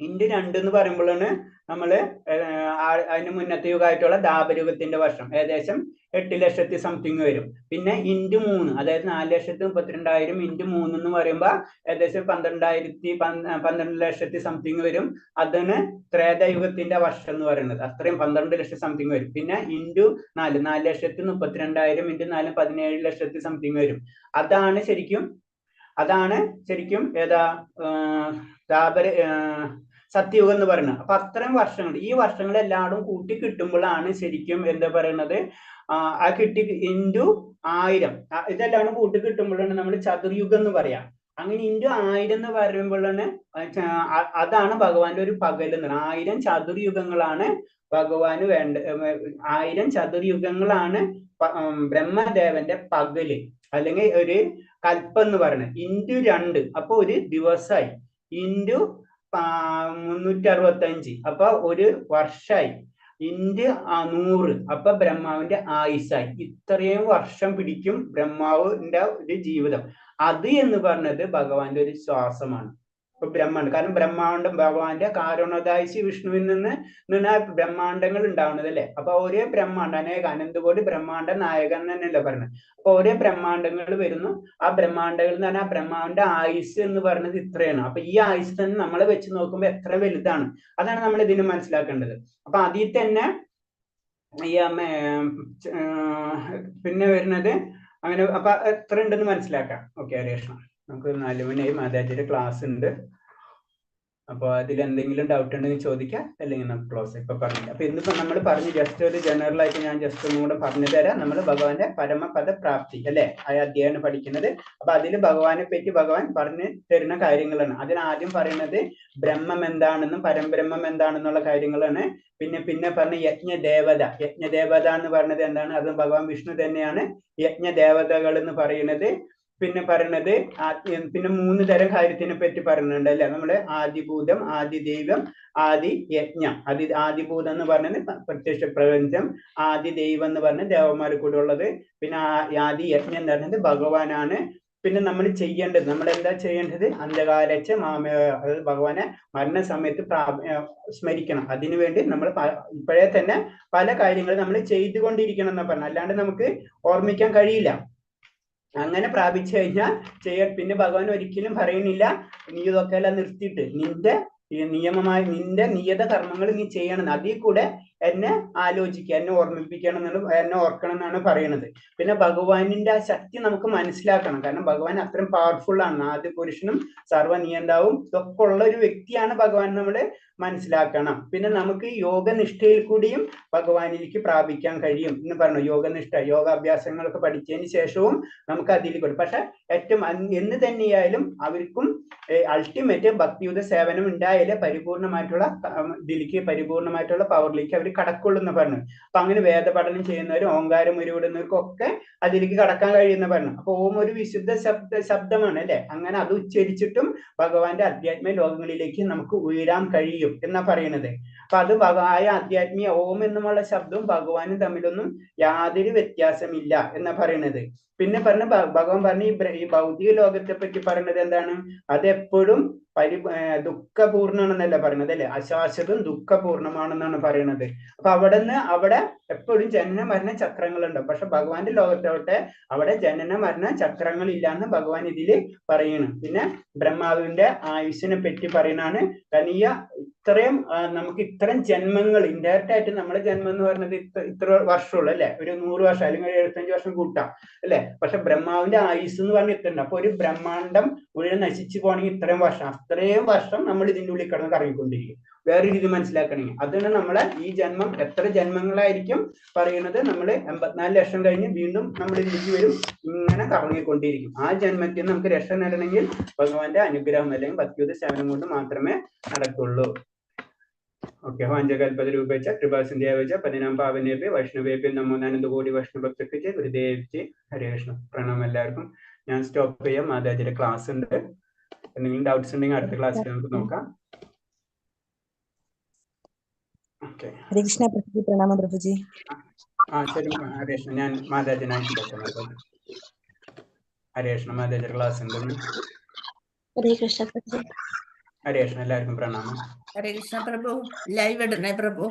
ഇൻറ്റു 2 എന്ന് പറയുമ്പോഴാണ് നമ്മള് അതിന് മുന്നത്തെ യുഗമായിട്ടുള്ള ദ്വാപരയുഗത്തിന്റെ വർഷം ഏകദേശം 8 ലക്ഷത്തി സംതിങ് വരും. പിന്നെ ഇൻറ്റു 3, അതായത് 4,32,000 ഇൻറ്റു 3 എന്ന് പറയുമ്പോൾ ഏകദേശം 12 ലക്ഷത്തി സംതിങ് വരും. അതാണ് ത്രേതയുഗത്തിന്റെ വർഷം എന്ന് പറയുന്നത്. അത്രയും 12 ലക്ഷം സംതിങ് വരും. പിന്നെ ഇൻറ്റു 4, 4,32,000 ഇൻറ്റു 4 17 ലക്ഷത്തി സംതിങ് വരും. അതാണ് ശരിക്കും ഏതാ സത്യയുഗം എന്ന് പറയുന്നത്. അപ്പൊ അത്രയും വർഷങ്ങൾ, ഈ വർഷങ്ങൾ എല്ലാവരും കൂട്ടി കിട്ടുമ്പോഴാണ് ശരിക്കും എന്താ പറയുന്നത്, ആ കിട്ടി ഇൻറ്റു 1000 ഇതെല്ലാം കൂട്ടി കിട്ടുമ്പോഴാണ് നമ്മൾ ചതുർയുഗം എന്ന് പറയാം. അങ്ങനെ ഇൻറ്റു 1000 എന്ന് പറയുമ്പോഴാണ് അതാണ് ഭഗവാന്റെ ഒരു പകൽ എന്ന് പറയുന്നത്. 1000 ചതുർയുഗങ്ങളാണ് ഭഗവാന് 1000 ചതുർയുഗങ്ങളാണ് ബ്രഹ്മദേവന്റെ പകല്, അല്ലെങ്കിൽ ഒരു കൽപ്പം എന്ന് പറയുന്നത്. ഇൻറ്റു 2 അപ്പൊ ഒരു ദിവസമായി, ഇൻറ്റു 365 അപ്പൊ ഒരു വർഷമായി, ഇൻറ്റു 100 അപ്പൊ ബ്രഹ്മാവിന്റെ ആയുസ്സായി. ഇത്രയും വർഷം പിടിക്കും ബ്രഹ്മാവിന്റെ ഒരു ജീവിതം. അത് എന്ന് പറഞ്ഞത് ഭഗവാന്റെ ഒരു ശ്വാസമാണ്. ഇപ്പൊ ബ്രഹ്മാണ്ട്, കാരണം ബ്രഹ്മാണ്ടം ഭഗവാന്റെ കാരണോദായിശി വിഷ്ണുവിൽ നിന്ന് ബ്രഹ്മാണ്ടങ്ങൾ ഉണ്ടാവുന്നത് അല്ലെ. അപ്പൊ ഒരേ ബ്രഹ്മാണ്ടം, അനന്തകോടി ബ്രഹ്മാണ്ട നായകൻ തന്നെയല്ലേ പറഞ്ഞത്. അപ്പൊ ഒരേ ബ്രഹ്മാണ്ടങ്ങൾ വരുന്നു. ആ ബ്രഹ്മാണ്ടങ്ങൾ എന്ന് പറഞ്ഞാൽ ബ്രഹ്മാവിന്റെ ആയുസ് എന്ന് പറയുന്നത് ഇത്രയാണ്. അപ്പൊ ഈ ആയുസ് തന്നെ നമ്മളെ വെച്ച് നോക്കുമ്പോൾ എത്ര വലുതാണ്, അതാണ് നമ്മൾ ഇതിന് മനസ്സിലാക്കേണ്ടത്. അപ്പൊ അതിൽ തന്നെ ഈ പിന്നെ വരുന്നത് അങ്ങനെ. അപ്പൊ എത്ര ഉണ്ടെന്ന് മനസ്സിലാക്കാം. ഓക്കെ, ഹരേ കൃഷ്ണ. നമുക്ക് 4 മണിയായി, മാതാജിയുടെ ക്ലാസ് ഉണ്ട്. അപ്പൊ അതിൽ എന്തെങ്കിലും ഡൗട്ട് ഉണ്ടെങ്കിൽ ചോദിക്കാം, അല്ലെങ്കിൽ നമുക്ക് ക്ലോസ് ഇപ്പൊ പറഞ്ഞില്ല. അപ്പൊ ഇന്നിപ്പോ നമ്മൾ പറഞ്ഞു ജസ്റ്റ് ഒരു ജനറൽ ആയിട്ട് ഞാൻ ജസ്റ്റ് ഒന്നും കൂടെ പറഞ്ഞു തരാം. നമ്മൾ ഭഗവാന്റെ പരമപദ പ്രാപ്തി അല്ലെ ആ അധ്യായം പഠിക്കുന്നത്. അപ്പൊ അതിൽ ഭഗവാനെ പറ്റി ഭഗവാൻ പറഞ്ഞു തരുന്ന കാര്യങ്ങളാണ്. അതിനാദ്യം പറയുന്നത് ബ്രഹ്മം എന്താണെന്നും പരംബ്രഹ്മം എന്താണെന്നുള്ള കാര്യങ്ങളാണ്. പിന്നെ പറഞ്ഞ യജ്ഞദേവത എന്ന് പറയുന്നത് എന്താണ്, അത് ഭഗവാൻ വിഷ്ണു തന്നെയാണ് യജ്ഞദേവതകൾ എന്ന് പറയുന്നത്. പിന്നെ പറയുന്നത് പിന്നെ 3 തരം കാര്യത്തിനെ പറ്റി പറയുന്നുണ്ട് അല്ലെ. നമ്മള് ആദിഭൂതം, ആദിദൈവം, ആദി യജ്ഞം. ആദിഭൂതം എന്ന് പറഞ്ഞത് പ്രത്യക്ഷ പ്രപഞ്ചം, ആദി ദൈവം എന്ന് പറഞ്ഞത് ദേവന്മാർ കൂടെ ഉള്ളത്, പിന്നെ ആദി യജ്ഞം എന്ന് പറയുന്നത് ഭഗവാനാണ്. പിന്നെ നമ്മൾ ചെയ്യേണ്ടത്, നമ്മൾ എന്താ ചെയ്യേണ്ടത്, അന്ധകാലച്ച അതായത് ഭഗവാനെ മരണസമയത്ത് സ്മരിക്കണം. അതിനുവേണ്ടി നമ്മൾ ഇപ്പോഴേ തന്നെ പല കാര്യങ്ങൾ നമ്മൾ ചെയ്തുകൊണ്ടിരിക്കണം എന്ന് പറഞ്ഞു. അല്ലാണ്ട് നമുക്ക് ഓർമ്മിക്കാൻ കഴിയില്ല. അങ്ങനെ പ്രാപിച്ചു കഴിഞ്ഞാൽ പിന്നെ ഭഗവാൻ ഒരിക്കലും പറയുന്നില്ല നീ ഇതൊക്കെ എല്ലാം നിർത്തിയിട്ട് നിന്റെ ഈ നിയമമായി നിന്റെ നിയത കർമ്മങ്ങൾ നീ ചെയ്യണം, അതിൽ കൂടെ എന്നെ ആലോചിക്കുക, എന്നെ ഓർമ്മിപ്പിക്കണം എന്നാണ്, എന്നെ ഓർക്കണം എന്നാണ് പറയുന്നത്. പിന്നെ ഭഗവാനിന്റെ ആ ശക്തി നമുക്ക് മനസ്സിലാക്കണം. കാരണം ഭഗവാൻ അത്രയും പവർഫുൾ ആണ്, ആദ്യ പുരുഷനും സർവ്വനിയന്താവും ഇതൊക്കെ ഉള്ള ഒരു വ്യക്തിയാണ് ഭഗവാൻ, നമ്മള് മനസ്സിലാക്കണം. പിന്നെ നമുക്ക് യോഗനിഷ്ഠയിൽ കൂടിയും ഭഗവാനിലേക്ക് പ്രാപിക്കാൻ കഴിയും എന്ന് പറഞ്ഞു. യോഗനിഷ്ഠ യോഗാഭ്യാസങ്ങളൊക്കെ പഠിച്ചതിന് ശേഷവും നമുക്ക് അതിൽ കൂടെ, പക്ഷെ ഏറ്റവും എന്ന് തന്നെയായാലും അവർക്കും അൾട്ടിമേറ്റ് ഭക്തിയുത സേവനം ഉണ്ടായാലേ പരിപൂർണമായിട്ടുള്ള ഇതിലേക്ക്, പരിപൂർണമായിട്ടുള്ള പവറിലേക്ക് അവർ കടക്കുള്ളൂ എന്ന് പറഞ്ഞു. അപ്പൊ അങ്ങനെ വേദപഠനം ചെയ്യുന്നവരും ഓങ്കാരം ഉരുവിടുന്നവർക്കും ഒക്കെ അതിലേക്ക് കടക്കാൻ കഴിയുന്ന പറഞ്ഞു. അപ്പൊ ഓം ഒരു വിശുദ്ധ ശബ്ദമാണ് അല്ലെ, അങ്ങനെ അത് ഉച്ചരിച്ചിട്ടും ഭഗവാന്റെ അധ്യാത്മ ലോകങ്ങളിലേക്ക് നമുക്ക് ഉയരാൻ കഴിയും എന്നാ പറയുന്നത്. അപ്പൊ അത് ആധ്യാത്മിക ഓം എന്നുമുള്ള ശബ്ദവും ഭഗവാനും തമ്മിലൊന്നും യാതൊരു വ്യത്യാസമില്ല എന്നാ പറയുന്നത്. പിന്നെ പറഞ്ഞ ഭഗവാൻ പറഞ്ഞ ഈ ഭൗതിക ലോകത്തെ പറ്റി പറയുന്നത് എന്താണ്, അതെപ്പോഴും ദുഃഖപൂർണ്ണമാണെന്നല്ല പറയുന്നത് അല്ലെ, അശാശ്വതം ദുഃഖപൂർണ്ണമാണെന്നാണ് പറയുന്നത്. അപ്പൊ അവിടെ എപ്പോഴും ജനന മരണ ചക്രങ്ങളുണ്ട്. പക്ഷെ ഭഗവാന്റെ ലോകത്തോട്ടെ അവിടെ ജനന മരണ ചക്രങ്ങൾ ഇല്ലാന്ന് ഭഗവാൻ ഇതില് പറയുന്നു. പിന്നെ ബ്രഹ്മാവിന്റെ ആയുസ്സിനെ പറ്റി പറയുന്നതാണ്. കാരണം ഇത്രയും നമുക്ക് ഇത്രയും ജന്മങ്ങൾ ഇൻഡയറക്റ്റ് ആയിട്ട് നമ്മുടെ ജന്മം എന്ന് പറയുന്നത് ഇത്ര വർഷമുള്ളൂ അല്ലെ, ഒരു 100 വർഷം അല്ലെങ്കിൽ 75 വർഷം കൂട്ടാം അല്ലെ. പക്ഷെ ബ്രഹ്മാവിന്റെ ആയുസ് എന്ന് പറഞ്ഞ ഇത്രയുണ്ട്. അപ്പൊ ഒരു ബ്രഹ്മാണ്ടം മുഴുവൻ നശിച്ചു പോകണമെങ്കിൽ അത്രയും വർഷം നമ്മൾ ഇതിന്റെ ഉള്ളിൽ കിടന്ന് കറങ്ങിക്കൊണ്ടിരിക്കും. വേറെ രീതി മനസ്സിലാക്കണമെങ്കിൽ അതാണ് നമ്മളെ ഈ ജന്മം എത്ര ജന്മങ്ങളായിരിക്കും പറയുന്നത്. നമ്മൾ 84 ലക്ഷം കഴിഞ്ഞ് വീണ്ടും നമ്മൾ ഇതിലേക്ക് വരും, ഇങ്ങനെ കറങ്ങിക്കൊണ്ടിരിക്കും. ആ ജന്മത്തിൽ നമുക്ക് രക്ഷ നേടണമെങ്കിൽ ഭഗവാന്റെ അനുഗ്രഹം അല്ലെങ്കിൽ ഭക്തിയുത സേവനം കൊണ്ട് മാത്രമേ നടക്കുള്ളൂ. ഓക്കെ. വാഞ്ചകൽപതരൂപേച്ച കൃപാസിന്ധ്യാവേച്ച പതിനാം പാവനേഭ്യ വൈഷ്ണവേഭ്യ നമോ അനന്തകോടി വൈഷ്ണവഭക്തർക്ക് ഗുരുദേവ്ജി ഹരേ കൃഷ്ണ. പ്രണാമം എല്ലാവർക്കും. ഞാൻ സ്റ്റോപ്പ് ചെയ്യാം. മാതാജിയുടെ ക്ലാസ് ഉണ്ട്. എന്തെങ്കിലും ഡൗട്ട്സ് ഉണ്ടെങ്കിൽ അടുത്ത ക്ലാസ്സിൽ നമുക്ക് നോക്കാം. ഹരേ കൃഷ്ണ പ്രഭുജി. പ്രണാമം പ്രഭുജി. ശരി ഹരേ കൃഷ്ണ. ഞാൻ മാതാജിനായിട്ട് ഹരേ കൃഷ്ണ. മാതാജിയുടെ ക്ലാസ് ഉണ്ടെന്ന്. ഹരേ കൃഷ്ണ പ്രഭു. ഹരേ കൃഷ്ണ. എല്ലാവർക്കും പ്രണാമം. ഹരേ കൃഷ്ണ പ്രഭു. ലൈവ് ഇടണേ പ്രഭു.